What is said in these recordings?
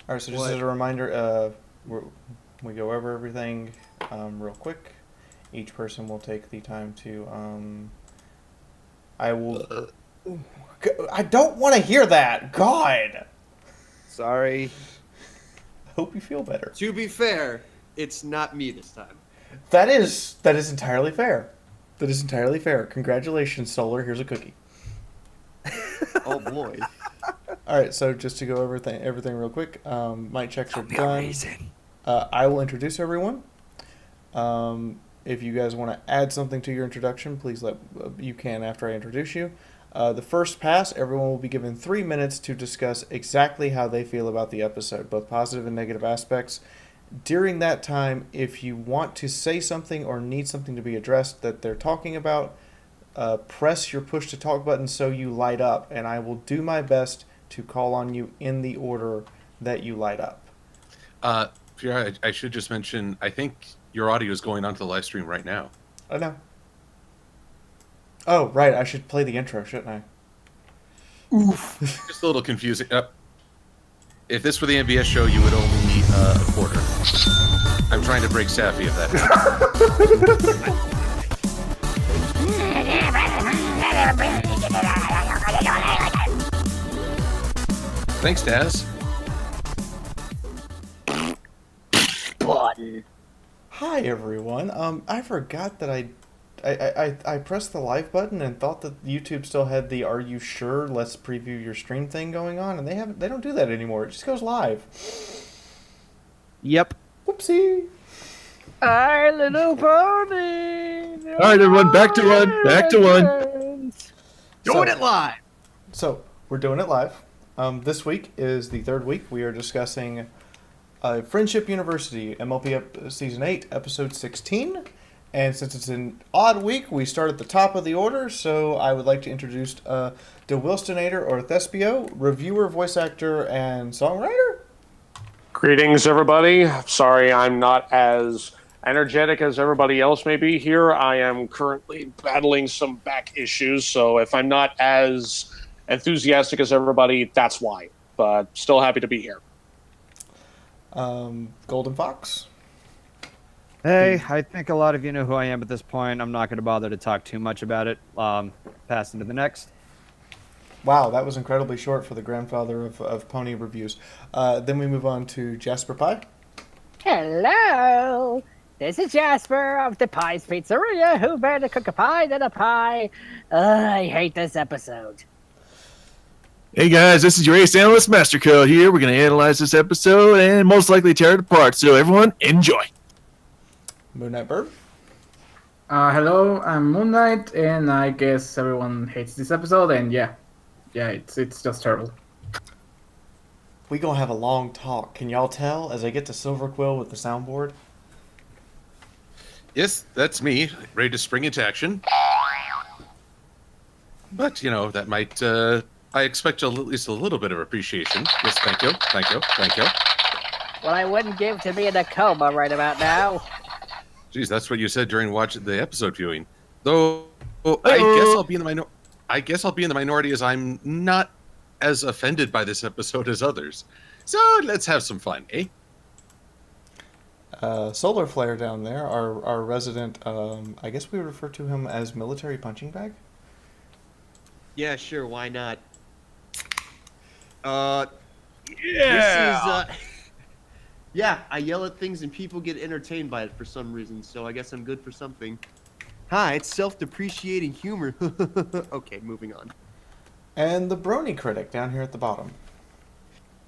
All right, so just as a reminder, we go over everything real quick. Each person will take the time to. I will. I don't want to hear that. God. Sorry. Hope you feel better. To be fair, it's not me this time. That is entirely fair. That is entirely fair. Congratulations, Solar. Here's a cookie. Oh boy. All right, so just to go over everything real quick, mic checks are done. I will introduce everyone. If you guys want to add something to your introduction, please you can after I introduce you. The first pass, everyone will be given 3 minutes to discuss exactly how they feel about the episode, both positive and negative aspects. During that time, if you want to say something or need something to be addressed that they're talking about, press your push to talk button so you light up, and I will do my best to call on you in the order that you light up. Pierre, I should just mention, I think your audio is going onto the live stream right now. I know. Oh, right. I should play the intro, shouldn't I? Oof. Just a little confusing. If this were the NBS show, you would only need a quarter. I'm trying to break Safi of that. Thanks, Daz. Button. Hi, everyone. I forgot that I pressed the live button and thought that YouTube still had the "Are you sure? Let's preview your stream" thing going on, and they don't do that anymore. It just goes live. Yep. Whoopsie. Our little pony. All right, everyone, back to one. Back to one. Doing it live. So we're doing it live. This week is the third week. We are discussing Friendship University, MLP Season 8, Episode 16. And since it's an odd week, we start at the top of the order, so I would like to introduce De Wilstonator or Thespio, reviewer, voice actor, and songwriter. Greetings, everybody. Sorry I'm not as energetic as everybody else may be here. I am currently battling some back issues, so if I'm not as enthusiastic as everybody, that's why. But still happy to be here. Golden Fox. Hey, I think a lot of you know who I am at this point. I'm not going to bother to talk too much about it. Passing to the next. Wow, that was incredibly short for the grandfather of pony reviews. Then we move on to Jasper Pie. Hello. This is Jasper of the Pie's Pizzeria. Who better to cook a pie than a pie? I hate this episode. Hey guys, this is your Ace Analyst Master Code here. We're going to analyze this episode and most likely tear it apart. So everyone, enjoy. Moon Knight Bird. Hello, I'm Moon Knight, and I guess everyone hates this episode, and yeah, it's just terrible. We gonna have a long talk. Can y'all tell as I get to Silver Quill with the soundboard? Yes, that's me, ready to spring into action. But, that might, I expect at least a little bit of appreciation. Yes, thank you. What I wouldn't give to be in a coma right about now. Geez, that's what you said during watching the episode viewing. Though, I guess I'll be in the minority as I'm not as offended by this episode as others. So let's have some fun, eh? Solar Flare down there, our resident, I guess we refer to him as military punching bag? Yeah, sure, why not? Yeah. This is, yeah, I yell at things and people get entertained by it for some reason, so I guess I'm good for something. Hi, it's self-depreciating humor. Okay, moving on. And the Brony Critic down here at the bottom.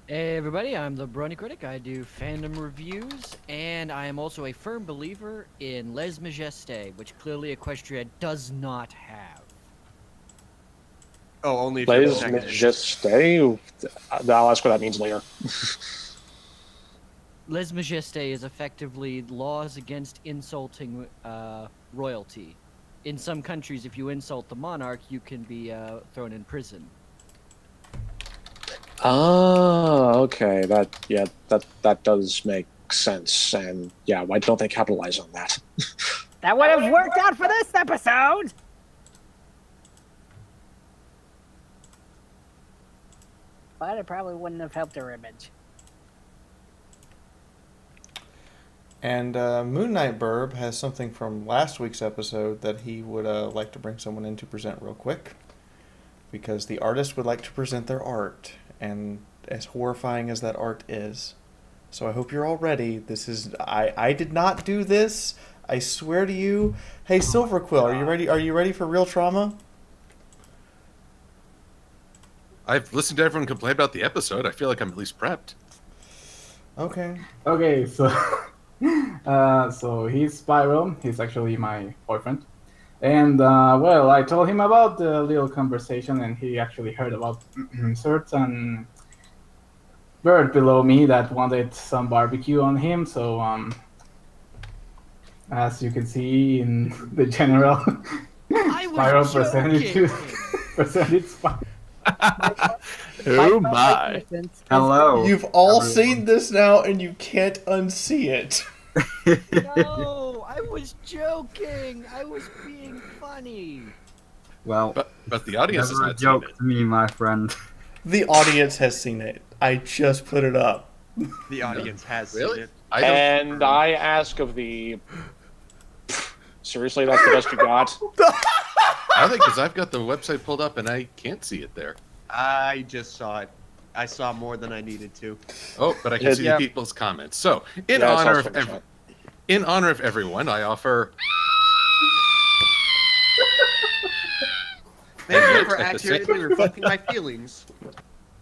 Hey everybody, I'm the Brony Critic. I do fandom reviews, and I am also a firm believer in Les Majestés, which clearly Equestria does not have. Oh, only if Please you're just stay. I'll ask what that means later. Les Majestés is effectively laws against insulting royalty. In some countries, if you insult the monarch, you can be thrown in prison. Oh, okay. That does make sense. And yeah, why don't they capitalize on that? That would have worked out for this episode. But it probably wouldn't have helped her image. And Moon Knight Burb has something from last week's episode that he would like to bring someone in to present real quick. Because the artist would like to present their art. And as horrifying as that art is. So I hope you're all ready. This is... I did not do this. I swear to you. Hey, Silverquill, are you ready? Are you ready for real trauma? I've listened to everyone complain about the episode. I feel like I'm at least prepped. Okay. Okay, so so he's Spyro. He's actually my boyfriend. And well, I told him about the little conversation, and he actually heard about certain bird below me that wanted some barbecue on him. So as you can see in the general, I Spyro was presented joking. Spyro. Oh my! Hello. You've all everyone. seen this now, and you can't unsee it. No, I was joking. I was being funny. Well, But the audience has never a not seen joke it. to me, my friend. The audience has seen it. I just put it up. The audience has Really? seen it. I don't. And I ask of thee, seriously, that's the best you got? I think because I've got the website pulled up and I can't see it there. I just saw it. I saw more than I needed to. Oh, but I can see Yeah. people's comments. So, in Yeah, it's honor also of in the chat. in honor of everyone, I offer. Thank you yet, for at the same- accurately reflecting my feelings.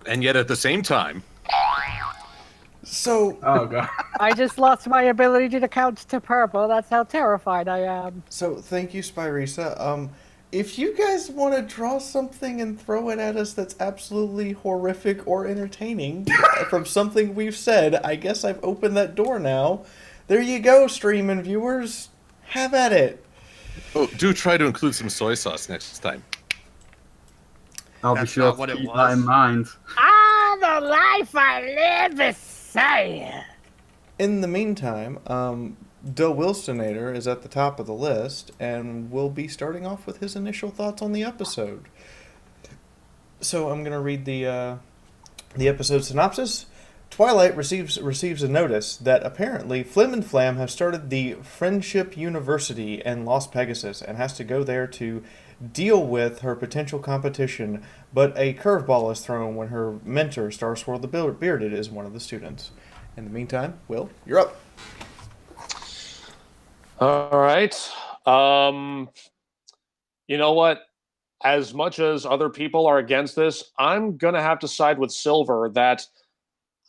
And yet, at the same time, So, Oh god. I just lost my ability to count to purple. That's how terrified I am. thank you, Spyrisa. If you guys want to draw something and throw it at us that's absolutely horrific or entertaining from something we've said, I guess I've opened that door now. There you go, stream and viewers. Have at it. oh, do try to include some soy sauce next time. I'll be That's sure not to what it keep that in was. mind. Ah, the life I live is sad. In the meantime, Dill Wilsonator is at the top of the list and will be starting off with his initial thoughts on the episode. So I'm going to read the episode synopsis. Twilight receives a notice that apparently Flim and Flam have started the Friendship University in Las Pegasus and has to go there to deal with her potential competition, but a curveball is thrown when her mentor, Starswirl the Bearded, is one of the students. In the meantime, Will, you're up. All right. You know what? As much as other people are against this, I'm gonna have to side with Silver that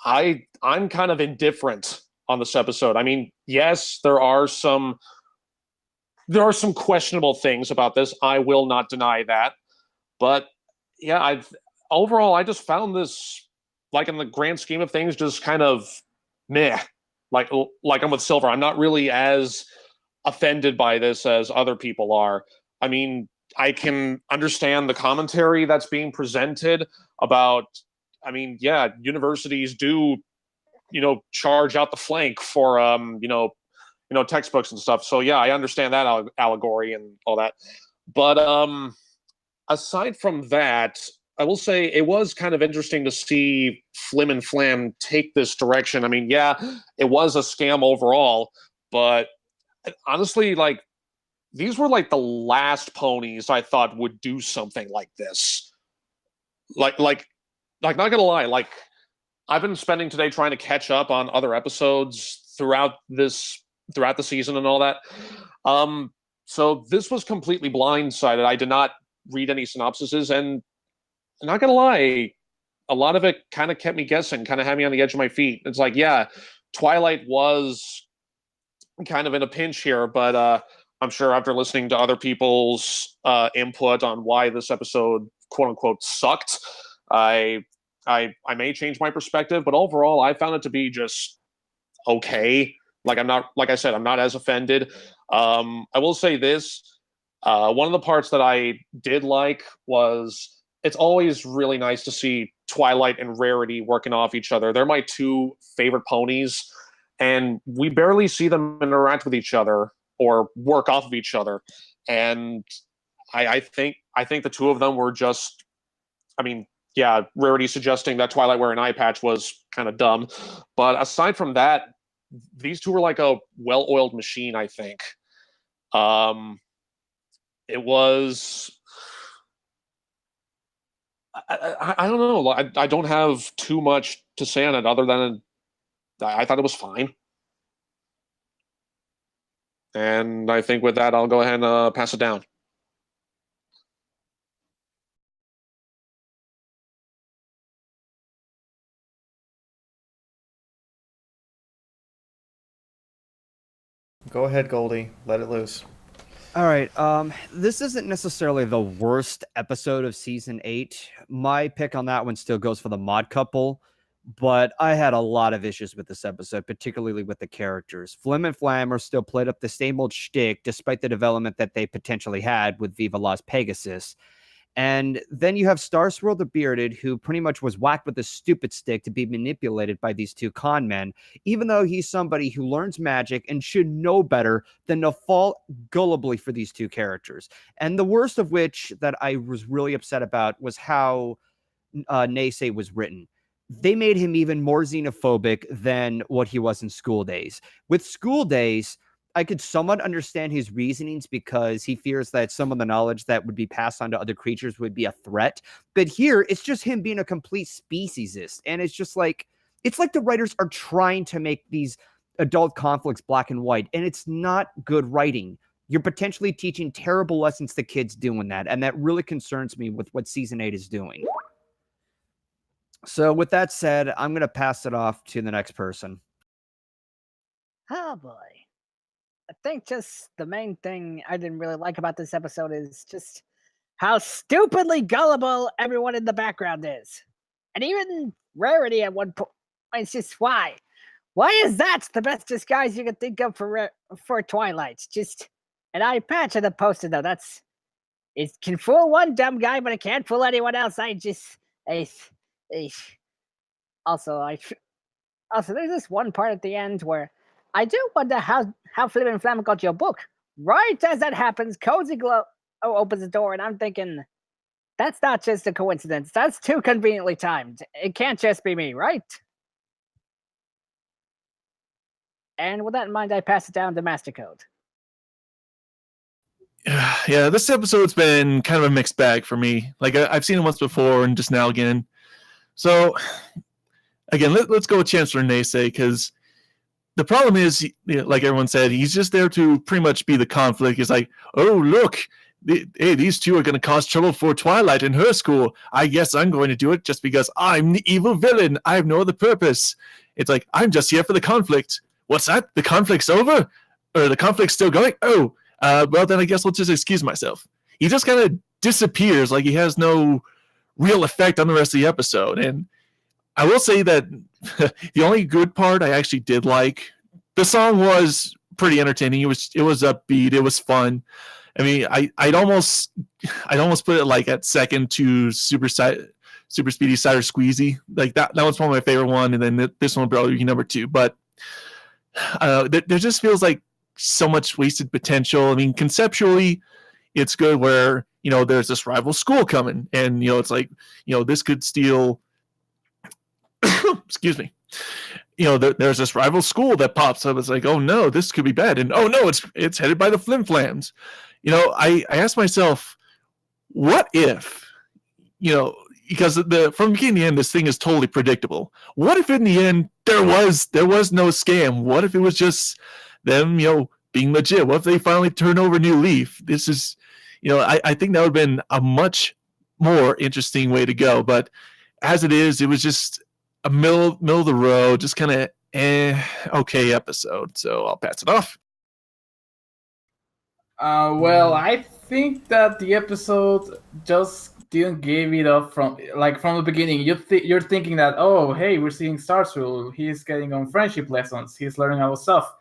I'm kind of indifferent on this episode. I mean, yes, there are some questionable things about this. I will not deny that. But yeah, I just found this, like, in the grand scheme of things, just kind of meh. Like I'm with Silver. I'm not really as offended by this as other people are. I mean, I can understand the commentary that's being presented about, I mean, yeah, universities do, charge out the flank for, textbooks and stuff. So yeah, I understand that allegory and all that. But aside from that, I will say it was kind of interesting to see Flim and Flam take this direction. I mean, yeah, it was a scam overall, but honestly, like, these were like the last ponies I thought would do something like this. Like, not gonna lie, like, I've been spending today trying to catch up on other episodes throughout the season and all that. So this was completely blindsided. I did not read any synopsises, and I'm not gonna lie, a lot of it kind of kept me guessing, kind of had me on the edge of my feet. It's like, yeah, Twilight was kind of in a pinch here, but I'm sure after listening to other people's input on why this episode, quote unquote, sucked, I may change my perspective. But overall, I found it to be just okay. Like I said, I'm not as offended. I will say this: one of the parts that I did like was it's always really nice to see Twilight and Rarity working off each other. They're my two favorite ponies, and we barely see them interact with each other or work off of each other. And I think the two of them were just, I mean, yeah, Rarity suggesting that Twilight wear an eye patch was kind of dumb. But aside from that, these two were like a well-oiled machine, I think. It was. I don't know. I don't have too much to say on it other than I thought it was fine. And I think with that, I'll go ahead and pass it down. Go ahead, Goldie. Let it loose. All right. This isn't necessarily the worst episode of season 8. My pick on that one still goes for the mod couple, but I had a lot of issues with this episode, particularly with the characters. Flim and Flammer still played up the same old shtick, despite the development that they potentially had with Viva Las Pegasus. And then you have Starswirl the Bearded, who pretty much was whacked with a stupid stick to be manipulated by these two con men, even though he's somebody who learns magic and should know better than to fall gullibly for these two characters. And the worst of which that I was really upset about was how Naysay was written. They made him even more xenophobic than what he was in School Days. With School Days, I could somewhat understand his reasonings because he fears that some of the knowledge that would be passed on to other creatures would be a threat. But here, it's just him being a complete speciesist. And it's just like, it's like the writers are trying to make these adult conflicts black and white. And it's not good writing. You're potentially teaching terrible lessons to kids doing that. And that really concerns me with what season 8 is doing. So with that said, I'm going to pass it off to the next person. Oh boy. I think just the main thing I didn't really like about this episode is just how stupidly gullible everyone in the background is. And even Rarity at one point, it's just why? Why is that the best disguise you could think of for Twilight? Just an eye patch and a poster though. It can fool one dumb guy, but it can't fool anyone else. Also, there's this one part at the end where I do wonder how Flim and Flam got your book. Right as that happens, Cozy Glow opens the door, and I'm thinking, that's not just a coincidence. That's too conveniently timed. It can't just be me, right? And with that in mind, I pass it down to Mastercode. Yeah, this episode's been kind of a mixed bag for me. Like, I've seen it once before and just now again. So, again, let's go with Chancellor Naysay, because the problem is, like everyone said, he's just there to pretty much be the conflict. He's like, oh, look, hey, these two are going to cause trouble for Twilight in her school. I guess I'm going to do it just because I'm the evil villain. I have no other purpose. It's like, I'm just here for the conflict. What's that? The conflict's over? Or the conflict's still going? Oh, well, then I guess I'll just excuse myself. He just kind of disappears, like he has no real effect on the rest of the episode. And I will say that the only good part I actually did like, the song was pretty entertaining. It was upbeat. It was fun. I mean, I'd almost put it like at second to Super Speedy Cider Squeezy. Like that was probably my favorite one, and then this one would probably be number 2. But there just feels like so much wasted potential. I mean, conceptually, it's good where there's this rival school coming, and it's like this could steal. Excuse me. There's this rival school that pops up. It's like, oh no, this could be bad, and oh no, it's headed by the Flim Flams. I asked myself, what if, because from beginning to end, this thing is totally predictable. What if in the end there was no scam? What if it was just them, being legit? What if they finally turn over a new leaf? This is, I think that would have been a much more interesting way to go. But as it is, it was just a middle of the road, just kind of okay episode. So I'll pass it off. Well, I think that the episode just didn't give it up from the beginning. You're thinking that, oh, hey, we're seeing Starswirl. He's getting on friendship lessons. He's learning all stuff.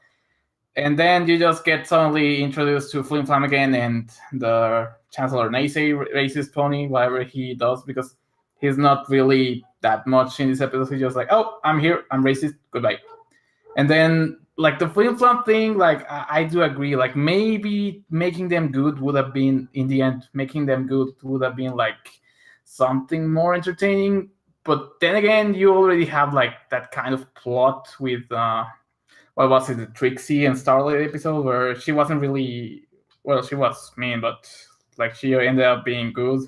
And then you just get suddenly introduced to Flim Flam again and the Chancellor Naysay racist pony, whatever he does, because he's not really that much in this episode. He's just like, oh, I'm here. I'm racist. Goodbye. And then, like, the Flim Flam thing, like, I do agree. Like, maybe making them good would have been, in the end, like, something more entertaining. But then again, you already have, like, that kind of plot with what was it, the Trixie and Starlight episode where she wasn't really, well, she was mean, but like she ended up being good.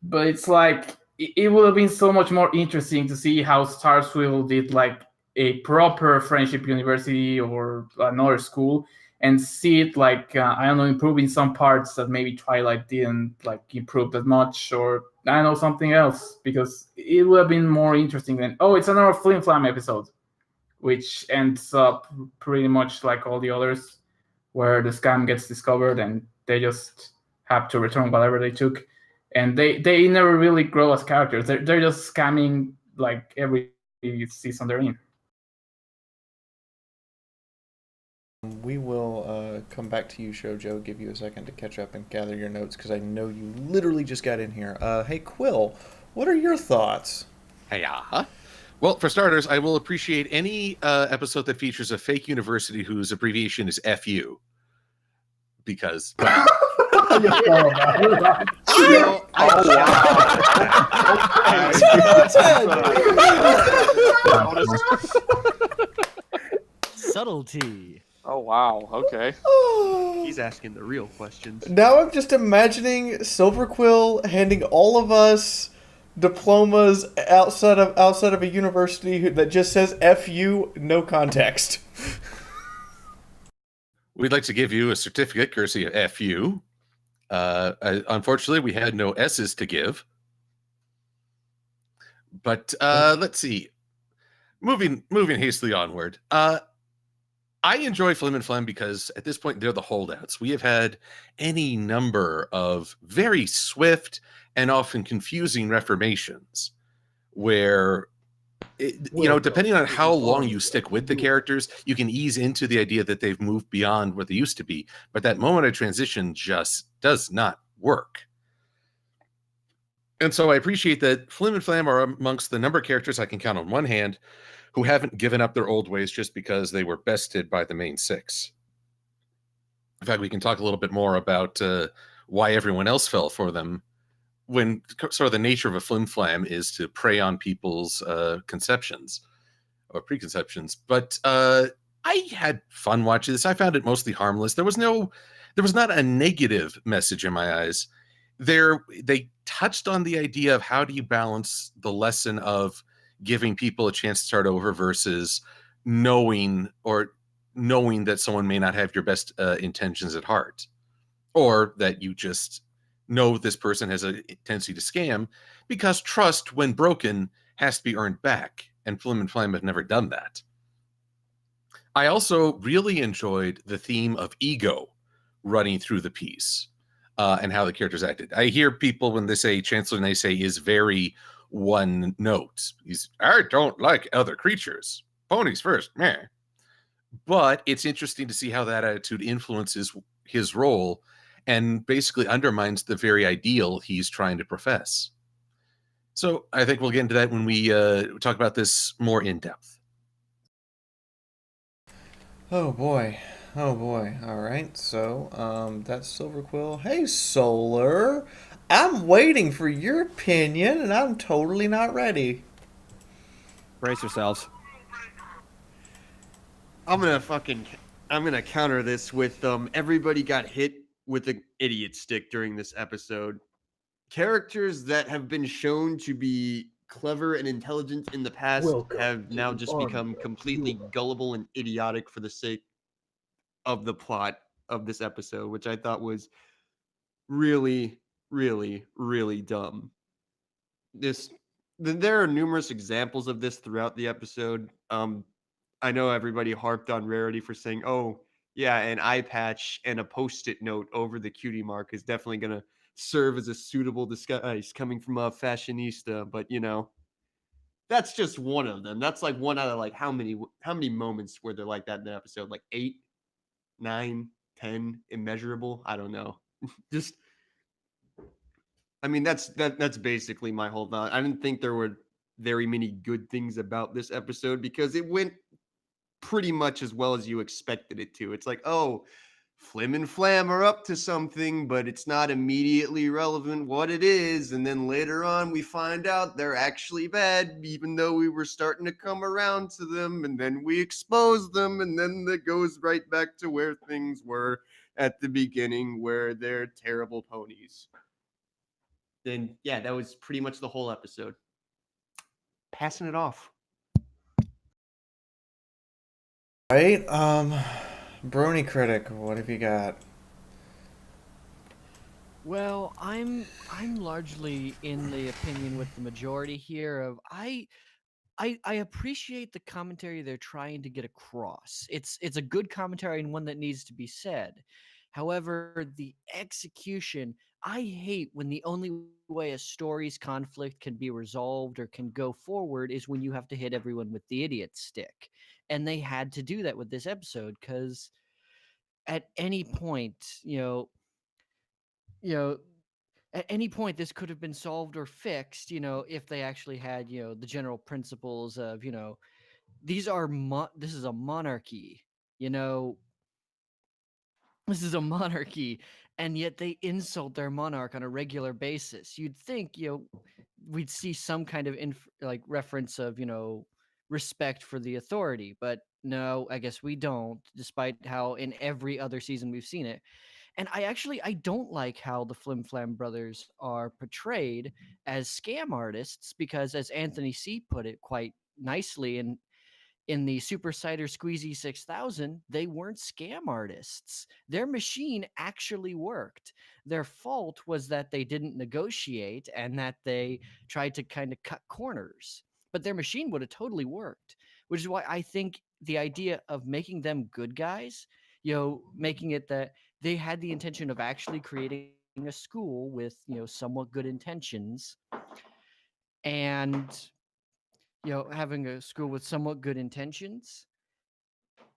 But it's like it would have been so much more interesting to see how Starswill did like a proper friendship university or another school, and see it like I don't know, improving some parts that maybe Twilight didn't like improve that much, or I don't know, something else, because it would have been more interesting than, oh, it's another Flim Flam episode, which ends up pretty much like all the others, where the scam gets discovered and they just have to return whatever they took, and they never really grow as characters. They're just scamming like every season they're in. We will come back to you, Shoujo. Give you a second to catch up and gather your notes because I know you literally just got in here. Hey, Quill, what are your thoughts? Hiya. Well, for starters, I will appreciate any episode that features a fake university whose abbreviation is FU. Because. Subtlety. Oh wow. Okay. He's asking the real questions. Now I'm just imagining Silverquill handing all of us diplomas outside of a university that just says "FU," no context. We'd like to give you a certificate courtesy of FU. Unfortunately, we had no S's to give. But let's see. Moving hastily onward. I enjoy Flim and Flem because at this point they're the holdouts. We have had any number of very swift and often confusing reformations where, depending on how long you stick with the characters, you can ease into the idea that they've moved beyond what they used to be. But that moment of transition just does not work. And so I appreciate that Flim and Flam are amongst the number of characters I can count on one hand who haven't given up their old ways just because they were bested by the main six. In fact, we can talk a little bit more about why everyone else fell for them, when sort of the nature of a Flim Flam is to prey on people's conceptions or preconceptions. But I had fun watching this. I found it mostly harmless. There was not a negative message in my eyes. They touched on the idea of how do you balance the lesson of giving people a chance to start over versus knowing that someone may not have your best intentions at heart, or that you just know this person has a tendency to scam, because trust, when broken, has to be earned back, and Flim and Flam have never done that. I also really enjoyed the theme of ego running through the piece, and how the characters acted. I hear people when they say Chancellor Naysay is very one note. I don't like other creatures. Ponies first, meh. But it's interesting to see how that attitude influences his role and basically undermines the very ideal he's trying to profess. So I think we'll get into that when we talk about this more in depth. Oh boy. All right, so that's Silverquill. Hey, Solar. I'm waiting for your opinion, and I'm totally not ready. Brace yourselves. I'm gonna counter this with everybody got hit with an idiot stick during this episode. Characters that have been shown to be clever and intelligent in the past have now just become completely gullible and idiotic for the sake of the plot of this episode, which I thought was really, really, really dumb. There are numerous examples of this throughout the episode. I know everybody harped on Rarity for saying, "Oh, yeah, an eye patch and a post-it note over the cutie mark is definitely going to serve as a suitable disguise coming from a fashionista." But that's just one of them. That's like one out of like how many moments were there like that in the episode? Like 8, 9, 10, immeasurable. I don't know. Just, I mean, that's basically my whole thought. I didn't think there were very many good things about this episode because it went pretty much as well as you expected it to. It's like, oh, Flim and Flam are up to something, but it's not immediately relevant what it is. And then later on, we find out they're actually bad, even though we were starting to come around to them. And then we expose them, and then it goes right back to where things were at the beginning, where they're terrible ponies. Then, yeah, that was pretty much the whole episode. Passing it off. Right? Brony Critic, what have you got? Well, I'm largely in the opinion with the majority here of I appreciate the commentary they're trying to get across. It's a good commentary and one that needs to be said. However, the execution, I hate when the only way a story's conflict can be resolved or can go forward is when you have to hit everyone with the idiot stick. And they had to do that with this episode because at any point, you know, at any point this could have been solved or fixed, if they actually had, the general principles of, this is a monarchy, you know, this is a monarchy, and yet they insult their monarch on a regular basis. You'd think, we'd see some kind of reference of, respect for the authority, but no, I guess we don't, despite how in every other season we've seen it. And I don't like how the Flim Flam brothers are portrayed as scam artists because, as Anthony C put it quite nicely in the Super Cider Squeezy 6000, they weren't scam artists. Their machine actually worked. Their fault was that they didn't negotiate and that they tried to kind of cut corners. But their machine would have totally worked, which is why I think the idea of making them good guys, making it that they had the intention of actually creating a school with, somewhat good intentions and having a school with somewhat good intentions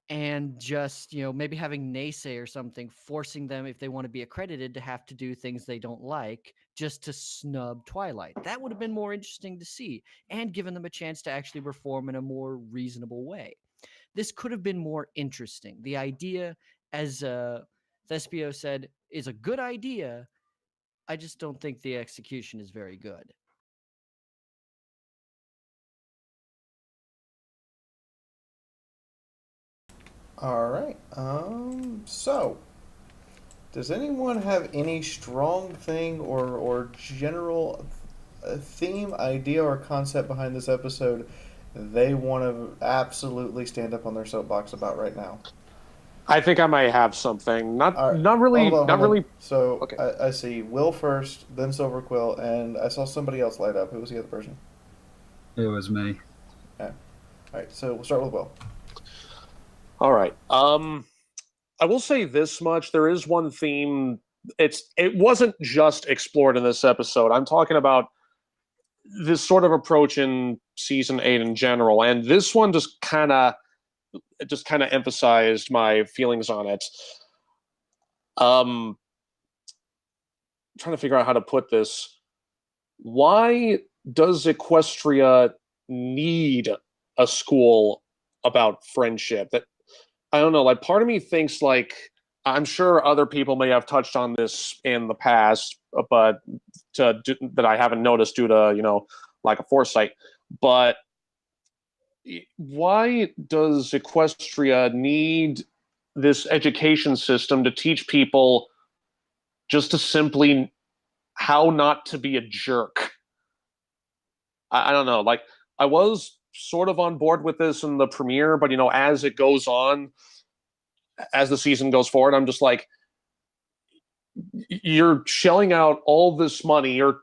and just, maybe having naysay or something, forcing them, if they want to be accredited, to have to do things they don't like just to snub Twilight. That would have been more interesting to see and given them a chance to actually reform in a more reasonable way. This could have been more interesting. The idea, as Thespio said, is a good idea. I just don't think the execution is very good. All right. So, does anyone have any strong thing or general theme, idea, or concept behind this episode they want to absolutely stand up on their soapbox about right now? I think I might have something. Not All right. not really Hold on, not hold on. really. So Okay. I see Will first, then Silverquill, and I saw somebody else light up. Who was the other person? It was me. All right. So we'll start with Will. All right. I will say this much: there is one theme. It wasn't just explored in this episode. I'm talking about this sort of approach in season 8 in general, and this one just kind of emphasized my feelings on it. I'm trying to figure out how to put this. Why does Equestria need a school about friendship? That I don't know. Like, part of me thinks, like, I'm sure other people may have touched on this in the past, but that I haven't noticed due to lack of foresight. But why does Equestria need this education system to teach people just to simply how not to be a jerk? I don't know. Like, I was sort of on board with this in the premiere, but as it goes on, as the season goes forward, I'm just like, you're shelling out all this money, you're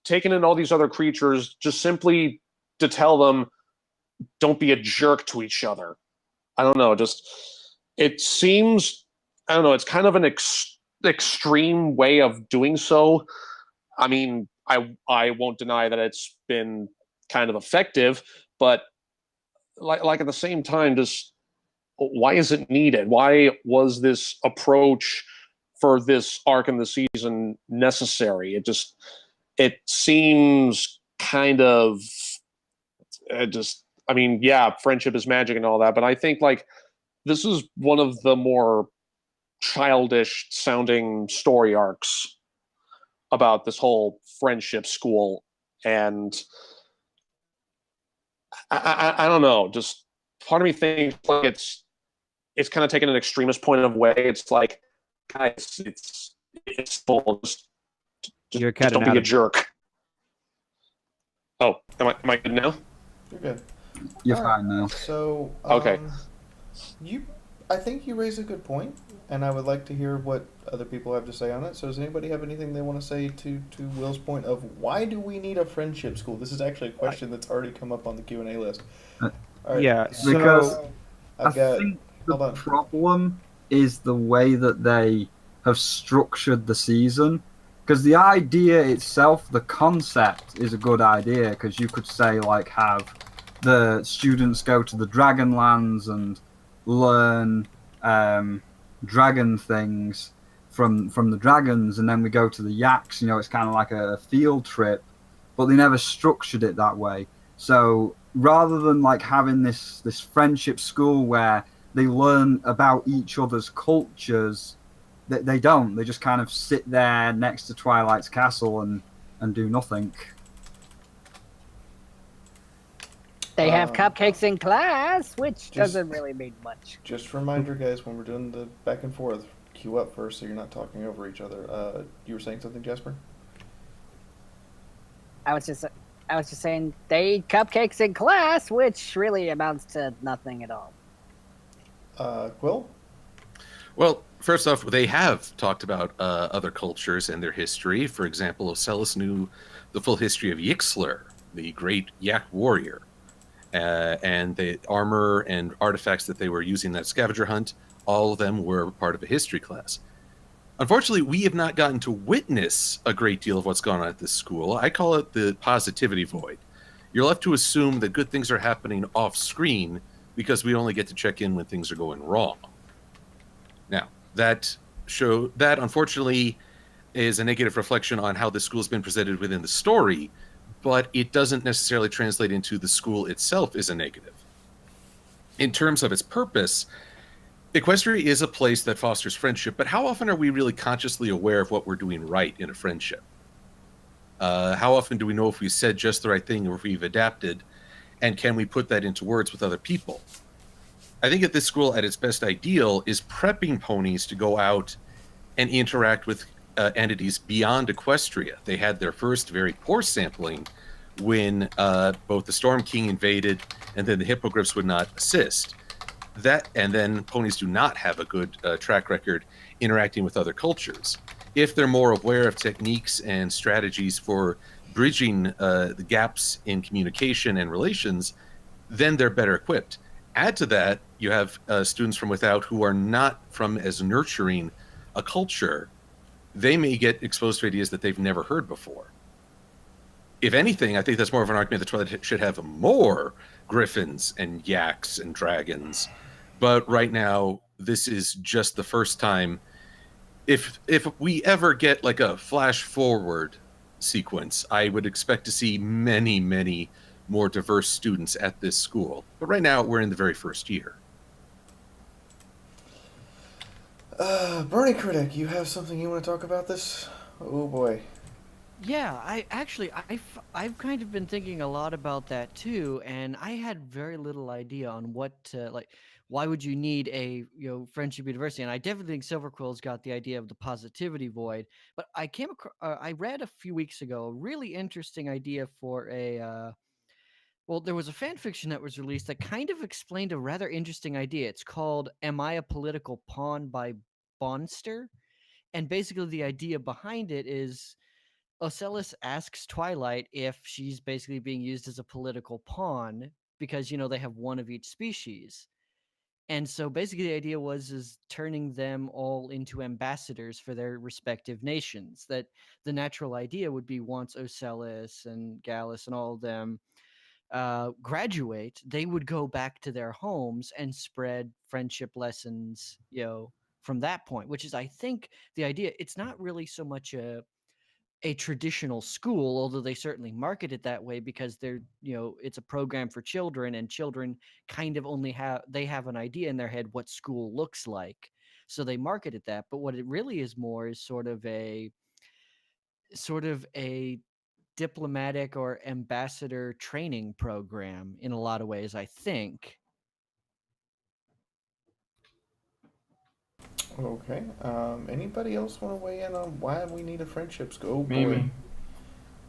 taking in all these other creatures just simply to tell them don't be a jerk to each other. I don't know. Just it seems, I don't know. It's kind of an extreme way of doing so. I mean, I won't deny that it's been kind of effective, but like at the same time, just why is it needed? Why was this approach for this arc in the season necessary? It seems kind of I mean, yeah, friendship is magic and all that, but I think like this is one of the more childish sounding story arcs about this whole friendship school, and I don't know, just part of me thinks like it's kind of taken an extremist point of way. It's like, guys, it's full. You're Just cutting don't be out a jerk. Oh, am I good now? You're good. You're All right. fine now. So, Okay. I think you raise a good point, and I would like to hear what other people have to say on it. So, does anybody have anything they want to say to Will's point of why do we need a friendship school? This is actually a question that's already come up on the Q&A list. Uh, All right. Yeah, Because so I've I got. think Hold the on. problem is the way that they have structured the season. Because the idea itself, the concept, is a good idea. Because you could say, like, have the students go to the Dragonlands and learn dragon things from the dragons, and then we go to the Yaks. You know, it's kind of like a field trip, but they never structured it that way. So rather than like having this friendship school where they learn about each other's cultures, they don't. They just kind of sit there next to Twilight's castle and do nothing. They have Um, cupcakes in class, which just- doesn't really mean much. Just a reminder, guys, when we're doing the back and forth, queue up first so you're not talking over each other. You were saying something, Jasper? I was just saying they eat cupcakes in class, which really amounts to nothing at all. Quill? Well, first off, they have talked about other cultures and their history. For example, Ocellus knew the full history of Yixlr, the great Yak warrior, and the armor and artifacts that they were using in that scavenger hunt. All of them were part of a history class. Unfortunately, we have not gotten to witness a great deal of what's going on at this school. I call it the positivity void. You're left to assume that good things are happening off screen because we only get to check in when things are going wrong. Now, that unfortunately is a negative reflection on how the school's been presented within the story, but it doesn't necessarily translate into the school itself as a negative. In terms of its purpose, Equestria is a place that fosters friendship, but how often are we really consciously aware of what we're doing right in a friendship? How often do we know if we said just the right thing or if we've adapted, and can we put that into words with other people? I think at this school, at its best ideal, is prepping ponies to go out and interact with entities beyond Equestria. They had their first very poor sampling when both the Storm King invaded and then the Hippogriffs would not assist. And then ponies do not have a good track record interacting with other cultures. If they're more aware of techniques and strategies for bridging the gaps in communication and relations, then they're better equipped. Add to that, you have students from without who are not from as nurturing a culture. They may get exposed to ideas that they've never heard before. If anything, I think that's more of an argument that Twilight should have more griffins and yaks and dragons. But right now, this is just the first time. If we ever get like a flash forward sequence, I would expect to see many, many more diverse students at this school. But right now, we're in the very first year. Bernie Critic, you have something you want to talk about this? Oh boy. Yeah, I've kind of been thinking a lot about that too, and I had very little idea on what to like. Why would you need a friendship university? And I definitely think Silverquill's got the idea of the positivity void. But I came across, I read a few weeks ago a really interesting idea for a. Well, there was a fan fiction that was released that kind of explained a rather interesting idea. It's called "Am I a Political Pawn" by Bonster, and basically the idea behind it is Ocellus asks Twilight if she's basically being used as a political pawn because they have one of each species. And so basically the idea was turning them all into ambassadors for their respective nations. That the natural idea would be once Ocellus and Gallus and all of them graduate, they would go back to their homes and spread friendship lessons, from that point, which is I think the idea. It's not really so much a traditional school, although they certainly market it that way because it's a program for children, and children kind of only have an idea in their head what school looks like. so they marketed that. But what it really is more is sort of a diplomatic or ambassador training program in a lot of ways, I think. Okay. Anybody else want to weigh in on why we need a friendship school? Oh boy. Maybe.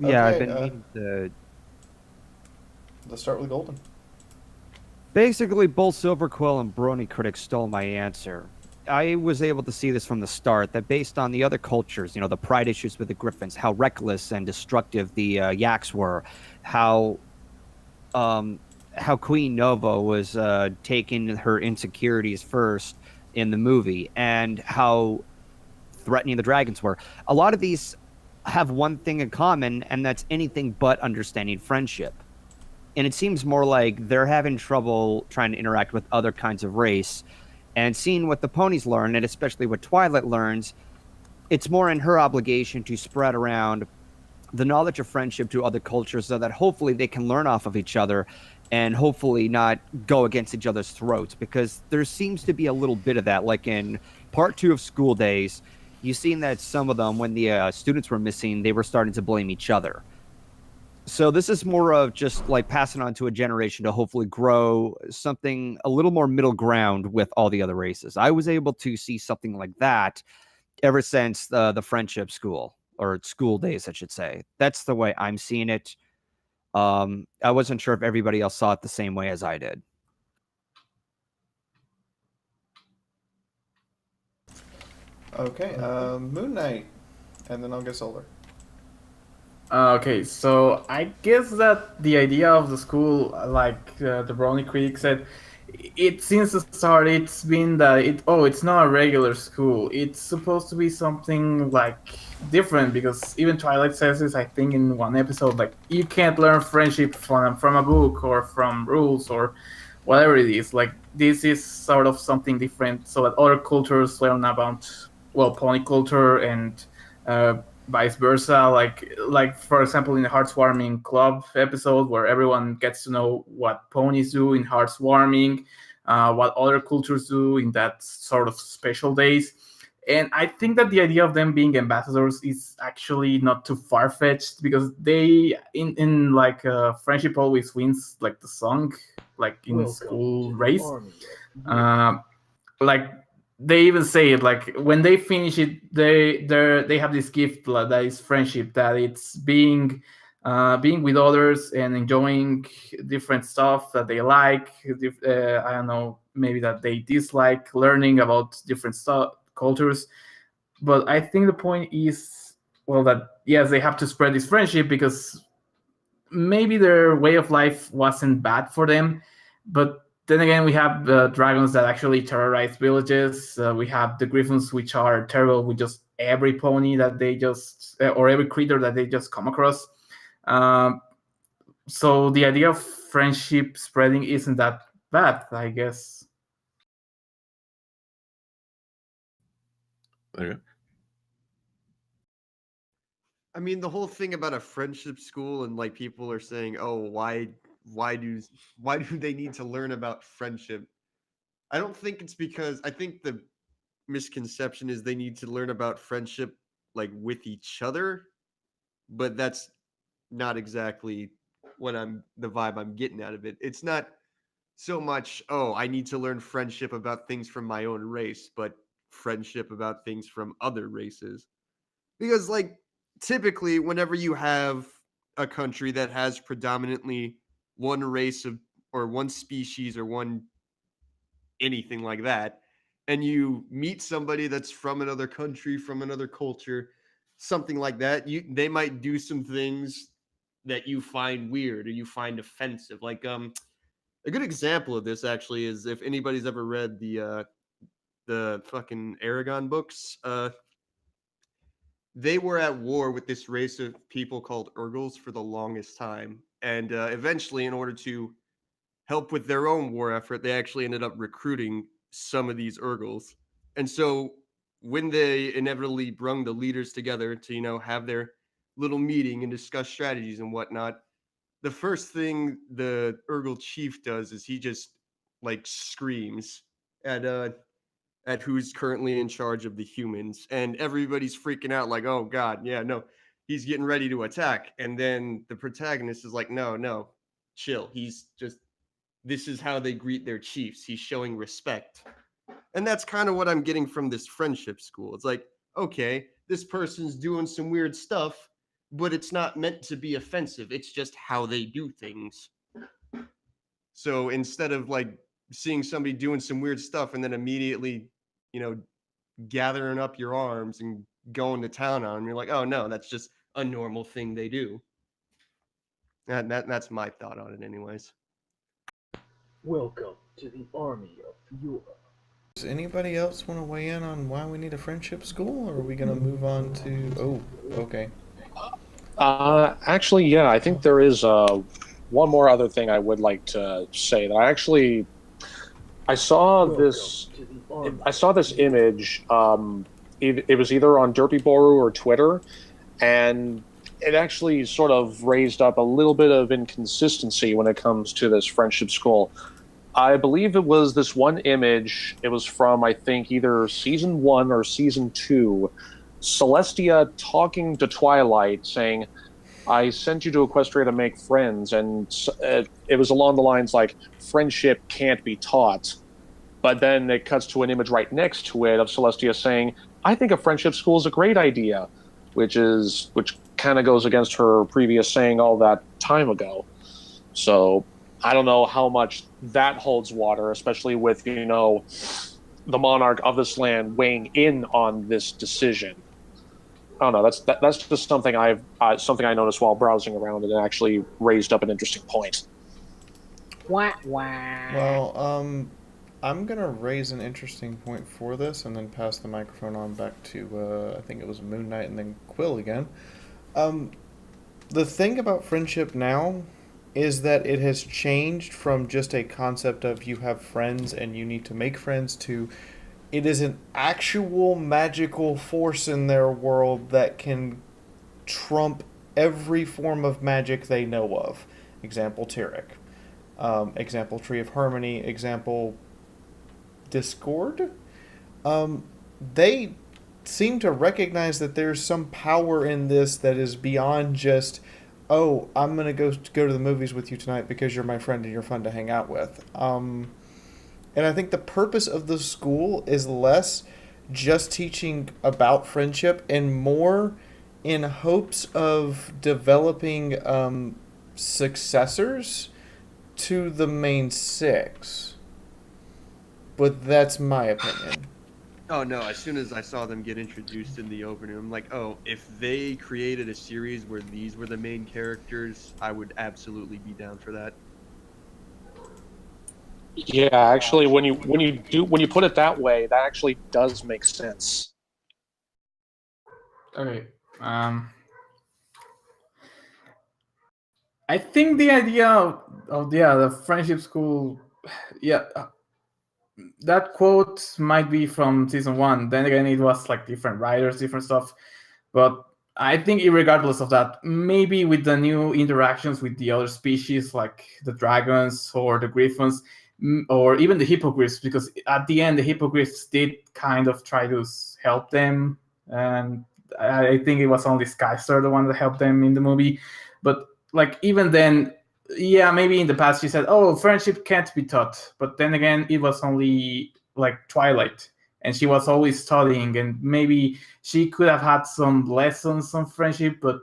Yeah, I've Okay, been meaning to. Let's start with Golden. Basically, both Silverquill and Brony Critic stole my answer. I was able to see this from the start that based on the other cultures, the pride issues with the Griffins, how reckless and destructive the Yaks were, how Queen Nova was taking her insecurities first in the movie, and how threatening the dragons were. A lot of these have one thing in common, and that's anything but understanding friendship. And it seems more like they're having trouble trying to interact with other kinds of race. And seeing what the ponies learn, and especially what Twilight learns, it's more in her obligation to spread around the knowledge of friendship to other cultures so that hopefully they can learn off of each other and hopefully not go against each other's throats. Because there seems to be a little bit of that. Like in part 2 of School Days, you've seen that some of them, when the students were missing, they were starting to blame each other. So this is more of just like passing on to a generation to hopefully grow something a little more middle ground with all the other races. I was able to see something like that ever since the friendship school, or School Days, I should say. That's the way I'm seeing it. I wasn't sure if everybody else saw it the same way as I did. Okay, Moon Knight, and then I'll get Solar. Okay, so I guess that the idea of the school, like the Brownie critic said, it since the start it's been that it's not a regular school. It's supposed to be something like different, because even Twilight says this, I think, in one episode, like you can't learn friendship from a book or from rules or whatever it is. Like this is sort of something different, so that other cultures learn about pony culture and vice versa. Like for example, in the Heartswarming Club episode, where everyone gets to know what ponies do in Heartswarming, what other cultures do in that sort of special days. And I think that the idea of them being ambassadors is actually not too far-fetched, because they in like Friendship Always Wins, like the song, like in School Race, like they even say it, like when they finish it, they have this gift that is friendship, that it's being with others and enjoying different stuff that they like, I don't know, maybe that they dislike, learning about different cultures. But I think the point is, that yes, they have to spread this friendship, because maybe their way of life wasn't bad for them, but then again, we have dragons that actually terrorize villages. We have the griffins, which are terrible with just every pony that they just, or every creature that they just come across. So the idea of friendship spreading isn't that bad, I guess. Okay. I mean, the whole thing about a friendship school, and like people are saying, "Oh, why do they need to learn about friendship?" I don't think it's because, I think the misconception is they need to learn about friendship like with each other, but that's not exactly the vibe I'm getting out of it. It's not so much, "Oh, I need to learn friendship about things from my own race," but friendship about things from other races. Because like typically whenever you have a country that has predominantly one race of, or one species, or one anything like that, and you meet somebody that's from another country, from another culture, something like that, they might do some things that you find weird or you find offensive. Like a good example of this actually is, if anybody's ever read the fucking Aragon books, they were at war with this race of people called Urgles for the longest time, and eventually, in order to help with their own war effort, they actually ended up recruiting some of these Urgles. And so when they inevitably brung the leaders together to, have their little meeting and discuss strategies and whatnot, the first thing the Urgle chief does is he just like screams at at who's currently in charge of the humans, and everybody's freaking out like, oh god, yeah, no, he's getting ready to attack. And then the protagonist is like, no, no, chill. He's just, this is how they greet their chiefs. He's showing respect. And that's kind of what I'm getting from this friendship school. It's like, okay, this person's doing some weird stuff, but it's not meant to be offensive. It's just how they do things. So instead of like seeing somebody doing some weird stuff and then immediately, gathering up your arms and going to town on them, you're like, oh no, that's just a normal thing they do. That's my thought on it, anyways. Welcome to the army of Europe. Does anybody else want to weigh in on why we need a friendship school, or are we going to move on to... Oh, okay. Actually, yeah, I think there is one more other thing I would like to say. That I saw this image. It was either on Derpy Boru or Twitter, and it actually sort of raised up a little bit of inconsistency when it comes to this friendship school. I believe it was this one image. It was from, I think, either season 1 or season 2. Celestia talking to Twilight, saying, I sent you to Equestria to make friends, and it was along the lines like, friendship can't be taught. But then it cuts to an image right next to it of Celestia saying, I think a friendship school is a great idea, which kind of goes against her previous saying all that time ago. So I don't know how much that holds water, especially with, the monarch of this land weighing in on this decision. I don't know. That's just something I noticed while browsing around, and it actually raised up an interesting point. Wah, wah. Well, I'm gonna raise an interesting point for this, and then pass the microphone on back to I think it was Moon Knight and then Quill again. The thing about friendship now is that it has changed from just a concept of you have friends and you need to make friends to it is an actual magical force in their world that can trump every form of magic they know of. Example, Tyrek. Example, Tree of Harmony. Example, Discord. They seem to recognize that there's some power in this that is beyond just, oh, I'm going to go to the movies with you tonight because you're my friend and you're fun to hang out with. And I think the purpose of the school is less just teaching about friendship and more in hopes of developing successors to the main 6. But that's my opinion. Oh no, as soon as I saw them get introduced in the opening, I'm like, oh, if they created a series where these were the main characters, I would absolutely be down for that. Yeah, actually, when you put it that way, that actually does make sense. Okay. I think the idea of the friendship school, that quote might be from season 1. Then again, it was like different writers, different stuff. But I think, regardless of that, maybe with the new interactions with the other species, like the dragons or the griffins, or even the hippogriffs, because at the end the hippogriffs did kind of try to help them, and I think it was only Skystar the one that helped them in the movie. But like, even then, yeah, maybe in the past she said, oh, friendship can't be taught, but then again it was only like Twilight, and she was always studying, and maybe she could have had some lessons on friendship, but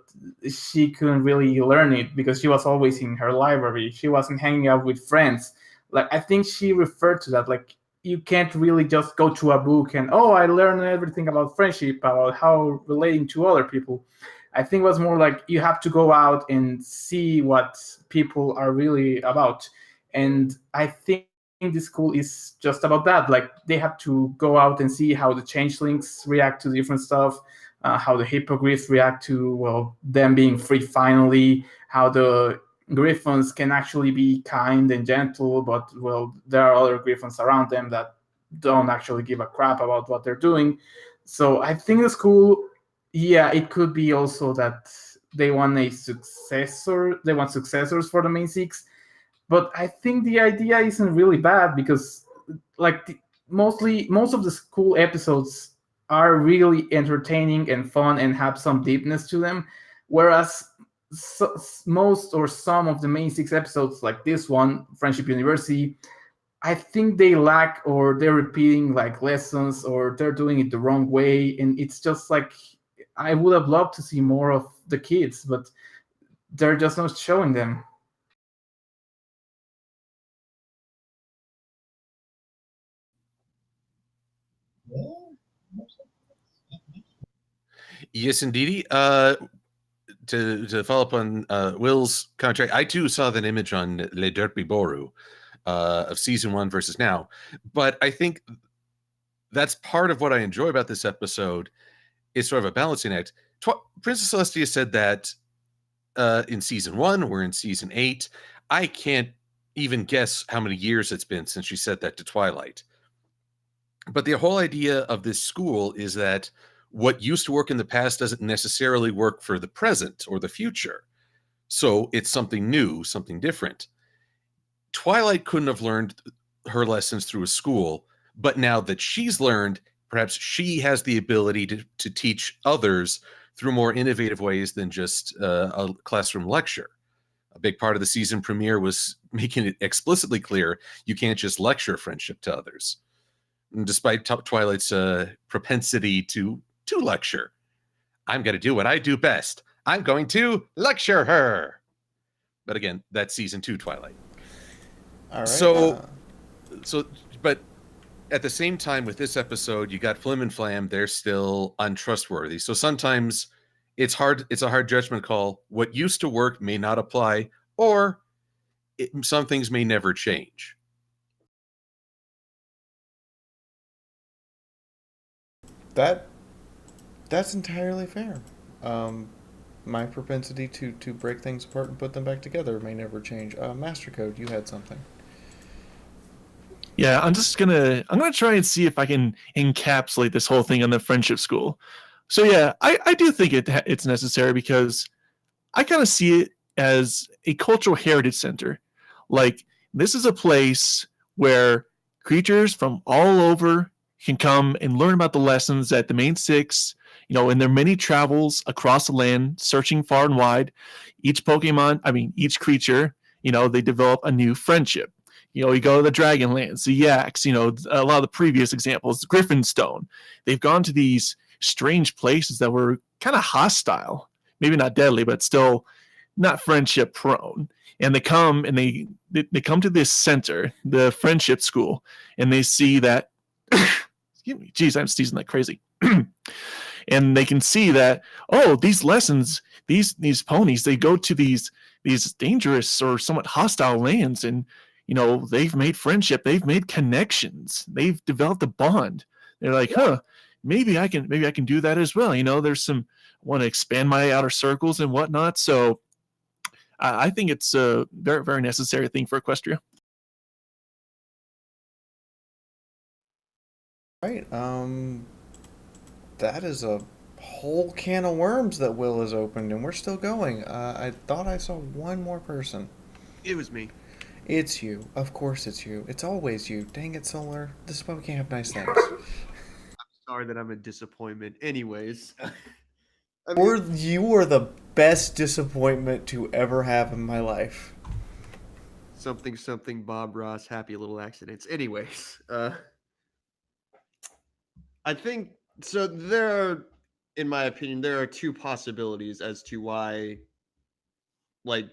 she couldn't really learn it because she was always in her library. She wasn't hanging out with friends. Like, I think she referred to that, like, you can't really just go to a book and, oh, I learned everything about friendship, about how relating to other people. I think it was more like you have to go out and see what people are really about. And I think this school is just about that. Like, they have to go out and see how the changelings react to different stuff, how the hippogriffs react to, well, them being free finally, how the griffins can actually be kind and gentle, but, well, there are other griffins around them that don't actually give a crap about what they're doing. So I think the school, yeah, it could be also that they want successors for the main 6. But I think the idea isn't really bad because, like, most of the school episodes are really entertaining and fun and have some deepness to them, whereas most or some of the main 6 episodes, like this one, Friendship University, I think they lack, or they're repeating like lessons, or they're doing it the wrong way, and it's just like I would have loved to see more of the kids, but they're just not showing them. Yes, indeedy. To follow up on Will's contract, I too saw that image on Le Derby Boru of season 1 versus now, but I think that's part of what I enjoy about this episode is sort of a balancing act. Princess Celestia said that in season 1, we're in season 8. I can't even guess how many years it's been since she said that to Twilight. But the whole idea of this school is that what used to work in the past doesn't necessarily work for the present or the future. So it's something new, something different. Twilight couldn't have learned her lessons through a school, but now that she's learned, perhaps she has the ability to teach others through more innovative ways than just a classroom lecture. A big part of the season premiere was making it explicitly clear you can't just lecture friendship to others. And despite Twilight's propensity to lecture, I'm going to do what I do best. I'm going to lecture her. But again, that's season 2 Twilight. All right. So, but at the same time with this episode, you got Flim and Flam. They're still untrustworthy. So sometimes it's hard. It's a hard judgment call. What used to work may not apply, or some things may never change. That's entirely fair. My propensity to break things apart and put them back together may never change. Master Code, you had something. Yeah, I'm gonna try and see if I can encapsulate this whole thing on the friendship school. So yeah, I do think it's necessary because I kind of see it as a cultural heritage center. Like, this is a place where creatures from all over can come and learn about the lessons that the main 6, in their many travels across the land, searching far and wide. Each creature, they develop a new friendship. You go to the Dragonlands, the Yaks, a lot of the previous examples, Griffinstone. They've gone to these strange places that were kind of hostile, maybe not deadly, but still not friendship prone. And they come to this center, the friendship school, and they see that excuse me, geez, I'm sneezing like crazy. And they can see that, oh, these lessons, these ponies, they go to these dangerous or somewhat hostile lands, and they've made friendship, they've made connections, they've developed a bond. They're like, maybe I can do that as well. There's some, want to expand my outer circles and whatnot. So I think it's a very, very necessary thing for Equestria. Right. That is a whole can of worms that Will has opened, and we're still going. I thought I saw one more person. It was me. It's you. Of course it's you. It's always you. Dang it, Solar. This is why we can't have nice things. Sorry that I'm a disappointment. Anyways. You are the best disappointment to ever have in my life. Something Bob Ross, happy little accidents. Anyways, I think so. In my opinion, there are 2 possibilities as to why, like,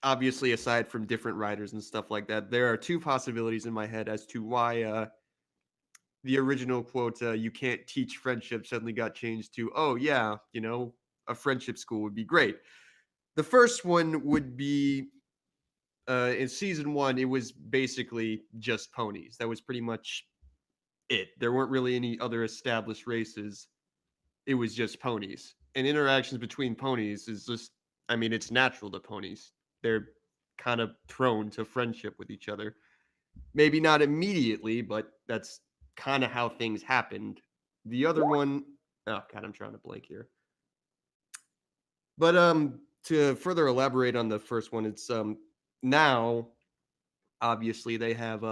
obviously aside from different writers and stuff like that, there are 2 possibilities in my head as to why the original quote, "You can't teach friendship," suddenly got changed to, "Oh yeah, a friendship school would be great." The first one would be in season 1, it was basically just ponies. That was pretty much it. There weren't really any other established races. It was just ponies. And interactions between ponies is just, it's natural to ponies. They're kind of prone to friendship with each other. Maybe not immediately, but that's kind of how things happened. The other one, oh god, I'm trying to blank here. But to further elaborate on the first one, it's now obviously they have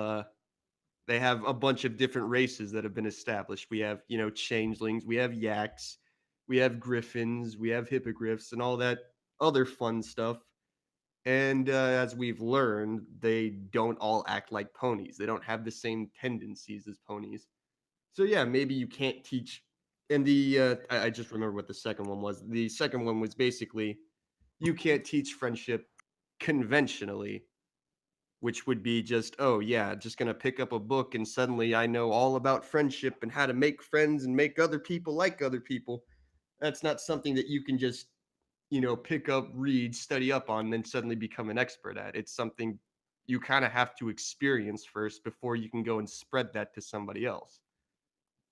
They have a bunch of different races that have been established. We have, changelings, we have yaks, we have griffins, we have hippogriffs, and all that other fun stuff. And as we've learned, they don't all act like ponies. They don't have the same tendencies as ponies. So yeah, maybe you can't teach. And I just remember what the second one was. The second one was basically you can't teach friendship conventionally, which would be just, oh yeah, just gonna pick up a book and suddenly I know all about friendship and how to make friends and make other people like other people. That's not something that you can just, pick up, read, study up on, and then suddenly become an expert at. It's something you kind of have to experience first before you can go and spread that to somebody else.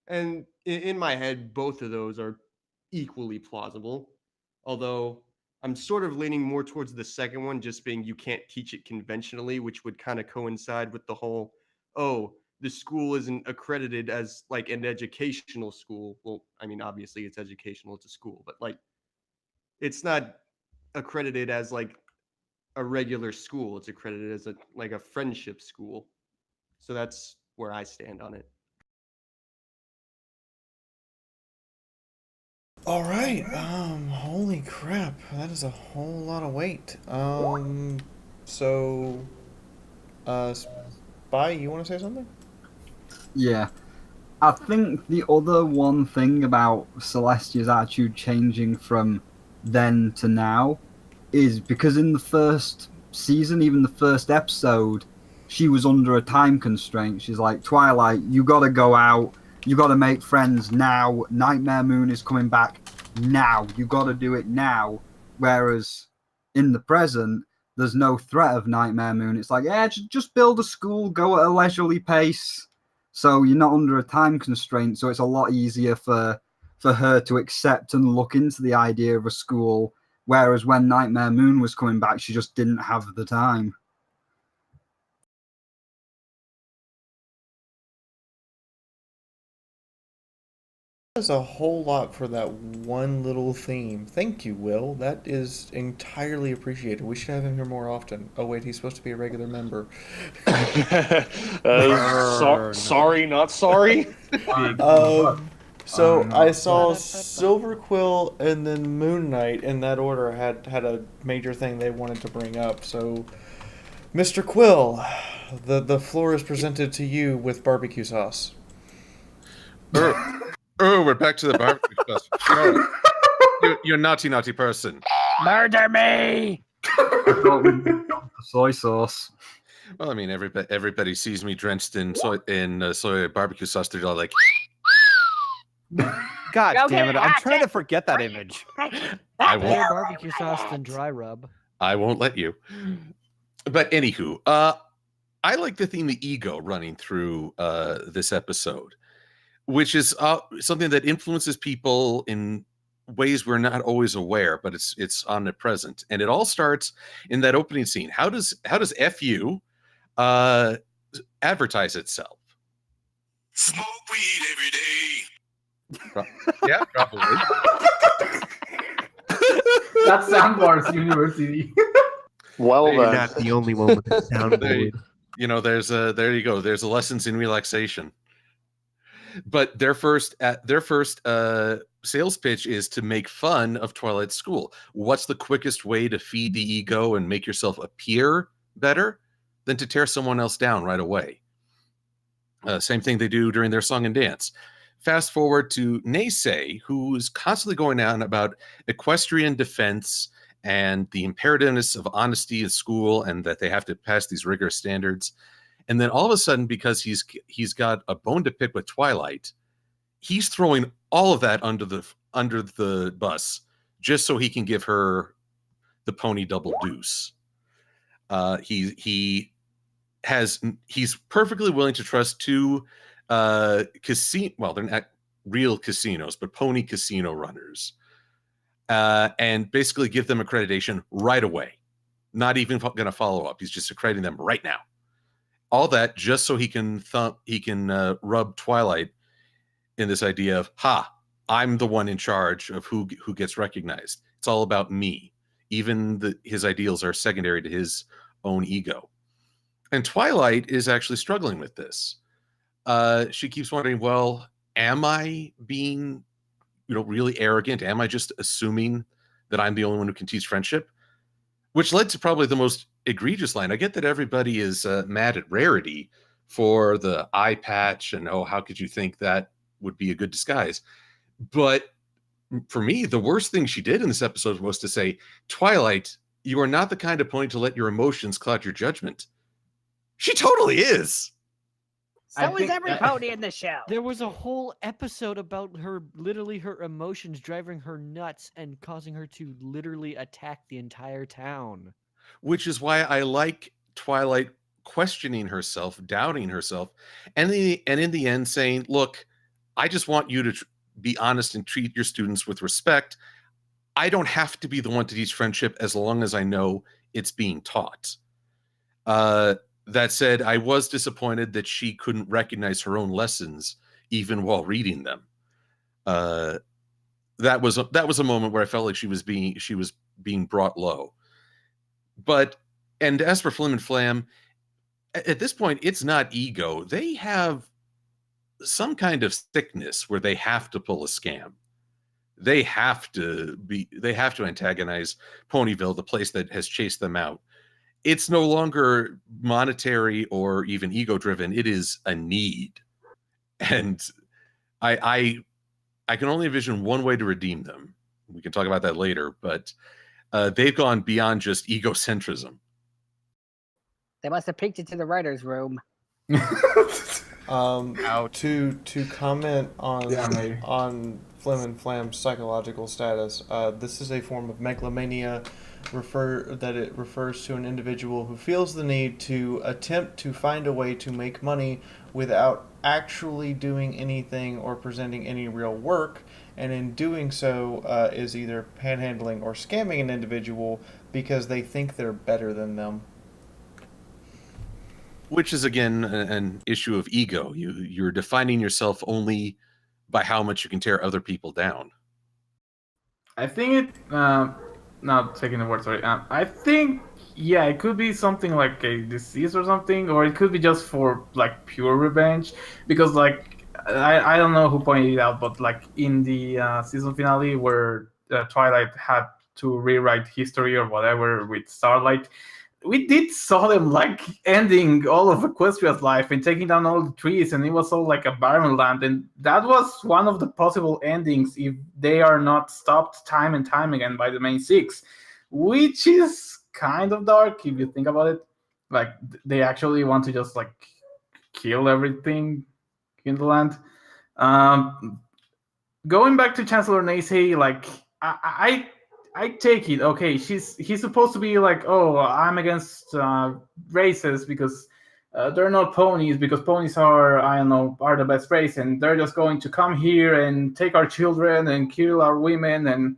And in my head, both of those are equally plausible. Although I'm sort of leaning more towards the second one, just being you can't teach it conventionally, which would kind of coincide with the whole, oh, the school isn't accredited as like an educational school. Well, I mean, obviously it's educational, it's a school, but like it's not accredited as like a regular school. It's accredited as a friendship school. So that's where I stand on it. All right. Holy crap. That is a whole lot of weight. So, Spy, you want to say something? Yeah. I think the other one thing about Celestia's attitude changing from then to now is because in the first season, even the first episode, she was under a time constraint. She's like, Twilight, you gotta go out, you gotta make friends now. Nightmare Moon is coming back now. You gotta do it now. Whereas in the present, there's no threat of Nightmare Moon. It's like, yeah, just build a school, go at a leisurely pace. So you're not under a time constraint. So it's a lot easier for her to accept and look into the idea of a school. Whereas when Nightmare Moon was coming back, she just didn't have the time. That's a whole lot for that one little theme. Thank you, Will. That is entirely appreciated. We should have him here more often. Oh wait, he's supposed to be a regular member. Sorry, not sorry. So I saw Silver Quill and then Moon Knight in that order had a major thing they wanted to bring up. So, Mr. Quill, the floor is presented to you with barbecue sauce. We're back to the barbecue sauce. No, you naughty, naughty person. Murder me! Soy sauce. Well, I mean, everybody sees me drenched in soy barbecue sauce. They're all like, God Okay, damn it! I'm trying to forget that image. I Better won't. barbecue sauce than dry rub. I won't let you. But anywho, I like the theme of ego running through this episode, which is something that influences people in ways we're not always aware, but it's omnipresent. And it all starts in that opening scene. How does FU advertise itself? Smoke weed every day. Yeah, probably. That's Sandbars University. Well, You're then. not the only one with the soundboard. There you go. There's lessons in relaxation. But their first sales pitch is to make fun of Twilight School. What's the quickest way to feed the ego and make yourself appear better than to tear someone else down right away? Same thing they do during their song and dance. Fast forward to Naysay, who's constantly going on about equestrian defense and the imperativeness of honesty in school and that they have to pass these rigorous standards. And then all of a sudden, because he's got a bone to pick with Twilight, he's throwing all of that under the bus just so he can give her the pony double deuce. He's perfectly willing to trust two casino. Well, they're not real casinos, but pony casino runners, and basically give them accreditation right away. Not even going to follow up. He's just accrediting them right now. All that just so he can rub Twilight in this idea of, I'm the one in charge of who gets recognized. It's all about me. Even his ideals are secondary to his own ego. And Twilight is actually struggling with this. she keeps wondering, well, am I being, really arrogant? Am I just assuming that I'm the only one who can teach friendship? Which led to probably the most egregious line. I get that everybody is mad at Rarity for the eye patch and, oh, how could you think that would be a good disguise? But for me, the worst thing she did in this episode was to say, Twilight, you are not the kind of pony to let your emotions cloud your judgment. She totally is. So is every pony in the show. There was a whole episode about her, literally her emotions driving her nuts and causing her to literally attack the entire town. Which is why I like Twilight questioning herself, doubting herself, and in the end saying, look, I just want you to be honest and treat your students with respect. I don't have to be the one to teach friendship as long as I know it's being taught. That said, I was disappointed that she couldn't recognize her own lessons even while reading them. That was a moment where I felt like she was being brought low. But, and as for Flim and Flam, at this point, it's not ego. They have some kind of sickness where they have to pull a scam. They have to antagonize Ponyville, the place that has chased them out. It's no longer monetary or even ego driven. It is a need. And I can only envision one way to redeem them. We can talk about that later, but they've gone beyond just egocentrism. They must have peeked into the writer's room. To comment on Flim and Flam's psychological status, this is a form of megalomania. It refers to an individual who feels the need to attempt to find a way to make money without actually doing anything or presenting any real work, and in doing so is either panhandling or scamming an individual because they think they're better than them. Which is, again, an issue of ego. You're defining yourself only by how much you can tear other people down. I think not taking the word, sorry. I think, yeah, it could be something like a disease or something, or it could be just for like pure revenge. Because like I don't know who pointed it out, but like in the season finale where Twilight had to rewrite history or whatever with Starlight, we did saw them like ending all of Equestria's life and taking down all the trees, and it was all like a barren land, and that was one of the possible endings if they are not stopped time and time again by the main six, which is kind of dark if you think about it. Like they actually want to just like kill everything in the land. Going back to Chancellor Naisei, like I take it. Okay, he's supposed to be like, oh, I'm against races because they're not ponies, because ponies are, I don't know, are the best race, and they're just going to come here and take our children and kill our women, and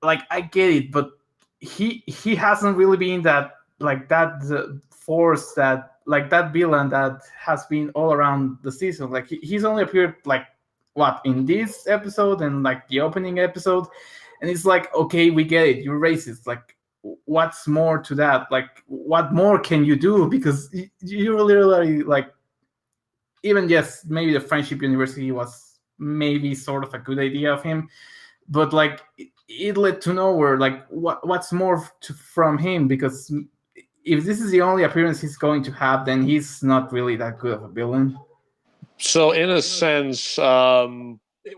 like I get it, but he hasn't really been that like that force that like that villain that has been all around the season. Like he's only appeared like what in this episode and like the opening episode. And it's like, okay, we get it. You're racist. Like, what's more to that? Like, what more can you do? Because you literally, like, even, yes, maybe the Friendship University was maybe sort of a good idea of him. But, like, it led to nowhere. Like, what's more from him? Because if this is the only appearance he's going to have, then he's not really that good of a villain. So, in a sense,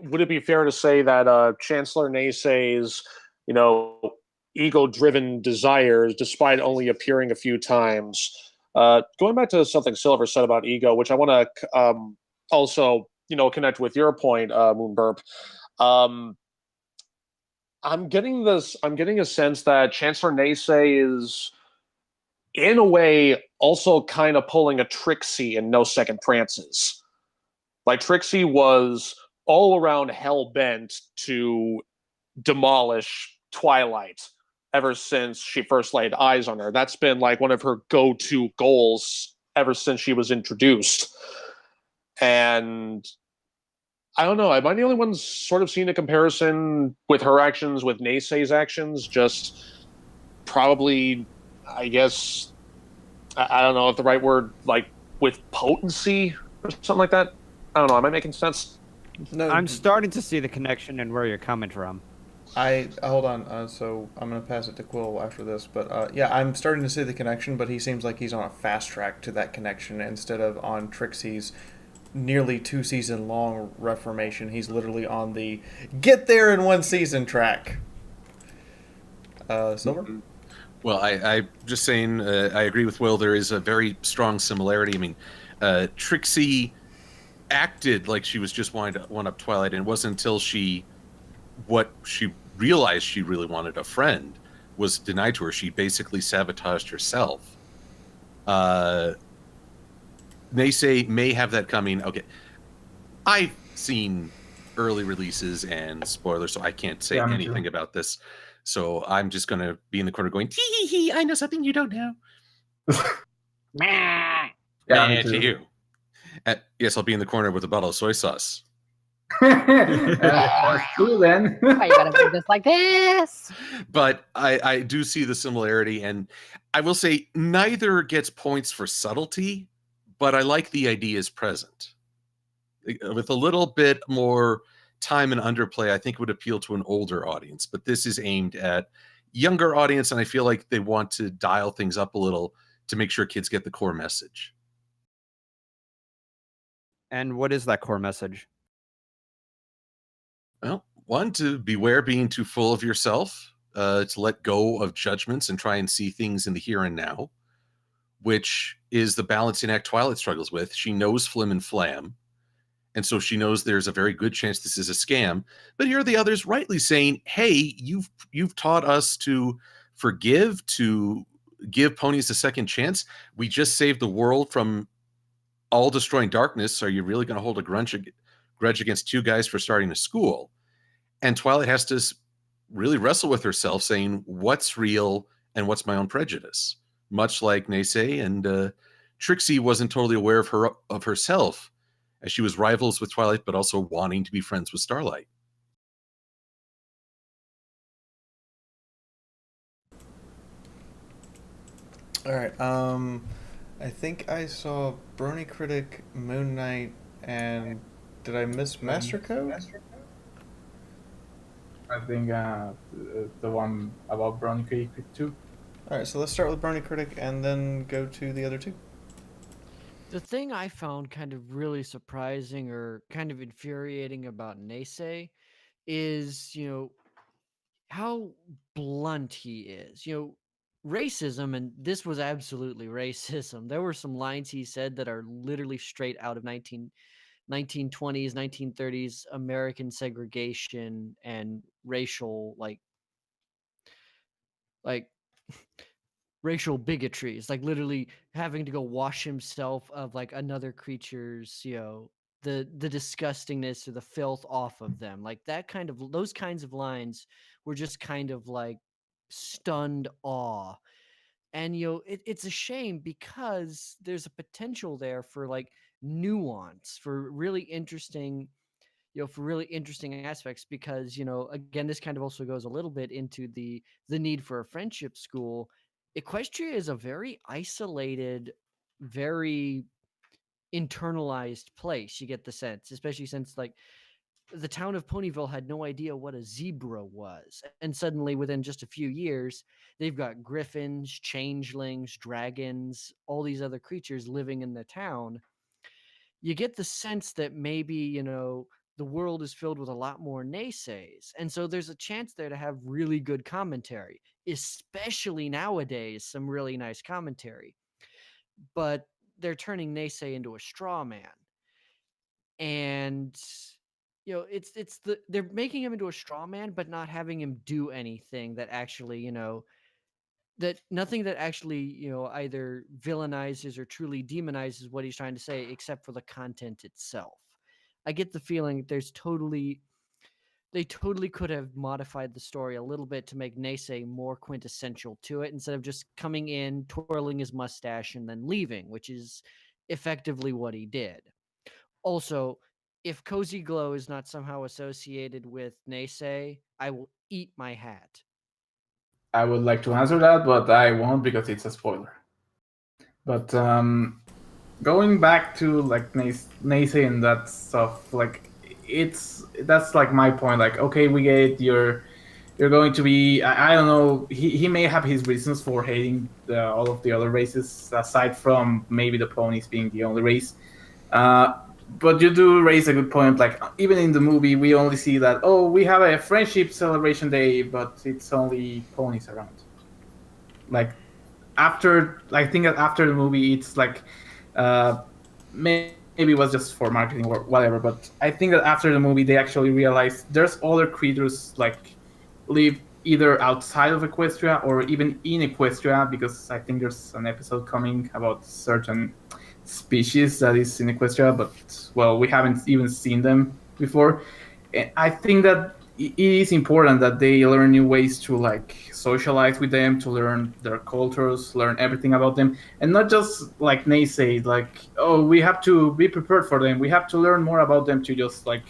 would it be fair to say that Chancellor Naisei's, ego-driven desires, despite only appearing a few times, going back to something Silver said about ego, which I want to also, connect with your point, Moonburp. I'm getting a sense that Chancellor Naisei is, in a way, also kind of pulling a Trixie in No Second Prances. Like Trixie was all around hell-bent to demolish Twilight ever since she first laid eyes on her. That's been like one of her go-to goals ever since she was introduced. And I don't know, am I the only one sort of seeing a comparison with her actions with Naisei's actions? Just probably, I guess, I don't know if the right word, like with potency or something like that. I don't know. Am I making sense? No, I'm starting to see the connection and where you're coming from. I hold on. So I'm gonna pass it to Quill after this, but yeah, I'm starting to see the connection. But he seems like he's on a fast track to that connection instead of on Trixie's nearly 2 season long reformation. He's literally on the get there in 1 season track. Silver. Mm-hmm. Well, I just saying, I agree with Will. There is a very strong similarity. I mean, Trixie acted like she was just wanting to one up Twilight, and it wasn't until she realized she really wanted a friend was denied to her. She basically sabotaged herself. Naysay may have that coming. Okay, I've seen early releases and spoilers, so I can't say anything about this. So I'm just going to be in the corner going, tee hee hee, I know something you don't know. Yeah, to you. Yes, I'll be in the corner with a bottle of soy sauce. That's true then. Why you gotta make this like this? But I do see the similarity, and I will say neither gets points for subtlety, but I like the ideas present. With a little bit more time and underplay, I think it would appeal to an older audience, but this is aimed at younger audience, and I feel like they want to dial things up a little to make sure kids get the core message. And what is that core message? Well, one, to beware being too full of yourself, to let go of judgments and try and see things in the here and now, which is the balancing act Twilight struggles with. She knows Flim and Flam, and so she knows there's a very good chance this is a scam. But here are the others rightly saying, hey, you've taught us to forgive, to give ponies a second chance. We just saved the world from all destroying darkness. Are you really going to hold a grudge against two guys for starting a school? And Twilight has to really wrestle with herself, saying, what's real and what's my own prejudice? Much like Naysay and Trixie wasn't totally aware of herself, as she was rivals with Twilight, but also wanting to be friends with Starlight. All right. I think I saw Brony Critic, Moon Knight, and did I miss Master Code? I think the one about Brony Creek too. All right, so let's start with Brony Critic and then go to the other two. The thing I found kind of really surprising or kind of infuriating about Naysay is, how blunt he is. Racism, and this was absolutely racism. There were some lines he said that are literally straight out of 1920s, 1930s American segregation and racial like racial bigotries, like literally having to go wash himself of like another creature's, the disgustingness or the filth off of them. Like those kinds of lines were just kind of like stunned awe. And it's a shame because there's a potential there for like nuance, for really interesting aspects, because again, this kind of also goes a little bit into the need for a friendship school. Equestria is a very isolated, very internalized place, you get the sense, especially since like the town of Ponyville had no idea what a zebra was, and suddenly within just a few years they've got griffins, changelings, dragons, all these other creatures living in the town. You get the sense that maybe, the world is filled with a lot more naysays. And so there's a chance there to have really good commentary, especially nowadays, some really nice commentary. But they're turning naysay into a straw man. And they're making him into a straw man, but not having him do anything that actually, nothing that actually, either villainizes or truly demonizes what he's trying to say, except for the content itself. I get the feeling they totally could have modified the story a little bit to make Naysay more quintessential to it, instead of just coming in, twirling his mustache, and then leaving, which is effectively what he did. Also, if Cozy Glow is not somehow associated with Naysay, I will eat my hat. I would like to answer that, but I won't because it's a spoiler. But going back to like Nace and that stuff, like that's like my point. Like, okay, we get it. You're going to be. I don't know. He may have his reasons for hating all of the other races, aside from maybe the ponies being the only race. Uh, but you do raise a good point. Like even in the movie, we only see that we have a friendship celebration day, but it's only ponies around. Like after, I think that after the movie, it's like maybe it was just for marketing or whatever. But I think that after the movie, they actually realized there's other creatures like live either outside of Equestria or even in Equestria, because I think there's an episode coming about certain species that is in Equestria, but well, we haven't even seen them before. I think that it is important that they learn new ways to like socialize with them, to learn their cultures, learn everything about them, and not just like Nate said, like, oh, we have to be prepared for them. We have to learn more about them to just like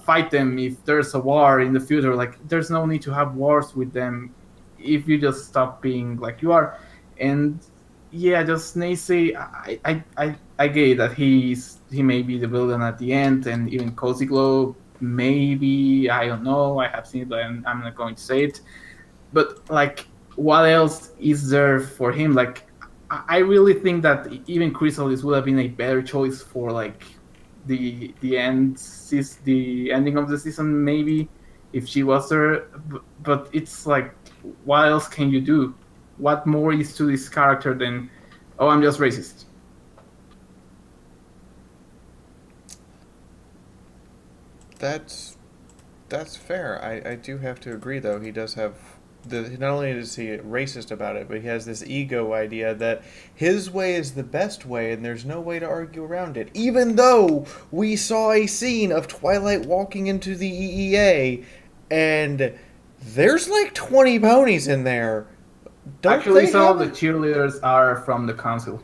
fight them if there's a war in the future. Like, there's no need to have wars with them if you just stop being like you are. And yeah, just Nace, I get that he may be the villain at the end, and even Cozy Glow, maybe, I don't know. I have seen it, but I'm not going to say it. But like, what else is there for him? Like, I really think that even Chrysalis would have been a better choice for like the ending of the season, maybe, if she was there. But it's like, what else can you do? What more is to this character than, oh, I'm just racist? That's fair. I do have to agree, though. He does have not only is he racist about it, but he has this ego idea that his way is the best way, and there's no way to argue around it. Even though we saw a scene of Twilight walking into the EEA, and there's like 20 ponies in there. Actually, some of the cheerleaders are from the council.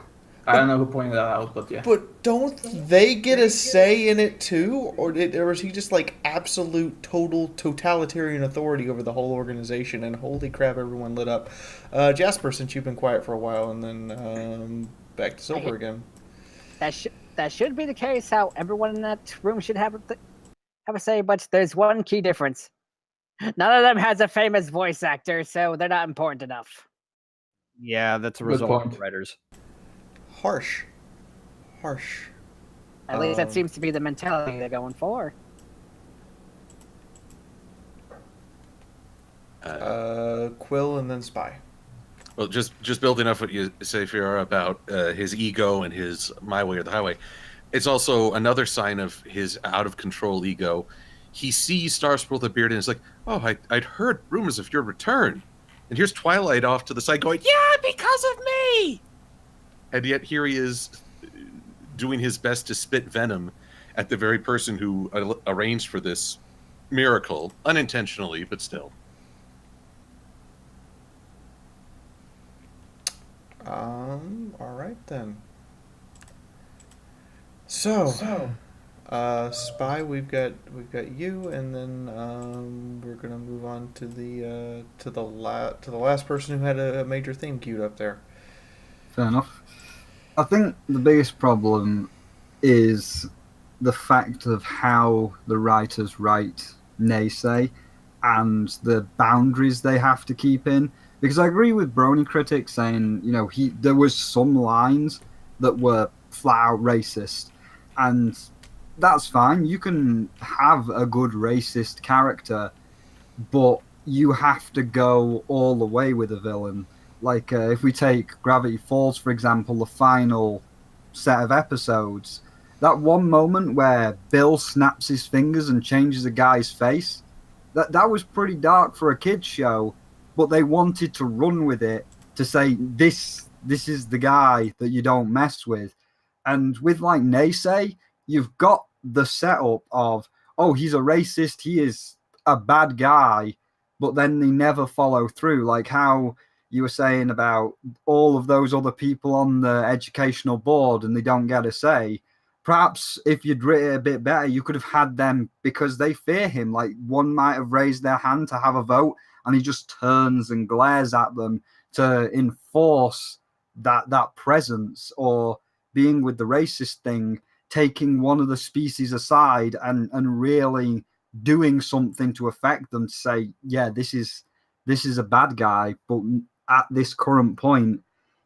I don't know who pointed that out, but yeah. But don't they get a say in it too? Or is he just like absolute, total, totalitarian authority over the whole organization? And holy crap, everyone lit up. Jasper, since you've been quiet for a while, and then back to Silver again. That should be the case. How everyone in that room should have a say. But there's one key difference. None of them has a famous voice actor, so they're not important enough. Yeah, that's a result of the writers. Harsh. At least that seems to be the mentality they're going for. Quill and then Spy. Well, just building off what you say, Fiora, about his ego and his my way or the highway. It's also another sign of his out of control ego. He sees Starspool the Beard and is like, "Oh, I'd heard rumors of your return," and here's Twilight off to the side going, "Yeah, because of me." And yet here he is doing his best to spit venom at the very person who arranged for this miracle, unintentionally, but still. All right then. So, Spy, we've got you, and then we're gonna move on to the last person who had a major theme queued up there. Fair enough. I think the biggest problem is the fact of how the writers write Naysay and the boundaries they have to keep in. Because I agree with Brony critics saying, there was some lines that were flat out racist, and that's fine. You can have a good racist character, but you have to go all the way with a villain. Like, if we take Gravity Falls, for example, the final set of episodes, that one moment where Bill snaps his fingers and changes a guy's face, that was pretty dark for a kid's show, but they wanted to run with it to say, this is the guy that you don't mess with. And with, like, Naysay, you've got the setup of, oh, he's a racist, he is a bad guy, but then they never follow through. Like how you were saying about all of those other people on the educational board and they don't get a say. Perhaps if you'd written it a bit better, you could have had them because they fear him. Like one might have raised their hand to have a vote and he just turns and glares at them to enforce that presence, or being with the racist thing, taking one of the species aside and really doing something to affect them to say, yeah, this is a bad guy. But at this current point,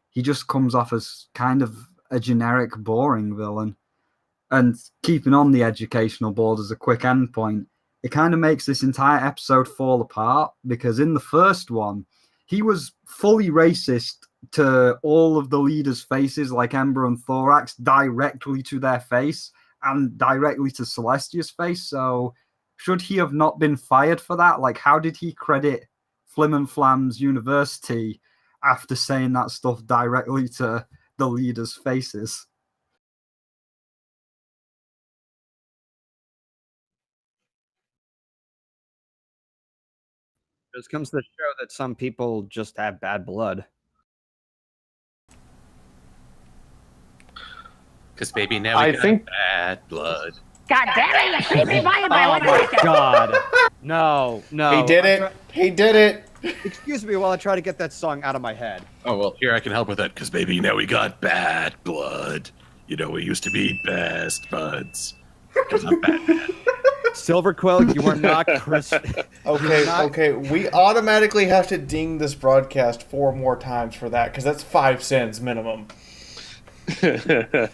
he just comes off as kind of a generic, boring villain. And keeping on the educational board as a quick endpoint, it kind of makes this entire episode fall apart, because in the first one, he was fully racist to all of the leaders' faces, like Ember and Thorax, directly to their face and directly to Celestia's face. So should he have not been fired for that? Like, how did he credit Flim and Flam's university after saying that stuff directly to the leaders' faces? This comes to show that some people just have bad blood. Because baby, now we got bad blood. God damn it, you creepy boy! Oh my god! No. He did it. He did it. Excuse me while I try to get that song out of my head. Oh, well, here I can help with that. Because baby, now we got bad blood. You know, we used to be best buds. Because I'm Batman. Silver Quill, you are not Chris. Okay. We automatically have to ding this broadcast 4 more times for that, because that's 5 cents minimum. But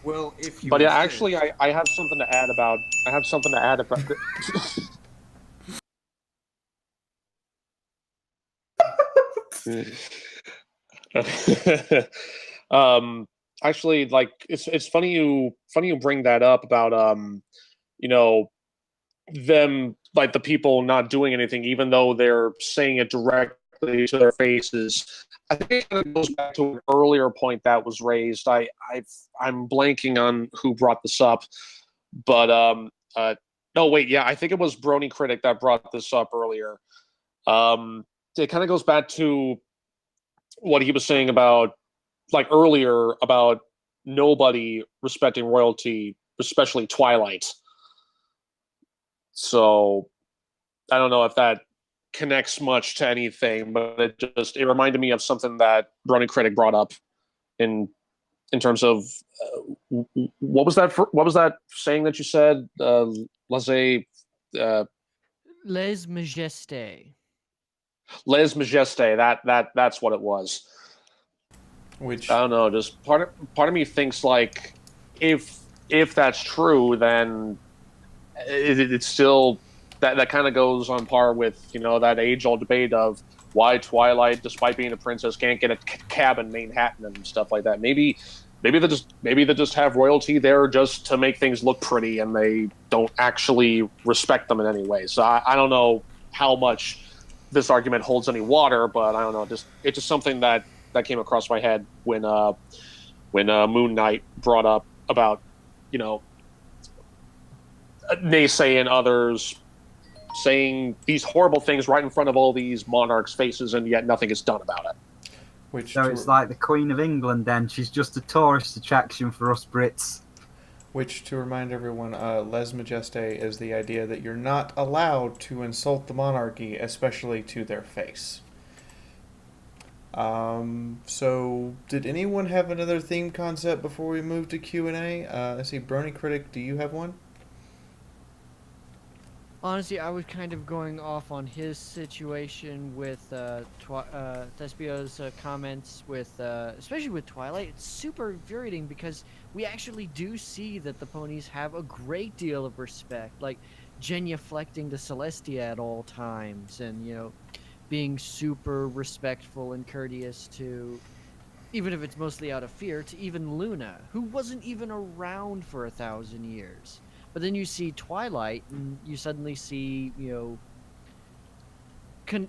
well, if you but yeah, actually, I have something to add about. Actually, like it's funny you bring that up about you know, them, like the people not doing anything even though they're saying it directly to their faces. I think it kind of goes back to an earlier point that was raised. I'm blanking on who brought this up, but no, wait, yeah, I think it was Brony Critic that brought this up earlier. It kind of goes back to what he was saying about, like earlier, about nobody respecting royalty, especially Twilight. So I don't know if that connects much to anything, but it reminded me of something that Brony Critic brought up in terms of what was that saying that you said? Les Majestés. Les Majestés. That's what it was. Which I don't know. Just part of me thinks, like, if that's true, then it's still that kind of goes on par with, you know, that age-old debate of why Twilight, despite being a princess, can't get a cabin in Manhattan and stuff like that. Maybe they just have royalty there just to make things look pretty, and they don't actually respect them in any way. So I don't know how much this argument holds any water, but I don't know. It's just something that came across my head when Moon Knight brought up about, you know, naysaying others saying these horrible things right in front of all these monarchs' faces, and yet nothing is done about it. So it's like the Queen of England then. She's just a tourist attraction for us Brits. Which, to remind everyone, Les Majestés is the idea that you're not allowed to insult the monarchy, especially to their face. So, did anyone have another theme concept before we move to Q&A? I see Brony Critic, do you have one? Honestly, I was kind of going off on his situation with Thespio's comments with, especially with Twilight. It's super infuriating because we actually do see that the ponies have a great deal of respect, like genuflecting to Celestia at all times, and, you know, being super respectful and courteous to, even if it's mostly out of fear, to even Luna, who wasn't even around for 1,000 years. But then you see Twilight, and you suddenly see, you know,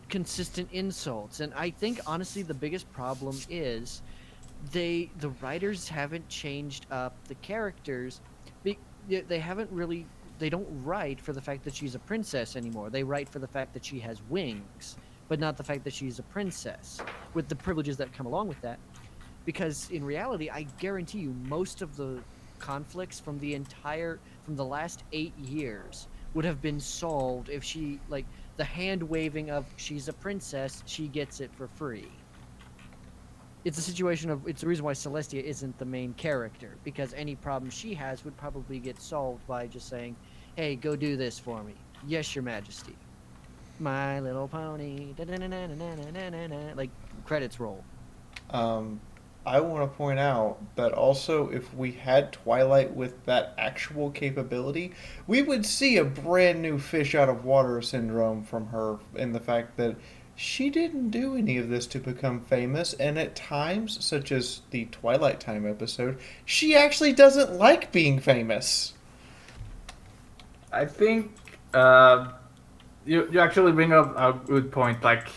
consistent insults. And I think, honestly, the biggest problem is the writers haven't changed up the characters. They haven't really... They don't write for the fact that she's a princess anymore. They write for the fact that she has wings, but not the fact that she's a princess, with the privileges that come along with that. Because in reality, I guarantee you, most of the conflicts from the last 8 years would have been solved if she, like, the hand waving of she's a princess, she gets it for free. it's a situation of it's the reason why Celestia isn't the main character, because any problem she has would probably get solved by just saying, "Hey, go do this for me." Yes, Your Majesty. My Little Pony. Like credits roll. I want to point out that also if we had Twilight with that actual capability, we would see a brand new fish out of water syndrome from her in the fact that she didn't do any of this to become famous, and at times, such as the Twilight Time episode, she actually doesn't like being famous. I think you actually bring up a good point. Like,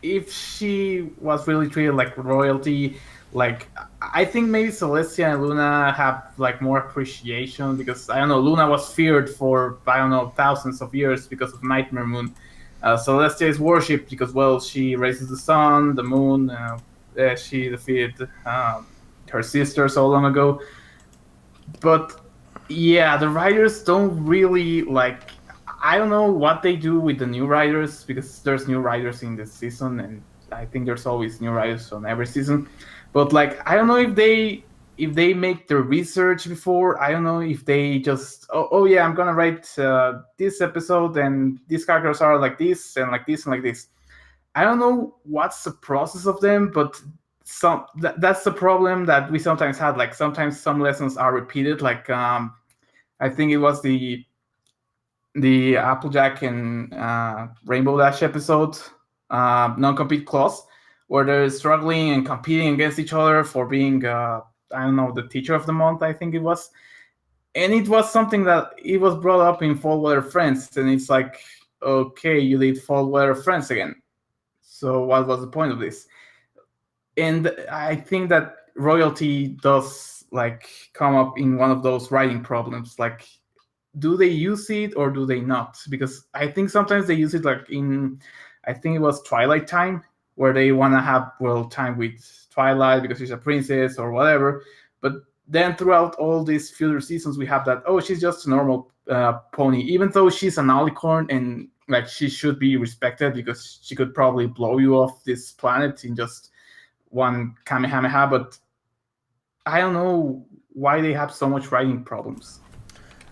if she was really treated like royalty, like I think maybe Celestia and Luna have like more appreciation because I don't know, Luna was feared for I don't know thousands of years because of Nightmare Moon. Celestia is worshipped because well she raises the sun, the moon. She defeated her sister so long ago. But yeah, the writers don't really like. I don't know what they do with the new writers because there's new writers in this season, and I think there's always new writers on every season. But like, I don't know if they make the research before. I don't know if they just oh yeah, I'm gonna write this episode, and these characters are like this and like this and like this. I don't know what's the process of them, but that's the problem that we sometimes had. Like sometimes some lessons are repeated. Like I think it was the Applejack and Rainbow Dash episode, non-compete clause, where they're struggling and competing against each other for being I don't know, the teacher of the month, I think it was. And it was something that it was brought up in Fall Weather Friends, and it's like, okay, you did Fall Weather Friends again. So what was the point of this? And I think that royalty does like come up in one of those writing problems. Like, do they use it or do they not? Because I think sometimes they use it like in, I think it was Twilight Time, where they want to have time with Twilight because she's a princess or whatever. But then throughout all these future seasons, we have that, oh, she's just a normal pony, even though she's an alicorn and like she should be respected because she could probably blow you off this planet in just one Kamehameha. But I don't know why they have so much writing problems.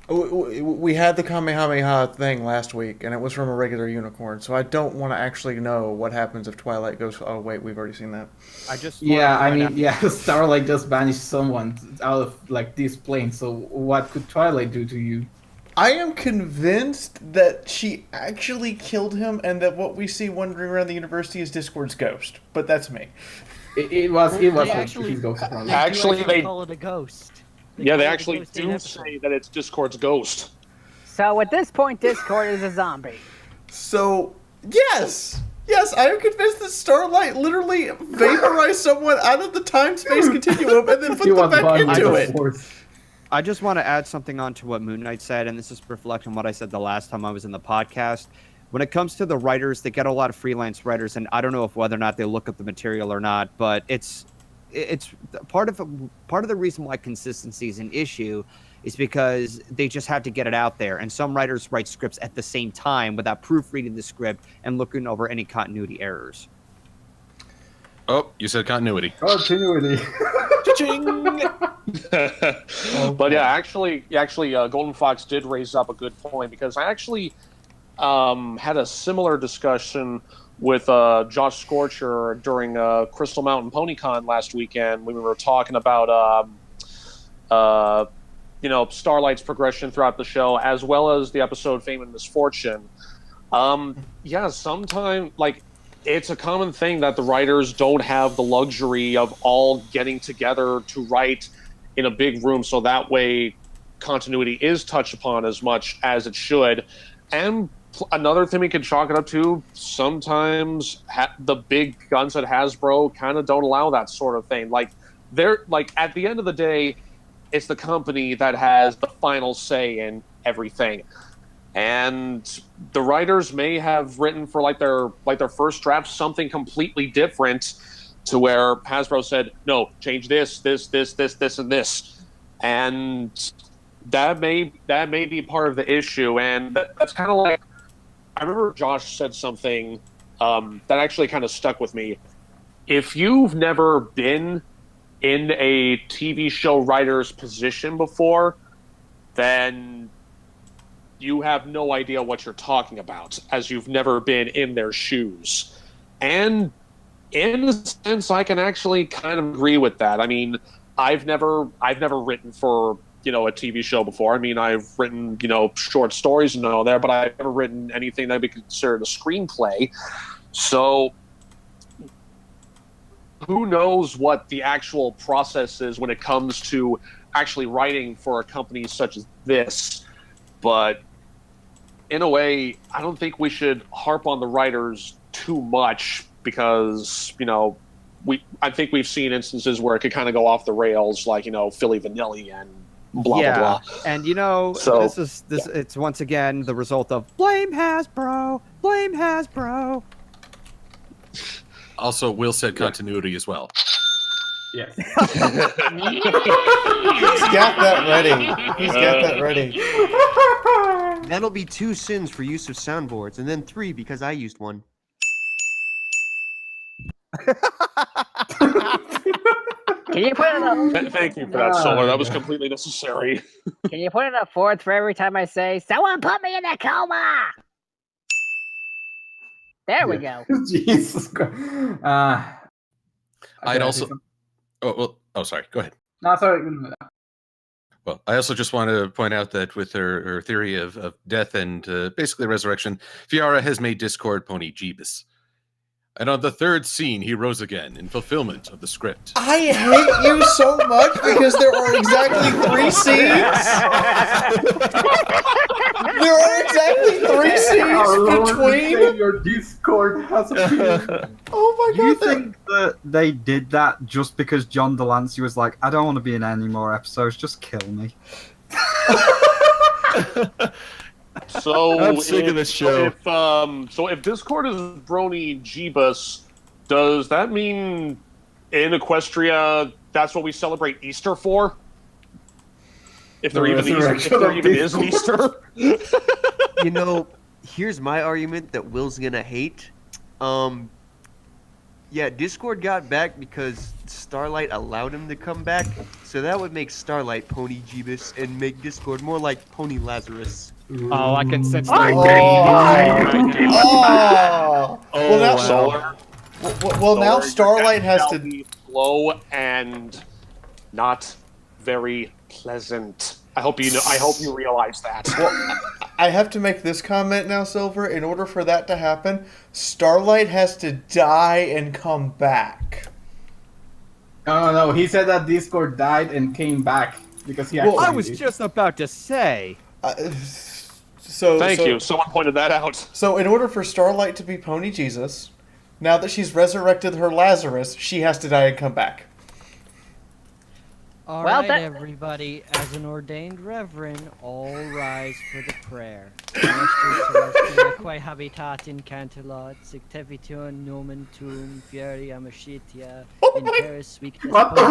We had the Kamehameha thing last week, and it was from a regular unicorn, so I don't want to actually know what happens if Twilight goes... Oh, wait, we've already seen that. Starlight just banished someone out of, like, this plane, so what could Twilight do to you? I am convinced that she actually killed him, and that what we see wandering around the university is Discord's ghost, but that's me. It was They his ghost. Actually, they call it a ghost. They actually do say that it's Discord's ghost. So at this point, Discord is a zombie. So, yes, I am convinced that Starlight literally vaporized someone out of the time-space continuum and then put them back into it. I just want to add something on to what Moon Knight said, and this is reflecting what I said the last time I was in the podcast. When it comes to the writers, they get a lot of freelance writers, and I don't know if whether or not they look up the material or not, but it's part of the reason why consistency is an issue is because they just have to get it out there. And some writers write scripts at the same time without proofreading the script and looking over any continuity errors. Oh, you said continuity. Continuity. But yeah, actually, Golden Fox did raise up a good point because I actually had a similar discussion with Josh Scorcher during Crystal Mountain PonyCon last weekend when we were talking about Starlight's progression throughout the show, as well as the episode Fame and Misfortune. Sometimes like it's a common thing that the writers don't have the luxury of all getting together to write in a big room, so that way continuity is touched upon as much as it should. And another thing we can chalk it up to, sometimes the big guns at Hasbro kind of don't allow that sort of thing. Like they're like, at the end of the day, it's the company that has the final say in everything. And the writers may have written for their first draft something completely different, to where Hasbro said, no, change this, and this. And that may be part of the issue. And that's kind of like, I remember Josh said something that actually kind of stuck with me. if you've never been in a TV show writer's position before, then you have no idea what you're talking about, as you've never been in their shoes. And in a sense, I can actually kind of agree with that. I mean, I've never written for a TV show before. I mean, I've written short stories and all there, but I've never written anything that would be considered a screenplay. So who knows what the actual process is when it comes to actually writing for a company such as this. But in a way, I don't think we should harp on the writers too much because, I think we've seen instances where it could kind of go off the rails, like, Philly Vanilli and blah, blah, blah. And So, it's once again the result of blame Hasbro, blame Hasbro. Also, Will said continuity as well. Yes. He's got that ready. He's got that ready. That'll be 2 sins for use of soundboards, and then 3 because I used one. Can you put it up? Thank you for that, Solar. That was completely necessary. Can you put it up 4th for every time I say, "Someone put me in a coma"? There we go. Jesus Christ. I'd also. Sorry. Go ahead. No, sorry. Well, I also just want to point out that with her theory of death and basically resurrection, Fiara has made Discord Pony Jeebus. And on the 3rd scene, he rose again in fulfillment of the script. I hate you so much because there are exactly 3 scenes. There are exactly 3 scenes between. Your Discord has appeared. Oh my Do you god! think that they did that just because John Delancey was like, I don't want to be in any more episodes, just kill me? So I'm sick of this show. So if Discord is Brony Jeebus, does that mean in Equestria that's what we celebrate Easter for? If there even is an Easter? Here's my argument that Will's gonna hate. Yeah, Discord got back because Starlight allowed him to come back, so that would make Starlight Pony Jeebus and make Discord more like Pony Lazarus. Oh, I can sense the Well, now, Solar. well, now Solar, Starlight has shall to. be slow and not very pleasant. I hope you realize that. Well, I have to make this comment now, Silver. In order for that to happen, Starlight has to die and come back. No, he said that Discord died and came back because he actually... I was just about to say. Thank you. Someone pointed that out. So in order for Starlight to be Pony Jesus, now that she's resurrected her Lazarus, she has to die and come back. All Well, right, that- everybody, as an ordained reverend, all rise for the prayer. Nostra celestia quae habitatin cantilot, sectevitun nomen tuum, fieri amicitia, in terris victis What the-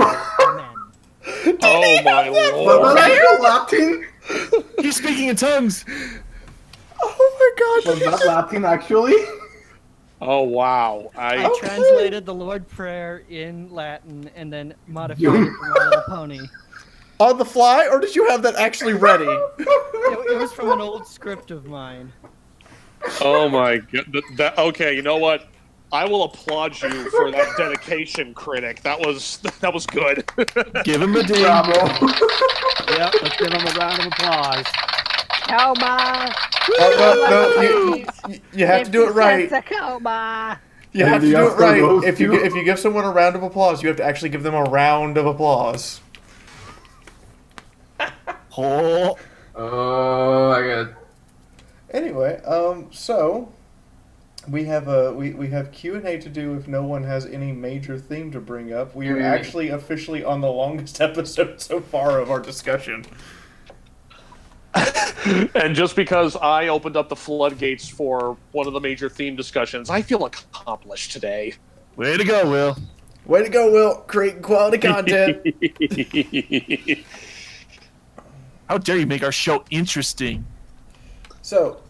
Amen. Oh my lord! Are you Latin? He's speaking in tongues. Oh my god! Was that Latin actually? Oh wow! I translated the Lord Prayer in Latin and then modified it for My Little Pony. On the fly, or did you have that actually ready? It was from an old script of mine. Oh my god! Okay, you know what? I will applaud you for that dedication, critic. That was good. Give him a ding. Bravo. Yep, let's give him a round of applause. Coma. No, you have to do it right. It's a coma. You have to Andy do it Oscar right. goes If you give someone a round of applause, you have to actually give them a round of applause. Oh, Oh my god. Anyway, so we have we have Q&A to do if no one has any major theme to bring up. We are actually officially on the longest episode so far of our discussion. And just because I opened up the floodgates for one of the major theme discussions, I feel accomplished today. way to go, Will. Way to go, Will! Creating quality content. How dare you make our show interesting? So,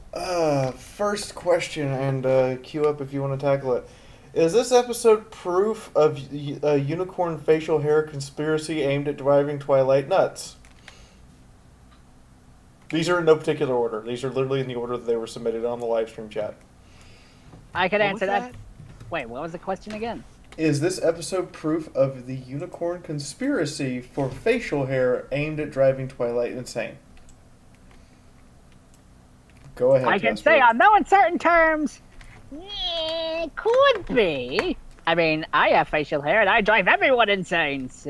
first question, and queue up if you want to tackle it. Is this episode proof of a unicorn facial hair conspiracy aimed at driving Twilight nuts? These are in no particular order. These are literally in the order that they were submitted on the live stream chat. I could What was answer that. Wait, what was the question again? Is this episode proof of the unicorn conspiracy for facial hair aimed at driving Twilight insane? Go ahead, I can Jasper. say on no uncertain terms, could be. I mean, I have facial hair and I drive everyone insane, so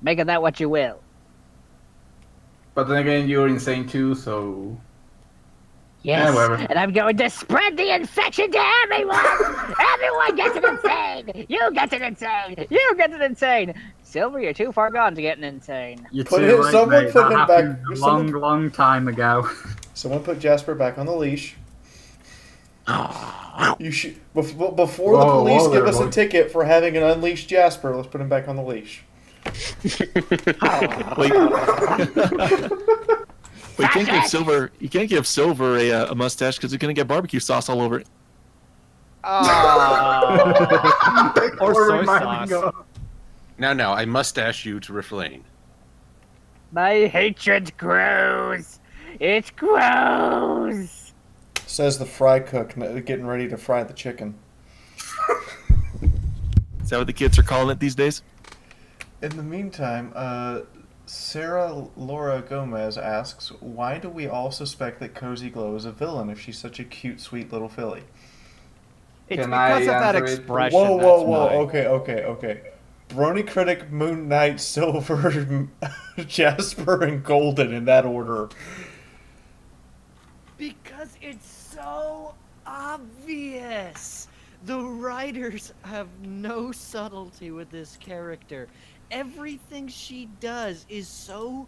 make of that what you will. But then again, you're insane too, so Yes, whatever. and I'm going to spread the infection to everyone! Everyone gets it insane! You get it insane! You get it insane! Silver, you're too far gone to getting insane. You're Put too him- late, someone mate. put That him back- happened a someone- long time ago. Someone put Jasper back on the leash. You should before the Whoa, police whoa give there, us a boy. ticket for having an unleashed Jasper. Let's put him back on the leash. Wait. Wait, you can't give Silver. You can't give Silver a mustache because he's gonna get barbecue sauce all over it. Or soy reminding sauce. of- Now, I mustache you to refrain. My hatred grows! It grows! Says the fry cook, getting ready to fry the chicken. Is that what the kids are calling it these days? In the meantime, Sarah Laura Gomez asks, why do we all suspect that Cozy Glow is a villain if she's such a cute, sweet little filly? It's Can I because of that answer it? expression. Whoa, that's whoa, whoa. why. Okay. Brony Critic, Moon Knight, Silver, Jasper, and Golden in that order. Because it's so obvious. The writers have no subtlety with this character. Everything she does is so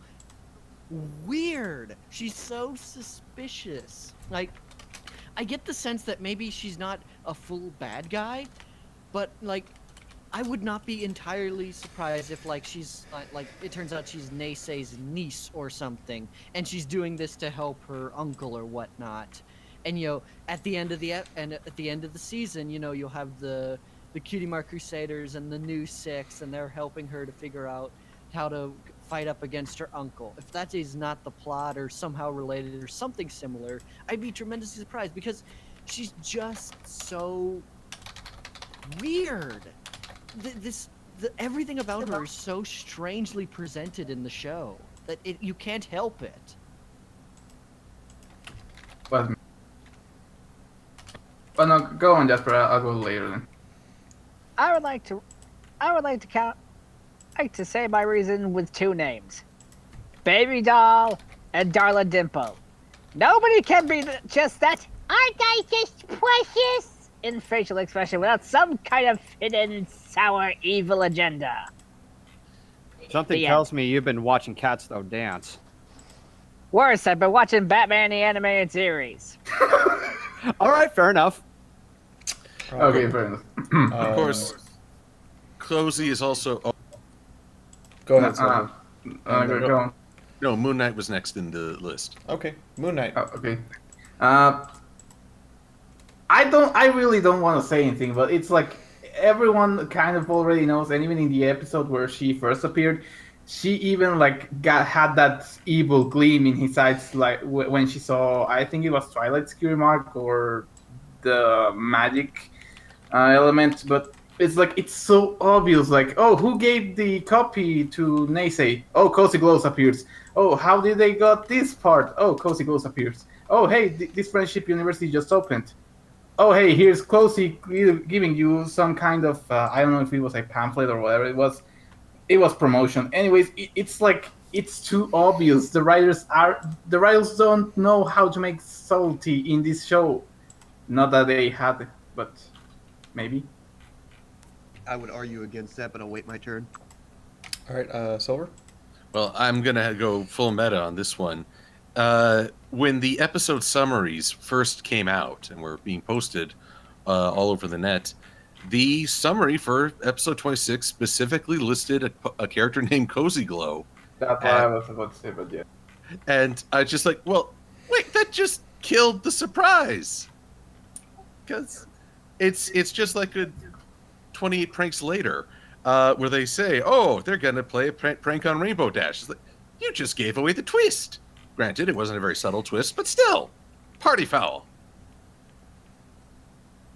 weird. She's so suspicious. Like, I get the sense that maybe she's not a full bad guy, but like, I would not be entirely surprised if like she's like it turns out she's Naysay's niece or something, and she's doing this to help her uncle or whatnot. And at the end of the season, you'll have the Cutie Mark Crusaders and the New Six, and they're helping her to figure out how to fight up against her uncle. If that is not the plot or somehow related or something similar, I'd be tremendously surprised because she's just so weird. Everything about her is so strangely presented in the show that you can't help it. But no, go on, Jasper. I'll go later then. I would like to say my reason with two names. Baby Doll and Darla Dimple. Nobody can be just that, aren't I just precious? In facial expression without some kind of hidden, sour, evil agenda. Something The tells me you've been watching Cats Though Dance. Worse, I've been watching Batman the Animated Series. All right, fair enough. Okay, fair enough. Of course, Cozy is also. Oh, Go ahead, Silver. Go on. no, Moon Knight was next in the list. Okay, Moon Knight. Okay. I really don't want to say anything, but it's like everyone kind of already knows, and even in the episode where she first appeared, she even had that evil gleam in his eyes, like when she saw, I think it was Twilight's Cutie Mark or the magic element, but it's like it's so obvious. Like, oh, who gave the copy to Naysay? Oh, Cozy Glows appears. Oh, how did they got this part? Oh, Cozy Glows appears. Oh, hey, this friendship university just opened. Oh, hey, here's Cozy giving you some kind of I don't know if it was a pamphlet or whatever it was. It was promotion. Anyways, it's like it's too obvious. The writers don't know how to make subtlety in this show. Not that they had it, but maybe. I would argue against that, but I'll wait my turn. All right, Silver. Well, I'm gonna go full meta on this one. When the episode summaries first came out and were being posted all over the net, the summary for episode 26 specifically listed a character named Cozy Glow. That's what I was about to say, but yeah. And I was just like, well, wait, that just killed the surprise. Because it's just like a 28 pranks later, where they say, "Oh, they're gonna play a prank on Rainbow Dash." It's like, you just gave away the twist. Granted, it wasn't a very subtle twist, but still, party foul.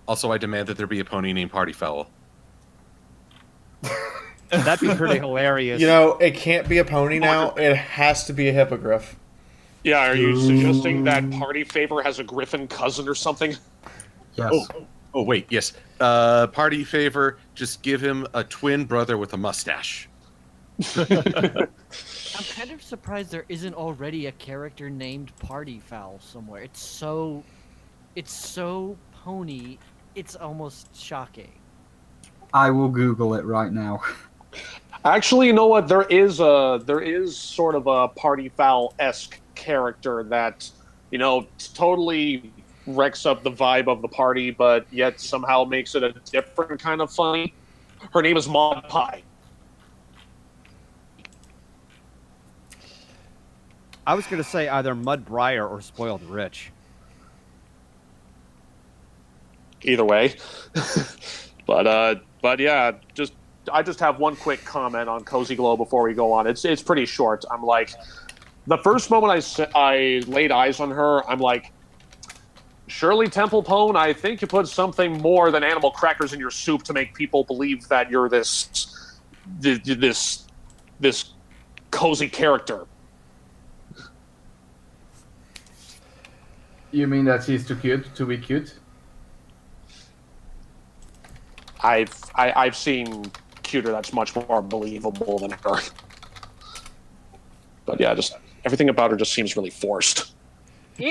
Also, I demand that there be a pony named Party Foul. That'd be pretty hilarious. You know, it can't be a pony now. It has to be a hippogriff. Yeah, are you suggesting that Party Favor has a griffin cousin or something? Yes. Oh, wait, yes. Party Favor, just give him a twin brother with a mustache. I'm kind of surprised there isn't already a character named Party Foul somewhere. It's so pony. It's almost shocking. I will Google it right now. Actually, you know what? There is sort of a Party Foul-esque character that, totally wrecks up the vibe of the party, but yet somehow makes it a different kind of funny. Her name is Maud Pie. I was going to say either Mud Briar or Spoiled Rich. Either way. but yeah, I just have one quick comment on Cozy Glow before we go on. It's pretty short. I'm like, the first moment I laid eyes on her, I'm like, Shirley Temple Pone, I think you put something more than animal crackers in your soup to make people believe that you're this cozy character. You mean that she's too cute to be cute? I've seen cuter that's much more believable than her. But yeah, just everything about her just seems really forced. Okay.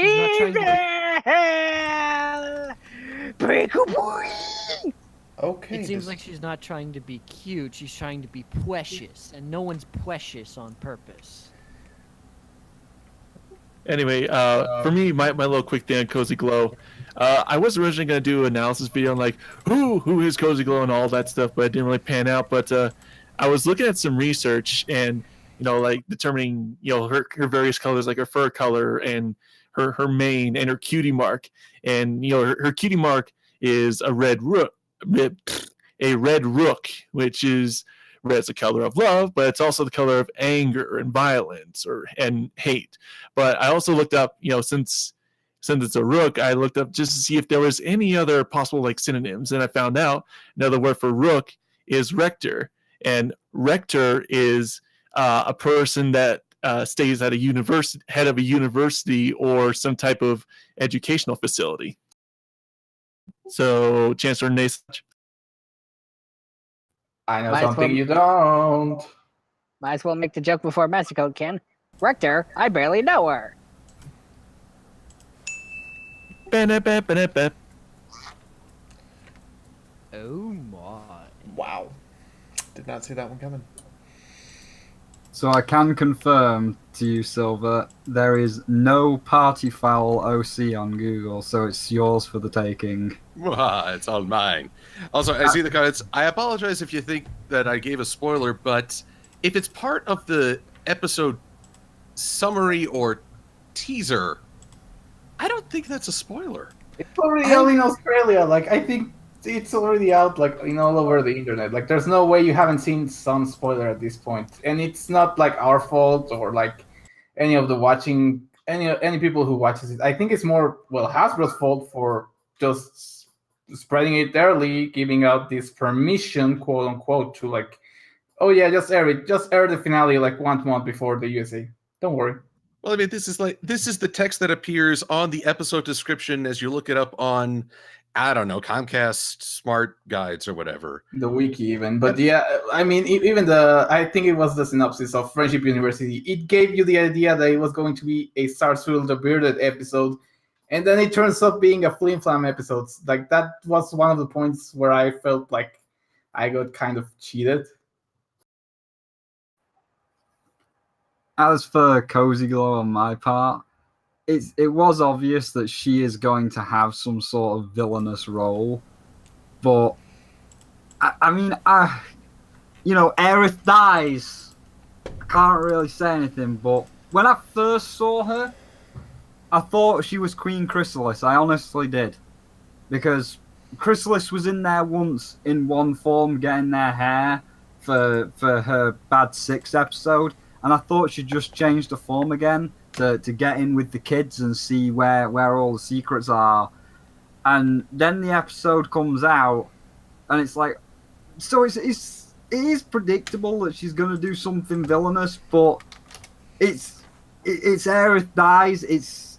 It seems like she's not trying to be cute. She's trying to be precious, and no one's precious on purpose. Anyway, for me, my little quick thing on Cozy Glow, I was originally going to do an analysis video on like who is Cozy Glow and all that stuff, but it didn't really pan out. But I was looking at some research and like determining her various colors, like her fur color and her mane and her cutie mark, and her cutie mark is a red rook, which is red's the color of love, but it's also the color of anger and violence and hate. But I also looked up, since it's a rook, I looked up just to see if there was any other possible like synonyms, and I found out another word for rook is rector, and rector is a person that stays at a university, head of a university or some type of educational facility. So, Chancellor Nace. I know something you don't. Might as well make the joke before Mexico can. Rector, I barely know her. Oh my. Wow. Did not see that one coming. So I can confirm to you, Silver, there is no Party Foul OC on Google, so it's yours for the taking. It's all mine. Also, I see the comments. I apologize if you think that I gave a spoiler, but if it's part of the episode summary or teaser, I don't think that's a spoiler. It's already out in Australia. Like, I think it's already out, like, all over the internet. Like, there's no way you haven't seen some spoiler at this point. And it's not like our fault or like any of the any people who watches it. I think it's more, Hasbro's fault for just spreading it early, giving out this permission, quote unquote, to like, oh yeah, just air it. Just air the finale like 1 month before the USA. Don't worry. Well, I mean, this is the text that appears on the episode description as you look it up on, I don't know, Comcast Smart Guides or whatever. The wiki even. But yeah, I mean, even I think it was the synopsis of Friendship University. It gave you the idea that it was going to be a Sarsfield the Bearded episode, and then it turns out being a Flim Flam episode. Like, that was one of the points where I felt like I got kind of cheated. As for Cozy Glow on my part, it was obvious that she is going to have some sort of villainous role, but I mean, Aerith dies. I can't really say anything, but when I first saw her, I thought she was Queen Chrysalis. I honestly did. because Chrysalis was in there once in one form getting their hair for her Bad 6 episode, and I thought she'd just change the form again to get in with the kids and see where all the secrets are. And then the episode comes out, and it's like, so it is predictable that she's going to do something villainous, but it's Aerith dies.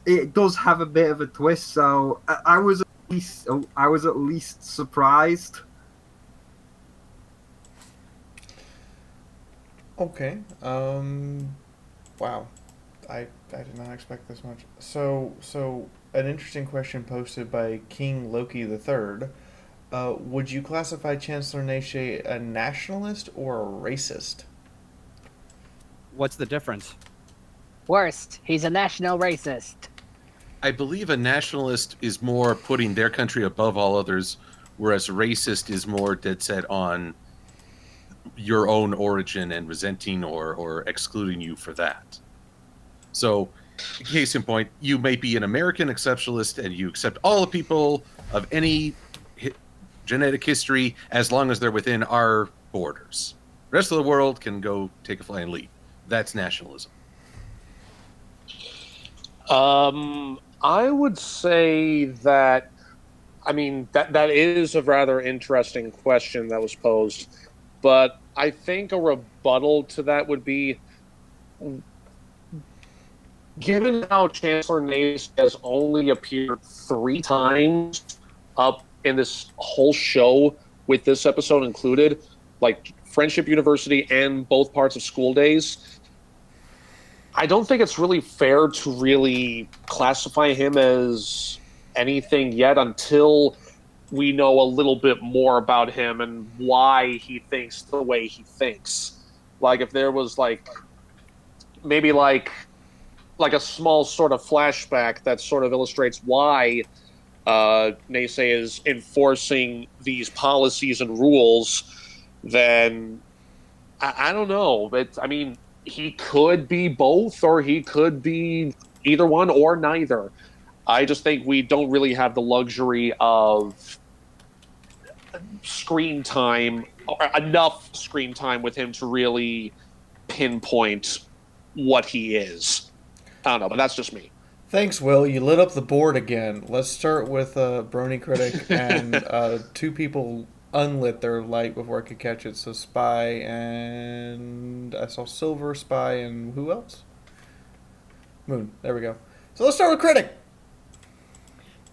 It does have a bit of a twist, so I was at least surprised. Okay. Wow. I did not expect this much. So an interesting question posted by King Loki the Third. Would you classify Chancellor Neche a nationalist or a racist? What's the difference? Worst, he's a national racist. I believe a nationalist is more putting their country above all others, whereas a racist is more dead set on your own origin and resenting or excluding you for that. So, case in point, you may be an American exceptionalist and you accept all the people of any genetic history as long as they're within our borders. The rest of the world can go take a flying leap. That's nationalism. I would say that, I mean, that is a rather interesting question that was posed, but I think a rebuttal to that would be, given how Chancellor Nace has only appeared 3 times up in this whole show, with this episode included, like Friendship University and both parts of School Days, I don't think it's really fair to really classify him as anything yet until we know a little bit more about him and why he thinks the way he thinks. Like if there was maybe like a small sort of flashback that sort of illustrates why Nace is enforcing these policies and rules, then I don't know. I mean, he could be both, or he could be either one or neither. I just think we don't really have the luxury of screen time, or enough screen time with him to really pinpoint what he is. I don't know, but that's just me. Thanks, Will. You lit up the board again. Let's start with Brony Critic and 2 people unlit their light before I could catch it. So Spy and I saw Silver, Spy, and who else? Moon. There we go. So let's start with Critic.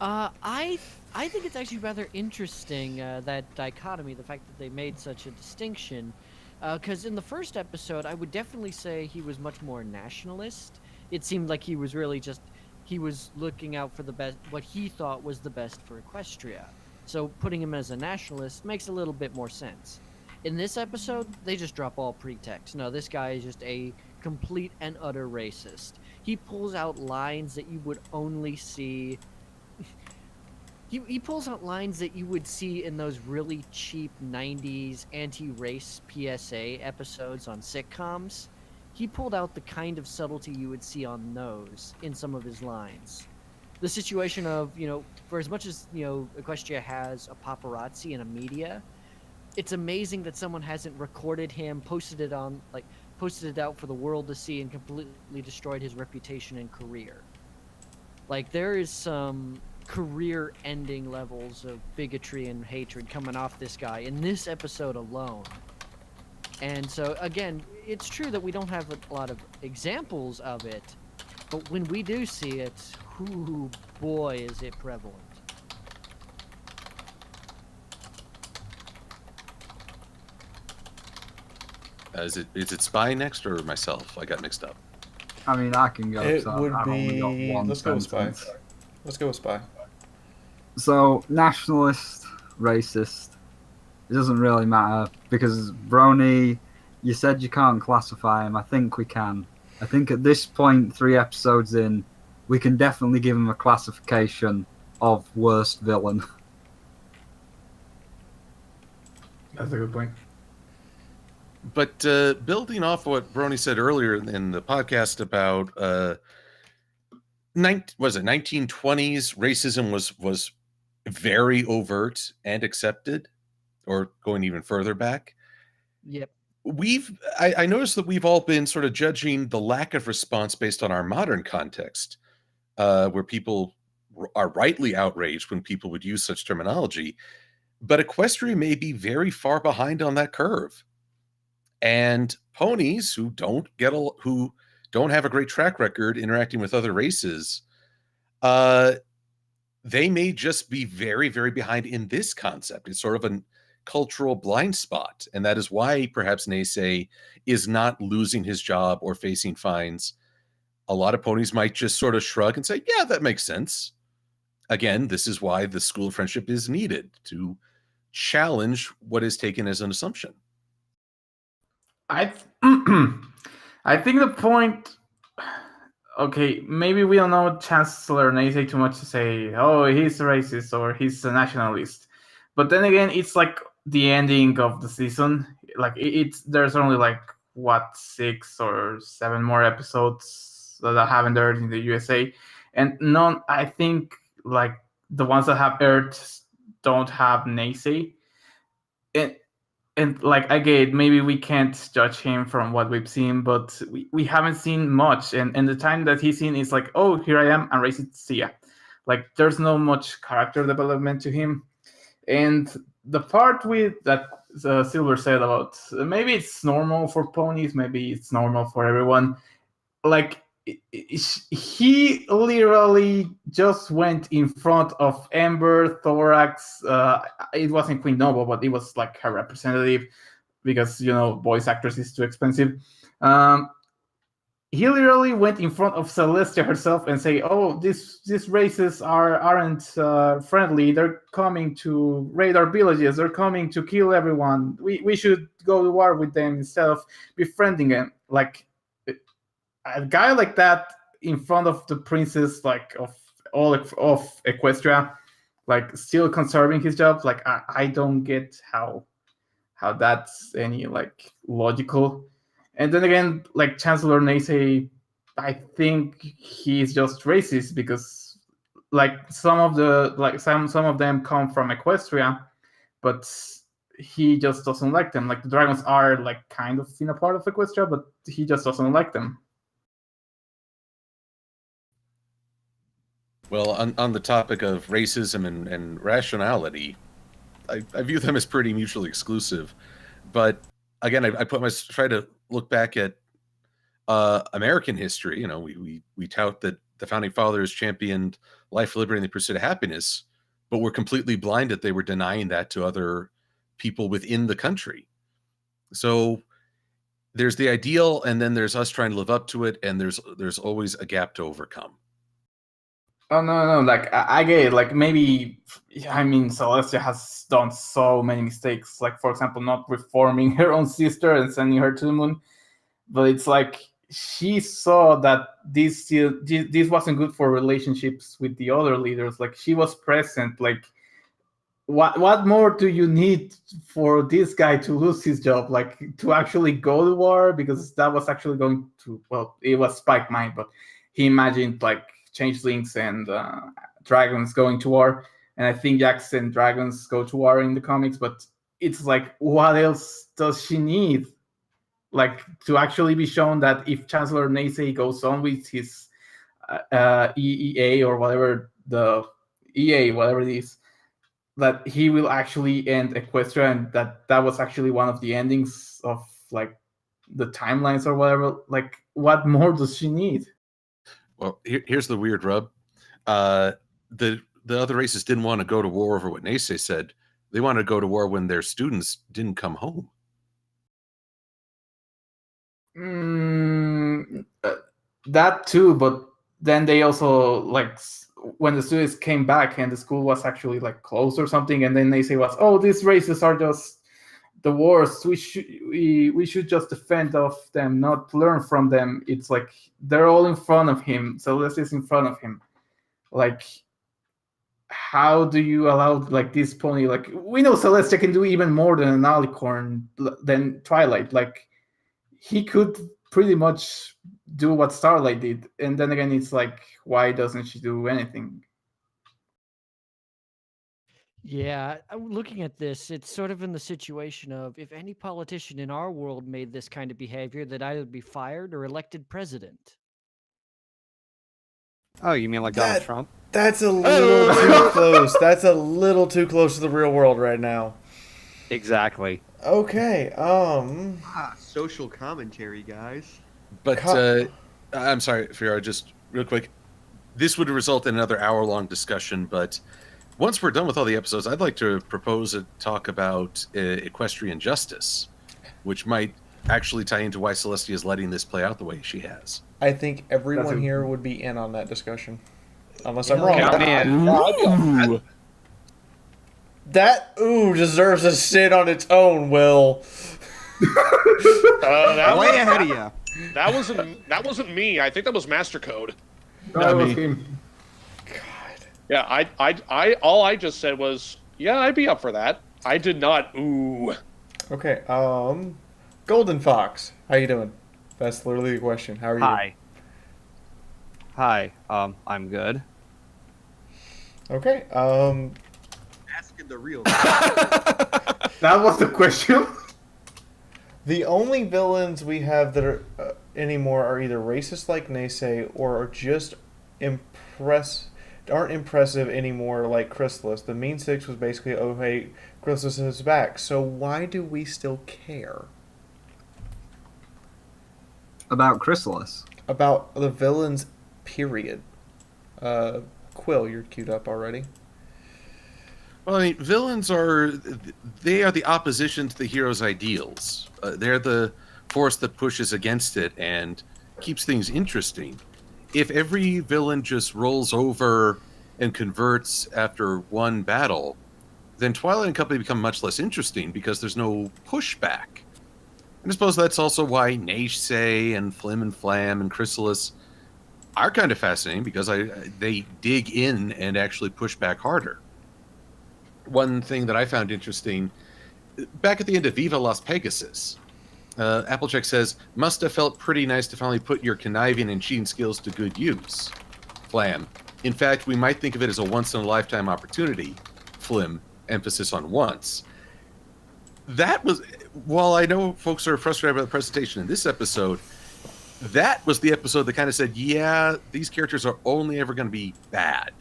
I think it's actually rather interesting, that dichotomy, the fact that they made such a distinction. Because in the first episode, I would definitely say he was much more nationalist. It seemed like he was really he was looking out for the best, what he thought was the best for Equestria. So putting him as a nationalist makes a little bit more sense. In this episode, they just drop all pretext. No, this guy is just a complete and utter racist. He pulls out lines that you would only see... He pulls out lines that you would see in those really cheap 90s anti-race PSA episodes on sitcoms. He pulled out the kind of subtlety you would see on those in some of his lines. The situation of, for as much as, Equestria has a paparazzi and a media, it's amazing that someone hasn't recorded him, posted it out for the world to see, and completely destroyed his reputation and career. Like, there is some career-ending levels of bigotry and hatred coming off this guy in this episode alone. And so, again, it's true that we don't have a lot of examples of it, but when we do see it, ooh, boy, is it prevalent. Is it Spy next or myself? I got mixed up. I mean, I can go. It So would I've only got be... one Let's go with Spy. sentence. Let's go with Spy. So, nationalist, racist, it doesn't really matter, because Brony, you said you can't classify him. I think we can. I think at this point, 3 episodes in, we can definitely give him a classification of worst villain. That's a good point. But building off what Brony said earlier in the podcast about 1920s racism was very overt and accepted, or going even further back. Yep. I noticed that we've all been sort of judging the lack of response based on our modern context, where people are rightly outraged when people would use such terminology. But Equestria may be very far behind on that curve. And ponies who don't have a great track record interacting with other races, they may just be very, very behind in this concept. It's sort of a cultural blind spot, and that is why perhaps Naysay is not losing his job or facing fines. A lot of ponies might just sort of shrug and say, yeah, that makes sense. Again, this is why the school of friendship is needed, to challenge what is taken as an assumption. I I think the point. Okay, maybe we don't know Chancellor Naysay too much to say, oh, he's racist or he's a nationalist. But then again, it's like the ending of the season. Like it's there's only like what 6 or 7 more episodes that haven't aired in the USA, and none. I think like the ones that have aired don't have Naysay. And like I get it, maybe we can't judge him from what we've seen, but we haven't seen much, and the time that he's seen is like, oh, here I am, I'm racist, see ya. Like there's no much character development to him. And the part with that Silver said about maybe it's normal for ponies, maybe it's normal for everyone. Like he literally just went in front of Ember, Thorax. It wasn't Queen Noble, but it was like her representative, because voice actress is too expensive. He literally went in front of Celestia herself and say, "Oh, these races aren't friendly. They're coming to raid our villages. They're coming to kill everyone. We should go to war with them instead of befriending them." Like a guy like that in front of the princess, like of all of Equestria, like still conserving his job. Like I don't get how that's any like logical. And then again, like Chancellor Naysay, I think he's just racist because like some of them come from Equestria, but he just doesn't like them. Like the dragons are like kind of in a part of Equestria, but he just doesn't like them. Well, on the topic of racism and rationality, I view them as pretty mutually exclusive. But again, I try to look back at American history. We tout that the founding fathers championed life, liberty, and the pursuit of happiness, but we're completely blind that they were denying that to other people within the country. So there's the ideal, and then there's us trying to live up to it, and there's always a gap to overcome. Oh no! Like I get it. Like maybe, I mean, Celestia has done so many mistakes. Like for example, not reforming her own sister and sending her to the moon. But it's like she saw that this wasn't good for relationships with the other leaders. Like she was present. Like what more do you need for this guy to lose his job? Like to actually go to war, because that was actually going to, well, it was Spike Mind, but he imagined like changelings and dragons going to war, and I think Jax and dragons go to war in the comics. But it's like, what else does she need? Like to actually be shown that if Chancellor Naysay goes on with his EEA or whatever, the EA, whatever it is, that he will actually end Equestria, and that was actually one of the endings of like the timelines or whatever. Like what more does she need? Well, here's the weird rub. The other races didn't want to go to war over what Naysay said. They wanted to go to war when their students didn't come home. That too, but then they also like when the students came back and the school was actually like closed or something, and then they say was, oh, these races are just the worst. We should just defend of them, not learn from them. It's like they're all in front of him. Celeste is in front of him. Like, how do you allow like this pony? Like we know Celeste can do even more than an alicorn, than Twilight. Like he could pretty much do what Starlight did, and then again, it's like, why doesn't she do anything? Yeah, looking at this, it's sort of in the situation of if any politician in our world made this kind of behavior, they'd either be fired or elected president. Oh, you mean like Donald That- Trump? That's a little too close. That's a little too close to the real world right now. Exactly. Okay. Social commentary, guys. But I'm sorry, Firo, just real quick. This would result in another hour-long discussion, but once we're done with all the episodes, I'd like to propose a talk about equestrian justice, which might actually tie into why Celestia is letting this play out the way she has. I think everyone That's a- here would be in on that discussion, unless Yeah, I'm wrong. Count me in. Ooh. That deserves a sit on its own. Will. That, Way was, ahead of you. that wasn't me. I think that was Master Code. That was me. him. Yeah, all I just said was, yeah, I'd be up for that. I did not. Ooh. Okay. Golden Fox, how you doing? That's literally the question. How are you? Hi. Hi. I'm good. Okay. Asking the real. That was the question. The only villains we have that are anymore are either racist like Naysay or are just aren't impressive anymore like Chrysalis. The Mean Six was basically, oh hey, Chrysalis is back. So why do we still care About Chrysalis. about the villains? Period. Quill, you're queued up already. Well, I mean, villains they are the opposition to the hero's ideals. They're the force that pushes against it and keeps things interesting. If every villain just rolls over and converts after one battle, then Twilight and Company become much less interesting because there's no pushback. And I suppose that's also why Naysay and Flim and Flam and Chrysalis are kind of fascinating because they dig in and actually push back harder. One thing that I found interesting, back at the end of Viva Las Pegasus, Applejack says, must have felt pretty nice to finally put your conniving and cheating skills to good use. Flam, in fact, we might think of it as a once-in-a-lifetime opportunity. Flim, emphasis on once. That was, while I know folks are frustrated by the presentation in this episode, that was the episode that kind of said, yeah, these characters are only ever going to be bad.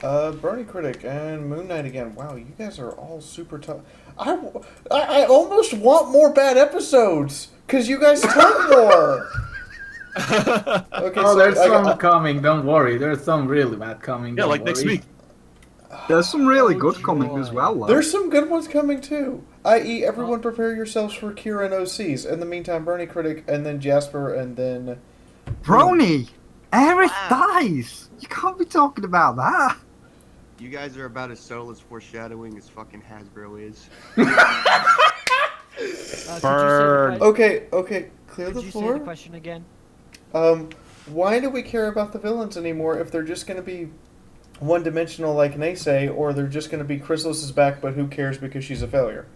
Bernie Critic and Moon Knight again. Wow, you guys are all super tough. I almost want more bad episodes because you guys talk more. Okay, Oh, so there's I some got- coming. Don't worry. There's some really bad coming. Yeah, don't like next worry. week. There's some really Oh, good coming as joy. well, though. there's some good ones coming too. I.e., everyone prepare yourselves for Kira and OCs. In the meantime, Bernie Critic and then Jasper and then Brony! Aerith dies! You can't be talking about that. You guys are about as subtle as foreshadowing as fucking Hasbro is. Burn. Okay, clear Could the you say floor. the question again? Why do we care about the villains anymore if they're just going to be one-dimensional like Naysay, or they're just going to be Chrysalis is back, but who cares because she's a failure?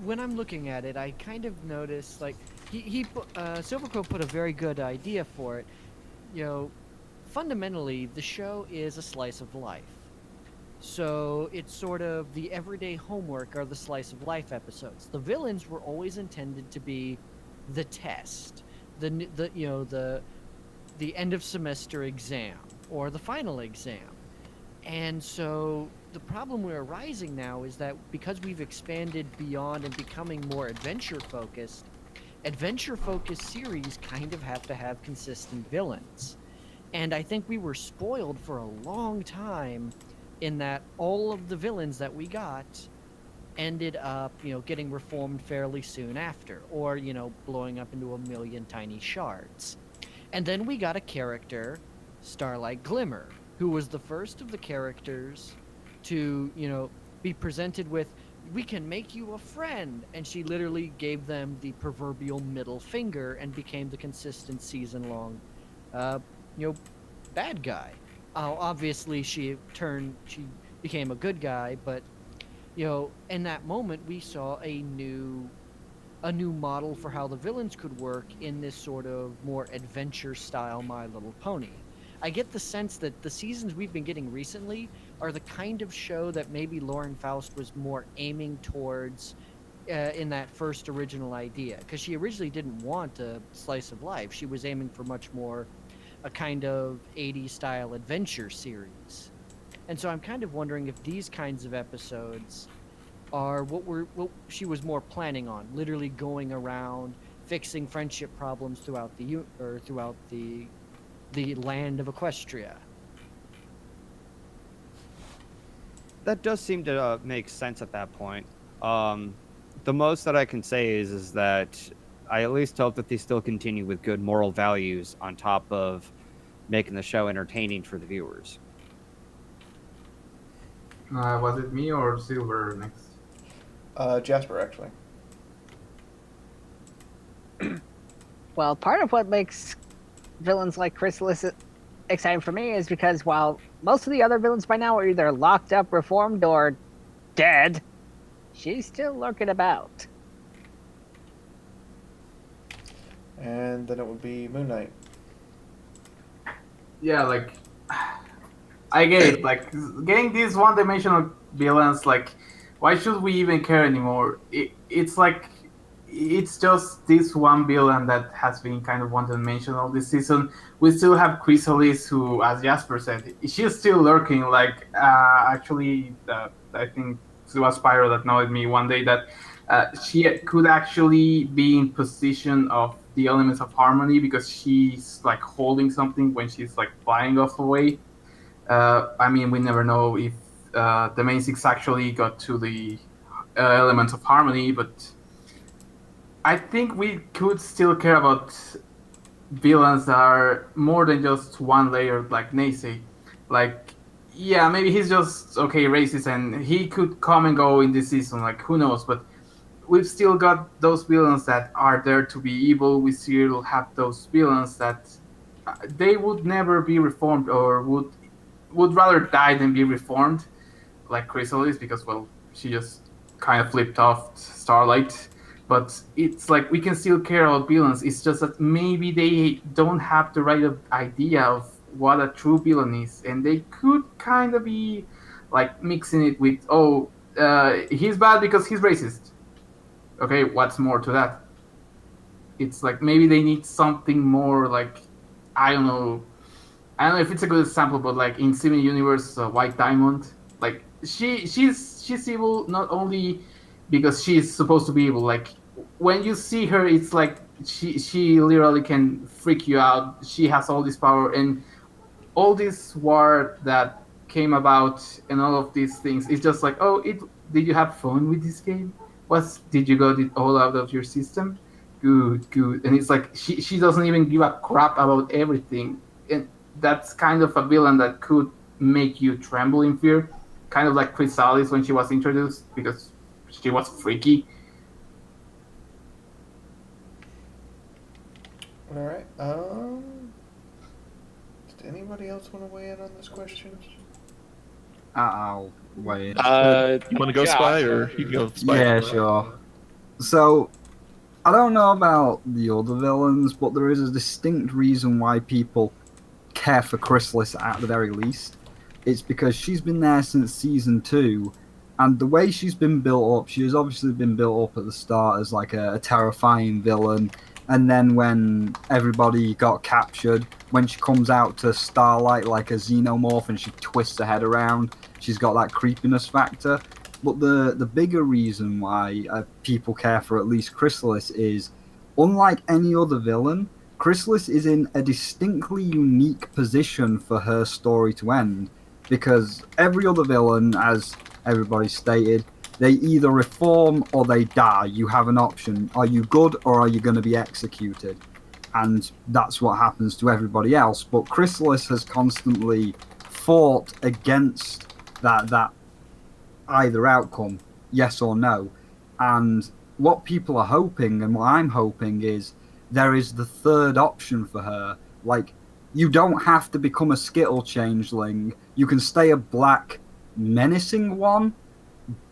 When I'm looking at it, I kind of noticed like Silvercrow put a very good idea for it. You know, fundamentally, the show is a slice of life. So it's sort of the everyday homework are the slice of life episodes. The villains were always intended to be the test, the end of semester exam or the final exam. And so the problem we're arising now is that because we've expanded beyond and becoming more adventure focused series kind of have to have consistent villains. And I think we were spoiled for a long time in that all of the villains that we got ended up, getting reformed fairly soon after, or, blowing up into a million tiny shards. And then we got a character, Starlight Glimmer, who was the first of the characters to, be presented with, we can make you a friend. And she literally gave them the proverbial middle finger and became the consistent season-long, bad guy. Obviously, she became a good guy, but, in that moment, we saw a new a new model for how the villains could work in this sort of more adventure style My Little Pony. I get the sense that the seasons we've been getting recently are the kind of show that maybe Lauren Faust was more aiming towards in that first original idea, because she originally didn't want a slice of life. She was aiming for much more a kind of 80s style adventure series. And so I'm kind of wondering if these kinds of episodes are what she was more planning on, literally going around fixing friendship problems throughout the land of Equestria. That does seem to make sense at that point. The most that I can say is that I at least hope that they still continue with good moral values on top of making the show entertaining for the viewers. Was it me or Silver next? Jasper, actually. Well, part of what makes villains like Chrysalis exciting for me is because while most of the other villains by now are either locked up, reformed, or dead, she's still lurking about. And then it would be Moon Knight. Yeah, like I get it. Like getting these one-dimensional villains, like why should we even care anymore? It's like it's just this one villain that has been kind of one-dimensional this season. We still have Chrysalis, who, as Jasper said, she's still lurking. Like actually, I think it was Spyro that noted me one day that she could actually be in position of the elements of harmony because she's like holding something when she's like flying off away. I mean, we never know if the main six actually got to the elements of harmony, but I think we could still care about villains that are more than just one layer, like Neisei. Like, yeah, maybe he's just okay racist, and he could come and go in this season. Like, who knows? But we've still got those villains that are there to be evil. We still have those villains that they would never be reformed or would rather die than be reformed, like Chrysalis, because, well, she just kind of flipped off Starlight. But it's like we can still care about villains. It's just that maybe they don't have the right idea of what a true villain is, and they could kind of be like mixing it with, he's bad because he's racist. Okay, what's more to that? It's like maybe they need something more like, I don't know if it's a good example, but like in Steven Universe, White Diamond, like she's evil not only because she's supposed to be evil. Like when you see her, it's like she literally can freak you out. She has all this power and all this war that came about and all of these things. It's just like, did you have fun with this game? Did you got it all out of your system? Good. And it's like she doesn't even give a crap about everything. And that's kind of a villain that could make you tremble in fear. Kind of like Chrysalis when she was introduced, because she was freaky. All right. Did anybody else want to weigh in on this question? I'll weigh in. You want to go Spy, or you can go Spy? Yeah, sure. So, I don't know about the other villains, but there is a distinct reason why people care for Chrysalis at the very least. It's because she's been there since season 2, and the way she's been built up, she has obviously been built up at the start as like a terrifying villain, and then when everybody got captured, when she comes out to Starlight like a xenomorph and she twists her head around, she's got that creepiness factor. But the bigger reason why people care for at least Chrysalis is, unlike any other villain, Chrysalis is in a distinctly unique position for her story to end, because every other villain, as everybody stated, they either reform or they die. You have an option. Are you good or are you going to be executed? And that's what happens to everybody else. But Chrysalis has constantly fought against that either outcome, yes or no. And what people are hoping, and what I'm hoping, is there is the third option for her. Like, you don't have to become a Skittle changeling. You can stay a black, menacing one,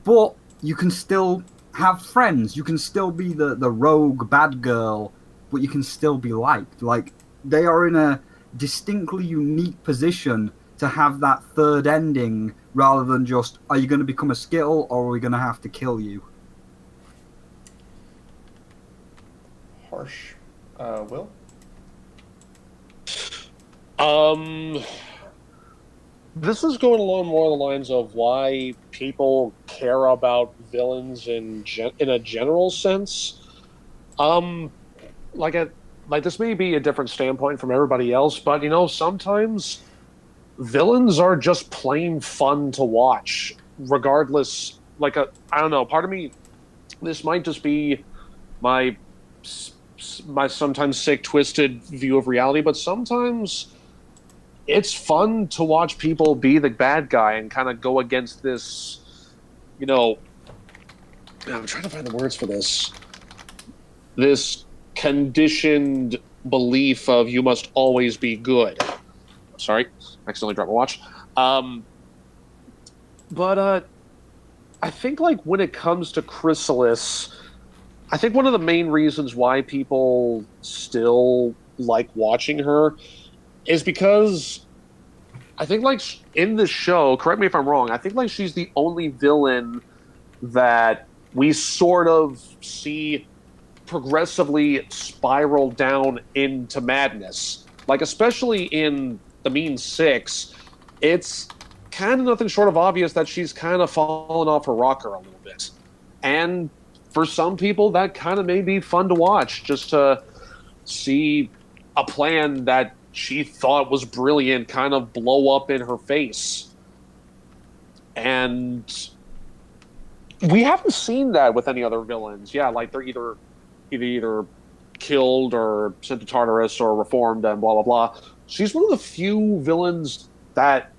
but you can still have friends. You can still be the rogue bad girl, but you can still be liked. Like, they are in a distinctly unique position to have that third ending rather than just, are you going to become a Skittle or are we going to have to kill you? Harsh. Will? This is going along more the lines of why people care about villains in a general sense. Like this may be a different standpoint from everybody else, but sometimes villains are just plain fun to watch, regardless. I don't know. Part of me, this might just be my my sometimes sick, twisted view of reality, but sometimes it's fun to watch people be the bad guy and kind of go against this, I'm trying to find the words for this conditioned belief of you must always be good. Sorry, accidentally dropped my watch. But I think when it comes to Chrysalis, I think one of the main reasons why people still like watching her is because I think in the show, correct me if I'm wrong, I think she's the only villain that we sort of see progressively spiral down into madness. Especially in the Mean Six, it's kind of nothing short of obvious that she's kind of fallen off her rocker a little bit. And for some people, that kind of may be fun to watch, just to see a plan that she thought was brilliant kind of blow up in her face. And we haven't seen that with any other villains. Yeah, they're either killed or sent to Tartarus or reformed and blah, blah, blah. She's one of the few villains that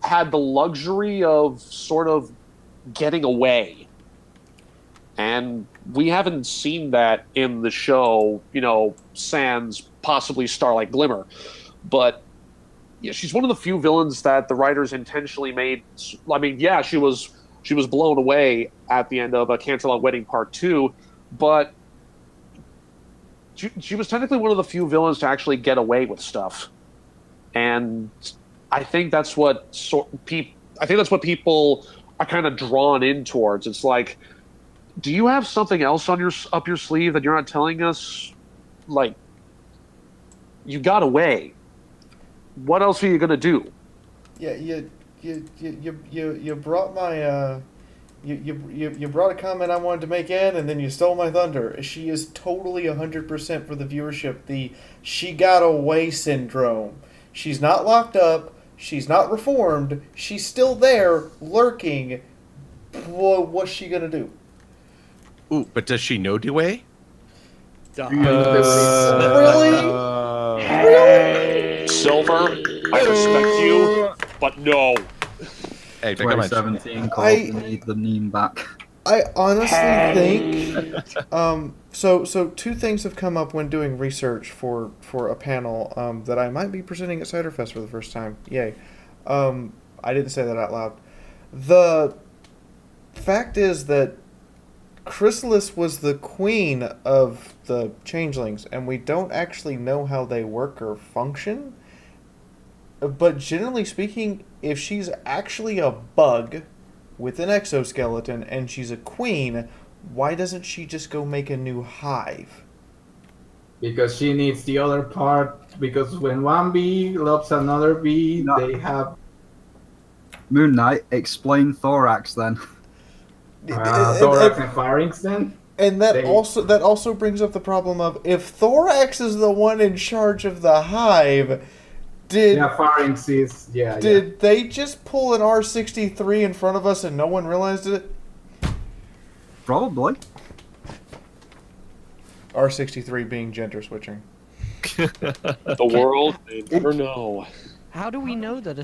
had the luxury of sort of getting away. And we haven't seen that in the show, sans possibly Starlight Glimmer. But yeah, she's one of the few villains that the writers intentionally made. I mean, yeah, she was blown away at the end of a Cancel Out Wedding Part 2, but she was technically one of the few villains to actually get away with stuff. And I think that's what people are kind of drawn in towards. It's like, do you have something else up your sleeve that you're not telling us? You got away. What else are you gonna do? Yeah, you brought my you brought a comment I wanted to make in, and then you stole my thunder. She is totally 100% for the viewership. The she got away syndrome. She's not locked up. She's not reformed. She's still there, lurking. What's she gonna do? Ooh, but does she know Dewey? Really? Silver, I respect you, but no. Hey, pick up my 2017 called Need the Meme Back. I honestly think so two things have come up when doing research for a panel that I might be presenting at Ciderfest for the first time. Yay. I didn't say that out loud. The fact is that Chrysalis was the queen of the changelings, and we don't actually know how they work or function. But generally speaking, if she's actually a bug with an exoskeleton and she's a queen, why doesn't she just go make a new hive? Because she needs the other part, because when one bee loves another bee, they have... Moon Knight, explain thorax then. Thorax and pharynx then? And that also brings up the problem of, if thorax is the one in charge of the hive, pharynx is... Did they just pull an R63 in front of us and no one realized it? Probably. R63 being gender switching. The world may never know. How do we know that a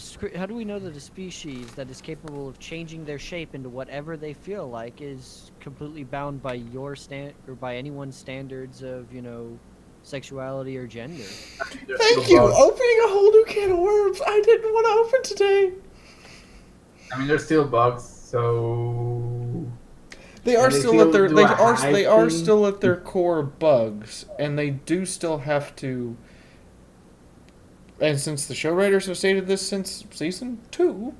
species that is capable of changing their shape into whatever they feel like is completely bound by your or by anyone's standards of, sexuality or gender? Thank you! Opening a whole new can of worms I didn't want to open today! I mean, there's still bugs, so... They are And they still at their do they a are hype they are thing. still at their core bugs, and they do still have to. And since the show writers have stated this since season 2,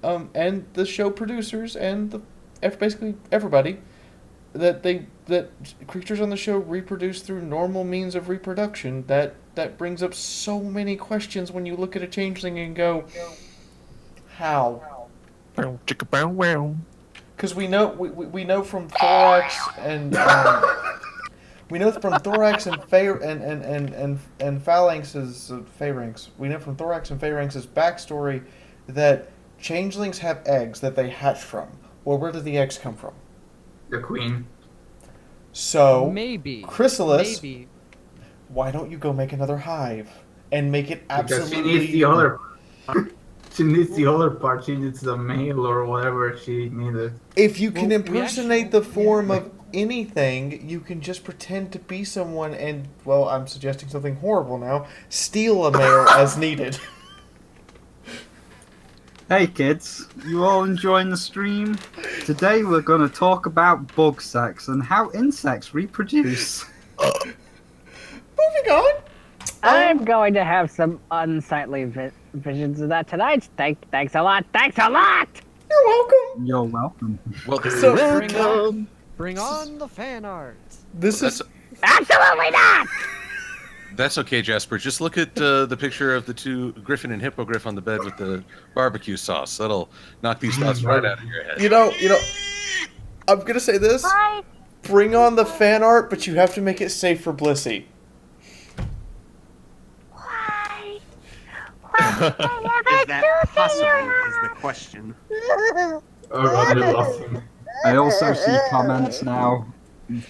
and the show producers and basically everybody, that creatures on the show reproduce through normal means of reproduction. That brings up so many questions when you look at a changeling and go, how? Chicka bow wow. Because we know from thorax and we know from thorax and phalanx's phalanx. We know from thorax and phalanx's backstory that changelings have eggs that they hatch from. Well, where do the eggs come from? The queen. So Maybe. Chrysalis, Maybe. why don't you go make another hive and make it Because absolutely? she needs the other. She needs the other part. She needs the male or whatever she needed. If you can Well, we impersonate the form of anything, you can just pretend to be someone and, well, I'm suggesting something horrible now, steal a male as needed. Hey kids, you all enjoying the stream? Today we're going to talk about bug sex and how insects reproduce. Moving on. I'm going to have some unsightly visions of that tonight. Thanks a lot. Thanks a lot. You're welcome. You're welcome. Welcome. So Bring on the fan art. this is Absolutely not. That's okay, Jasper. Just look at the picture of the two Griffin and Hippogriff on the bed with the barbecue sauce. That'll knock these thoughts right out of your head. you know. I'm gonna say this. Bye. Bring on the fan art, but you have to make it safe for Blissey. Why? Is that possible? Is the question. Oh god, I lost him. I also see comments now,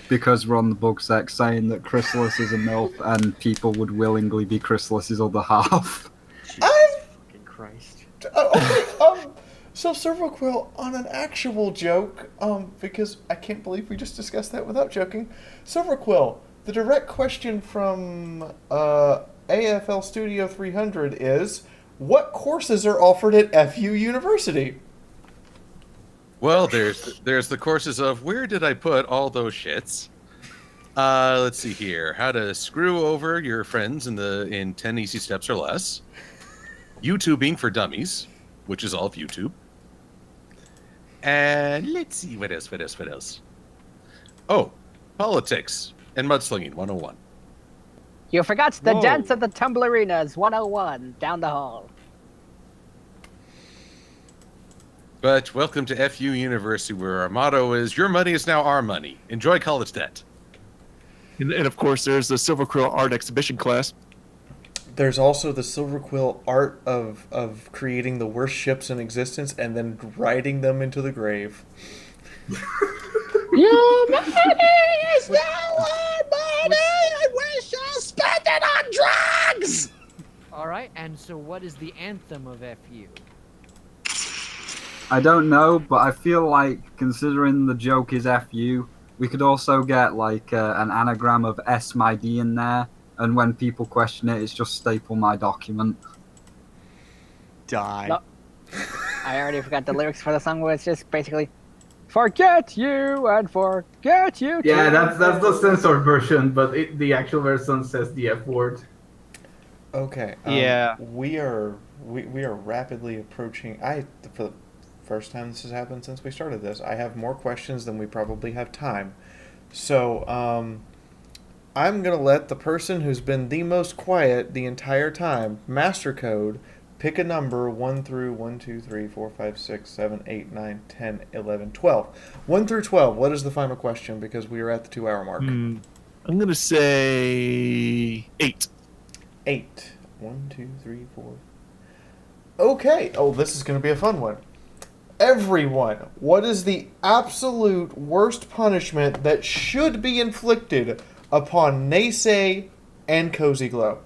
because we're on the bug sex, saying that Chrysalis is a MILF and people would willingly be Chrysalis's other half. Jesus fucking Christ. Okay, so Serval Quill, on an actual joke, because I can't believe we just discussed that without joking. Serval Quill, the direct question from AFL Studio 300 is, what courses are offered at FU University? Well, there's the courses of where did I put all those shits? Let's see here. How to screw over your friends in 10 easy steps or less. YouTubing for dummies, which is all of YouTube. And let's see what else. Oh, politics and mudslinging 101. You forgot the Whoa. dance of the Tumblerinas 101 down the hall. But welcome to FU University, where our motto is "Your money is now our money. Enjoy college debt." And of course, there's the Silver Quill art exhibition class. There's also the Silver Quill art of creating the worst ships in existence and then riding them into the grave. Your money is now our money, and we shall spend it on drugs! All right, and so what is the anthem of FU? I don't know, but I feel like, considering the joke is FU, we could also get like an anagram of S my D in there, and when people question it, it's just staple my document. Die. No. I already forgot the lyrics for the song, where it's just basically, forget you and forget you too. Yeah, that's the censored version, but the actual version says the F word. Okay. Yeah. We are rapidly approaching. For the first time this has happened since we started this, I have more questions than we probably have time. So I'm gonna let the person who's been the most quiet the entire time, Master Code, pick a number 1 through 1, 2, 3, 4, 5, 6, 7, 8, 9, 10, 11, 12. 1 through 12. What is the final question? Because we are at the 2-hour mark. I'm gonna say 8. 8. 1, 2, 3, 4. Okay. Oh, this is going to be a fun one. Everyone, what is the absolute worst punishment that should be inflicted upon Naysay and Cozy Glow?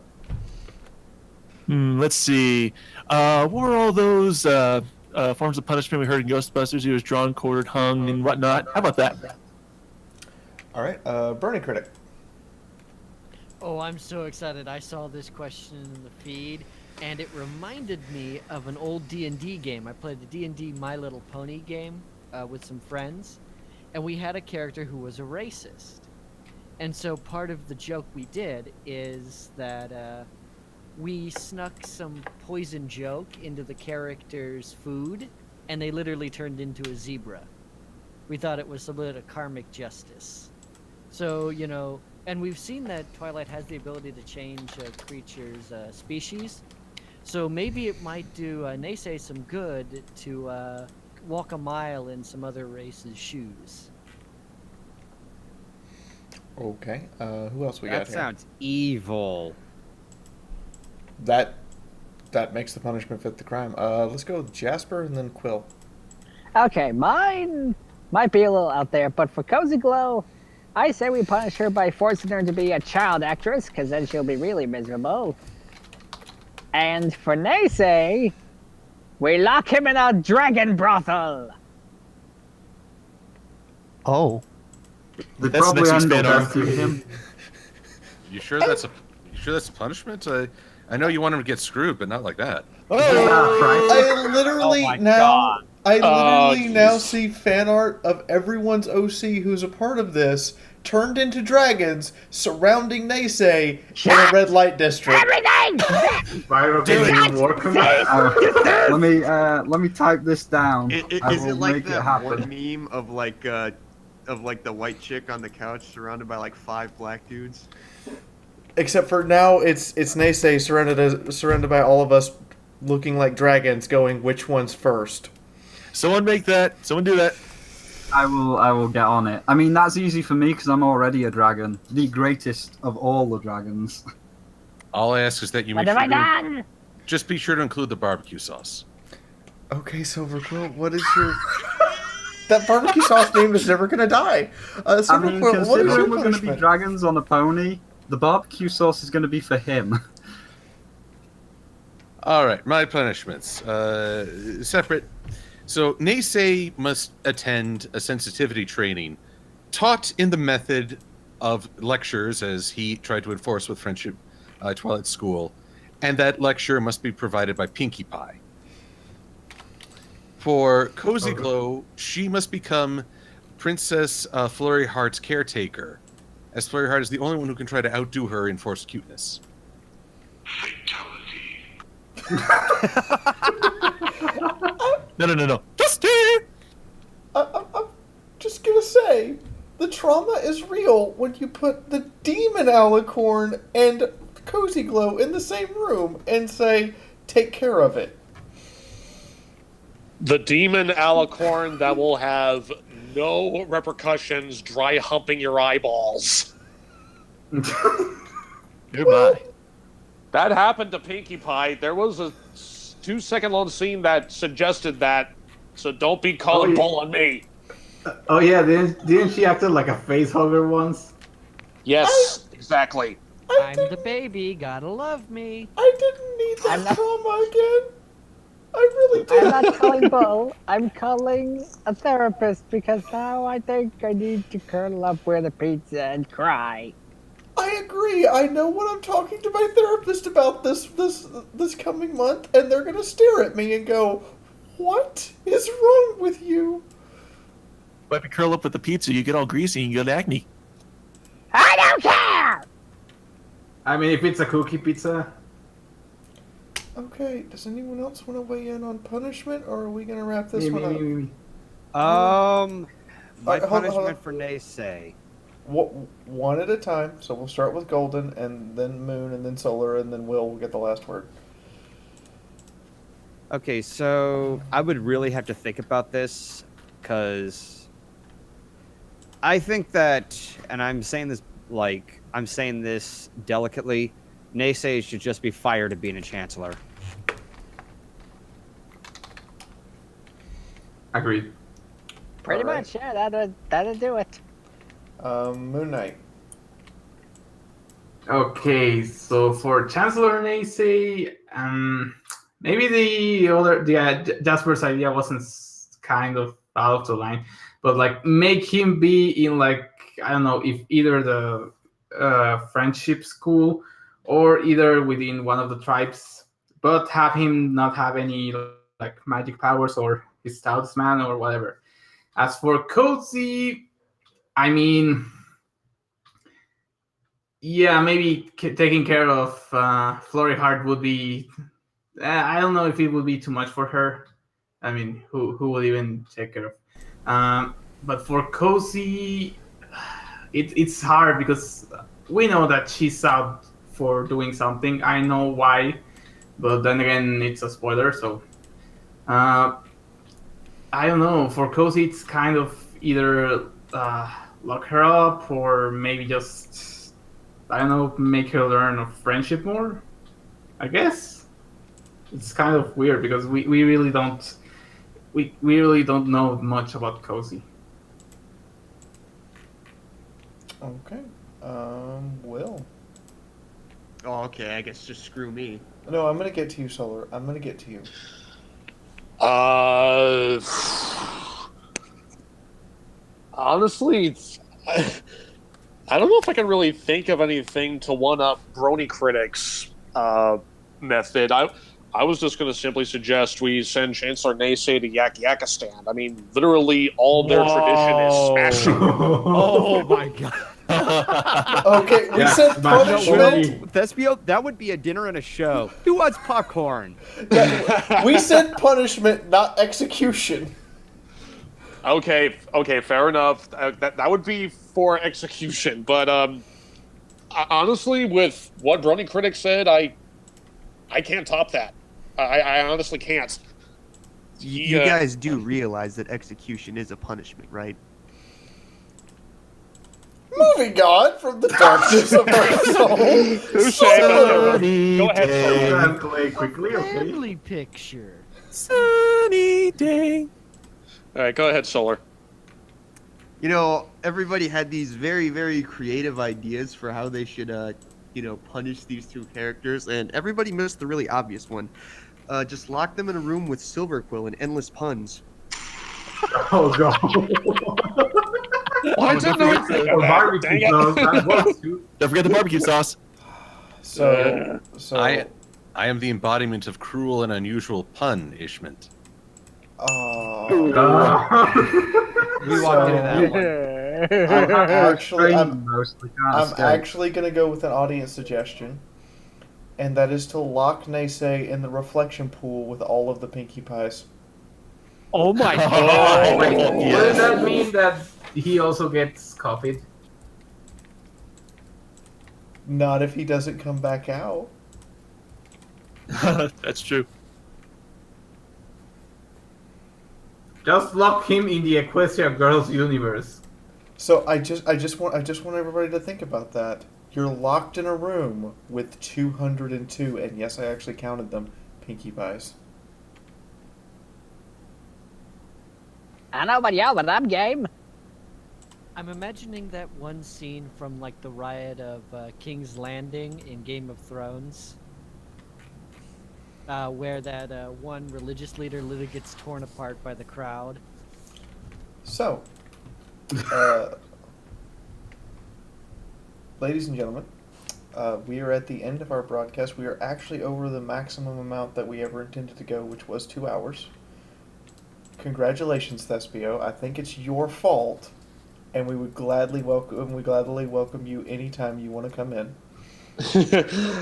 Let's see. What were all those forms of punishment we heard in Ghostbusters? He was drawn, quartered, hung, and whatnot. How about that? All right. Burning Critic. Oh, I'm so excited. I saw this question in the feed, and it reminded me of an old D&D game. I played the D&D My Little Pony game with some friends, and we had a character who was a racist. And so part of the joke we did is that we snuck some poison joke into the character's food, and they literally turned into a zebra. We thought it was a bit of karmic justice. So, you know, and we've seen that Twilight has the ability to change a creature's species. So maybe it might do Naysay some good to walk a mile in some other race's shoes. Okay. Who else we got That here? sounds evil. That makes the punishment fit the crime. Let's go with Jasper and then Quill. Okay, mine might be a little out there, but for Cozy Glow, I say we punish her by forcing her to be a child actress, because then she'll be really miserable. And for Naysay, we lock him in a dragon brothel. Oh. They That's probably next week's end up fan art. rescuing him. You sure that's a punishment? I know you want him to get screwed, but not like that. Yeah, right. I literally Oh my now God. I Oh, literally now jeez. see fan art of everyone's OC who's a part of this turned into dragons surrounding Naysay in a red light district. Everything! Spyro, can you work on that? Let me type this down. I Is will it like make it that happen. one meme of like the white chick on the couch surrounded by like 5 black dudes? Except for now, it's Naysay surrounded by all of us looking like dragons, going which one's first. Someone make that. Someone do that. I will get on it. I mean, that's easy for me because I'm already a dragon, the greatest of all the dragons. All I ask is that you What make have I sure done? just be sure to include the barbecue sauce. Okay, Silver Quill, what is your... That barbecue sauce meme is never gonna die. I Silver mean, Quill, what is your considering we're going to be punishment? dragons on a pony, the barbecue sauce is going to be for him. All right, my punishments. Separate. So, Naysay must attend a sensitivity training taught in the method of lectures as he tried to enforce with Friendship Twilight School, and that lecture must be provided by Pinkie Pie. For Cozy Glow, she must become Princess Flurry Heart's caretaker, as Flurry Heart is the only one who can try to outdo her in forced cuteness. No. Dusty! I'm just gonna say, the trauma is real when you put the demon alicorn and Cozy Glow in the same room and say, take care of it. The demon alicorn that will have no repercussions, dry humping your eyeballs. Goodbye. That happened to Pinkie Pie. There was a 2-second long scene that suggested that, so don't be calling bull on me. Oh yeah, didn't she act like a face hugger once? Yes, exactly. I'm the baby, gotta love me. I didn't need that I'm not- trauma again. I really I'm did. not calling Bull. I'm calling a therapist because now I think I need to curl up with a pizza and cry. I agree. I know what I'm talking to my therapist about this coming month, and they're gonna stare at me and go, "What is wrong with you?" But if you curl up with the pizza, you get all greasy and you get acne. I don't care! I mean, if it's a cookie pizza, Okay. Does anyone else want to weigh in on punishment, or are we gonna wrap this me, one me, up? me, me. My Alright, hold on, punishment hold on. for Naysay. One at a time. So we'll start with Golden, and then Moon, and then Solar, and then Will get the last word. Okay, so I would really have to think about this because I think that, and I'm saying this delicately, Naysay should just be fired of being a chancellor. Agreed. Pretty Alright. much, yeah, that'll do it. Moon Knight. Okay, so for Chancellor Nacy, maybe Jasper's idea wasn't kind of out of the line, but like make him be in like, I don't know, if either the friendship school or either within one of the tribes, but have him not have any like magic powers or his talisman or whatever. As for Cozy, I mean, yeah, maybe taking care of Florrie Hart would be. I don't know if it would be too much for her. I mean, who will even take care of? But for Cozy, it's hard because we know that she's out for doing something. I know why, but then again, it's a spoiler, so I don't know. For Cozy, it's kind of either lock her up or maybe just I don't know, make her learn of friendship more. I guess it's kind of weird because we really don't we really don't know much about Cozy. Okay. Will. Oh, okay. I guess just screw me. No, I'm gonna get to you, Solar. I'm gonna get to you. Honestly, I don't know if I can really think of anything to one up Brony Critics method. I was just going to simply suggest we send Chancellor Naysay to Yakistan. I mean, literally all their tradition is smashing. Oh my god. Okay, we said punishment. Thespio, that would be a dinner and a show. Who wants popcorn? We said punishment, not execution. Okay, fair enough. That would be for execution, but honestly, with what Brony Critic said, I can't top that. I honestly can't. You guys do realize that execution is a punishment, right? Moving on from the darkness of our soul. Go ahead, Solar. Quickly, okay. Family picture. Sunny day. All right, go ahead, Solar. You know, everybody had these very, very creative ideas for how they should, punish these two characters, and everybody missed the really obvious one. Just lock them in a room with Silverquill and endless puns. Oh god. Why didn't I think of that? Barbecue Dang sauce. it. That works too. Don't forget the barbecue sauce. So I am the embodiment of cruel and unusual punishment. Oh. We walked into that one. I'm actually going to go with an audience suggestion, and that is to lock Naysay in the reflection pool with all of the Pinkie Pies. Oh my Wait, god. does that mean that he also gets copied? Not if he doesn't come back out. That's true. Just lock him in the Equestria Girls universe. So I just want everybody to think about that. You're locked in a room with 202, and yes, I actually counted them, Pinkie Pies. I know about y'all, but I'm game. I'm imagining that one scene from like the riot of King's Landing in Game of Thrones, where that one religious leader literally gets torn apart by the crowd. So, ladies and gentlemen, we are at the end of our broadcast. We are actually over the maximum amount that we ever intended to go, which was 2 hours. Congratulations, Thespio. I think it's your fault, and we would gladly welcome you anytime you want to come in.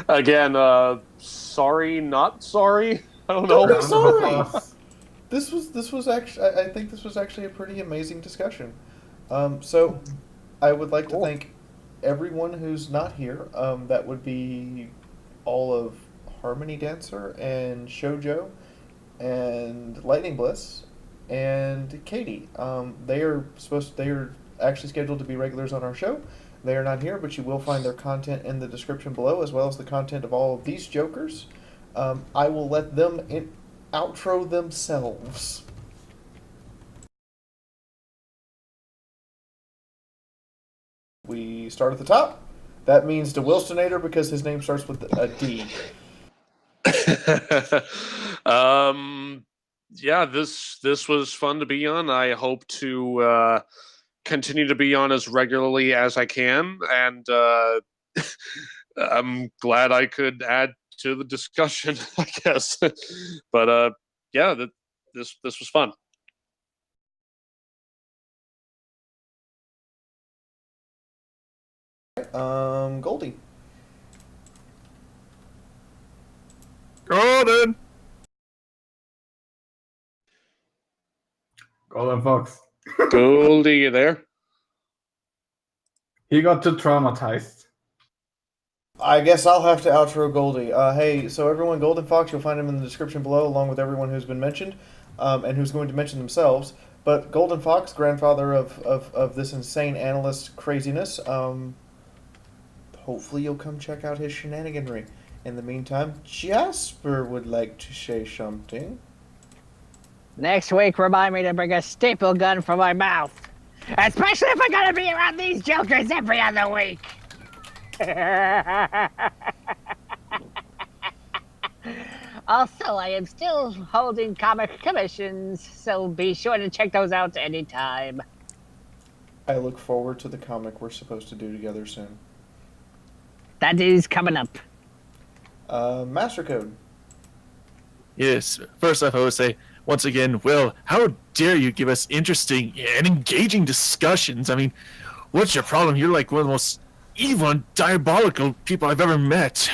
Again, sorry, not sorry. I don't Don't know. be sorry. This was actually, I think this was actually a pretty amazing discussion. So I would like to thank everyone who's not here. That would be all of Harmony Dancer and Shoujo and Lightning Bliss and Katie. They are actually scheduled to be regulars on our show. They are not here, but you will find their content in the description below, as well as the content of all of these jokers. I will let them outro themselves. We start at the top. That means to Wilsonator because his name starts with a D. Yeah, this was fun to be on. I hope to continue to be on as regularly as I can, and I'm glad I could add to the discussion, I guess. But yeah, this was fun. Goldie. Golden. Golden Fox. Goldie, you there? He got too traumatized. I guess I'll have to outro Goldie. Hey, so everyone, Golden Fox, you'll find him in the description below, along with everyone who's been mentioned, and who's going to mention themselves. But Golden Fox, grandfather of this insane analyst craziness, hopefully you'll come check out his shenaniganry. In the meantime, Jasper would like to say something. Next week, remind me to bring a staple gun for my mouth. Especially if I gotta be around these jokers every other week. Also, I am still holding comic commissions, so be sure to check those out anytime. I look forward to the comic we're supposed to do together soon. That is coming up. Master Code. Yes. First off, I would say, once again, Will, how dare you give us interesting and engaging discussions? I mean, what's your problem? You're like one of the most evil and diabolical people I've ever met.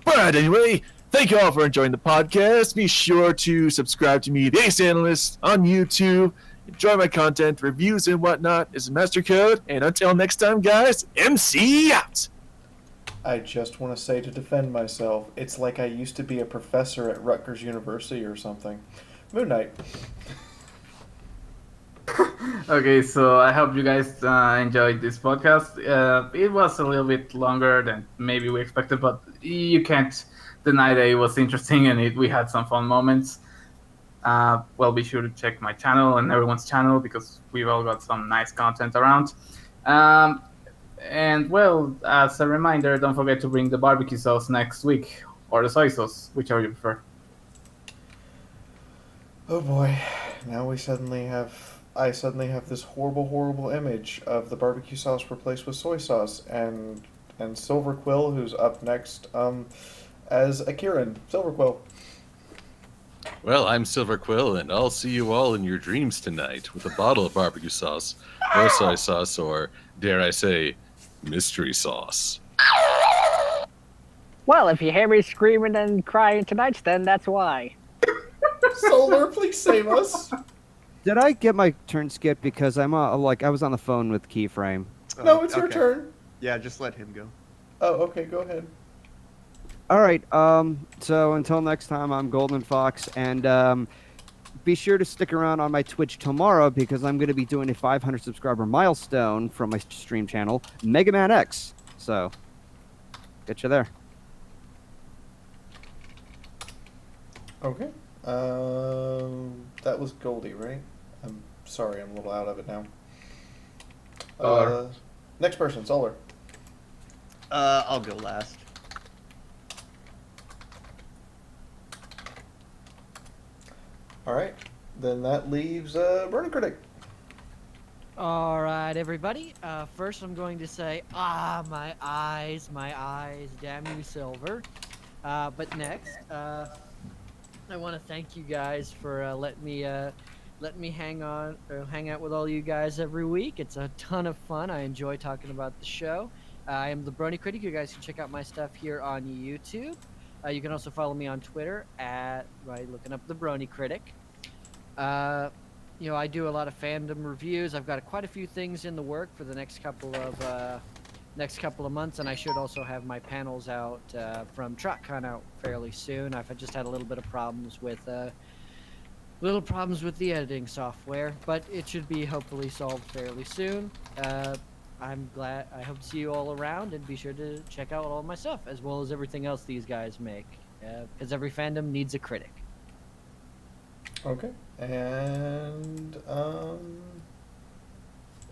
But anyway, thank you all for enjoying the podcast. Be sure to subscribe to me, the Ace Analyst, on YouTube. Enjoy my content, reviews, and whatnot. This is Master Code, and until next time, guys, MC out! I just want to say to defend myself, it's like I used to be a professor at Rutgers University or something. Moon Knight. Okay, so I hope you guys enjoyed this podcast. It was a little bit longer than maybe we expected, but you can't deny that it was interesting and we had some fun moments. Well, be sure to check my channel and everyone's channel because we've all got some nice content around. And well, as a reminder, don't forget to bring the barbecue sauce next week, or the soy sauce, whichever you prefer. Oh boy, now I suddenly have this horrible image of the barbecue sauce replaced with soy sauce, and Silver Quill, who's up next, as Akiran. Silver Quill. Well, I'm Silver Quill, and I'll see you all in your dreams tonight with a bottle of barbecue sauce, or soy sauce, or, dare I say, mystery sauce. Well, if you hear me screaming and crying tonight, then that's why. Solar, please save us. Did I get my turn skipped because I was on the phone with Keyframe? No, it's your turn. Yeah, just let him go. Oh, okay, go ahead. All right. So until next time, I'm Golden Fox, and be sure to stick around on my Twitch tomorrow because I'm going to be doing a 500 subscriber milestone from my stream channel, Mega Man X. So, get you there. Okay. That was Goldie, right? I'm sorry, I'm a little out of it now. Solar. Next person, Solar. I'll go last. All right, then that leaves Burning Critic. All right, everybody. First, I'm going to say, my eyes, damn you, Silver. But next, I want to thank you guys for letting me hang out with all you guys every week. It's a ton of fun. I enjoy talking about the show. I am the Brony Critic. You guys can check out my stuff here on YouTube. You can also follow me on Twitter by looking up the Brony Critic. I do a lot of fandom reviews. I've got quite a few things in the work for the next couple of months, and I should also have my panels out from TruckCon out fairly soon. I've just had a little bit of problems with the editing software, but it should be hopefully solved fairly soon. I'm glad. I hope to see you all around, and be sure to check out all of my stuff as well as everything else these guys make, because every fandom needs a critic. Okay, and oh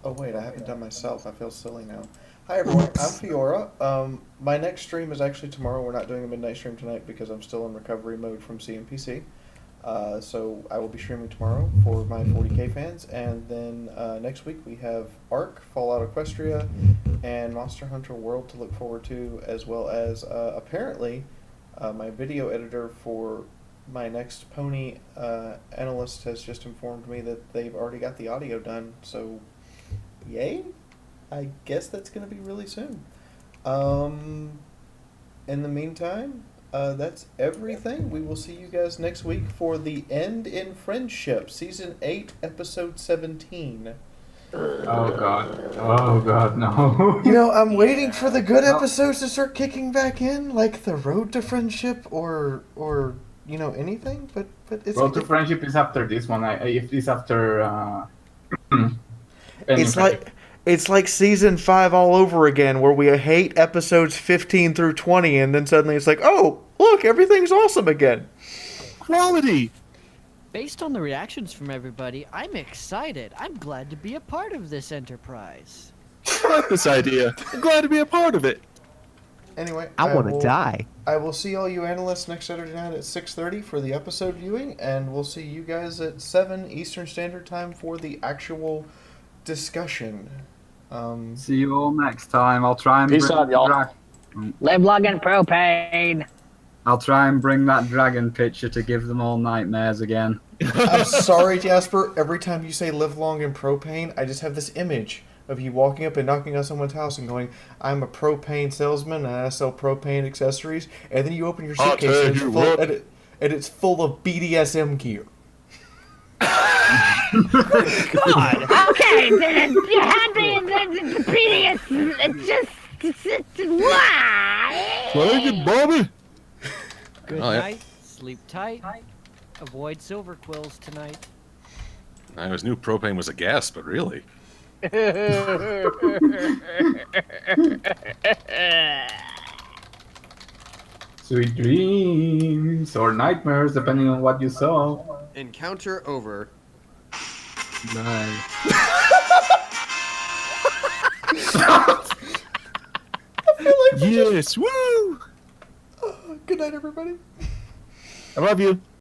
wait, I haven't done myself. I feel silly now. Hi everyone, I'm Fiora. My next stream is actually tomorrow. We're not doing a midnight stream tonight because I'm still in recovery mode from CMPC. So I will be streaming tomorrow for my 40k fans, and then next week we have Ark, Fallout Equestria, and Monster Hunter World to look forward to, as well as apparently my video editor for my next pony analyst has just informed me that they've already got the audio done. So, yay! I guess that's going to be really soon. In the meantime, that's everything. We will see you guys next week for The End in Friendship, Season 8, Episode 17. Oh god, no. You know, I'm waiting for the good episodes to start kicking back in, like The Road to Friendship or you know, anything, but it's Road to Friendship is after this one. If it's after it's like season 5 all over again, where we hate episodes 15 through 20, and then suddenly it's like, oh, look, everything's awesome again. Quality. Based on the reactions from everybody, I'm excited. I'm glad to be a part of this enterprise. I like this idea. I'm glad to be a part of it. Anyway, I want to die. I will see all you analysts next Saturday night at 6:30 for the episode viewing, and we'll see you guys at 7 Eastern Standard Time for the actual discussion. See you all next time. I'll try and Peace out, y'all. Live long and propane. I'll try and bring that dragon picture to give them all nightmares again. I'm sorry, Jasper. Every time you say live long and propane, I just have this image of you walking up and knocking on someone's house and going, I'm a propane salesman and I sell propane accessories. And then you open your suitcase and it's full of BDSM gear. God. Okay, then you're happy and then the previous. Why? Thank you, Bobby. Good night. Sleep tight. Avoid silver quills tonight. I always knew propane was a gas, but really. Sweet dreams or nightmares, depending on what you saw. Encounter over. Bye. Yes, woo! Good night, everybody. I love you.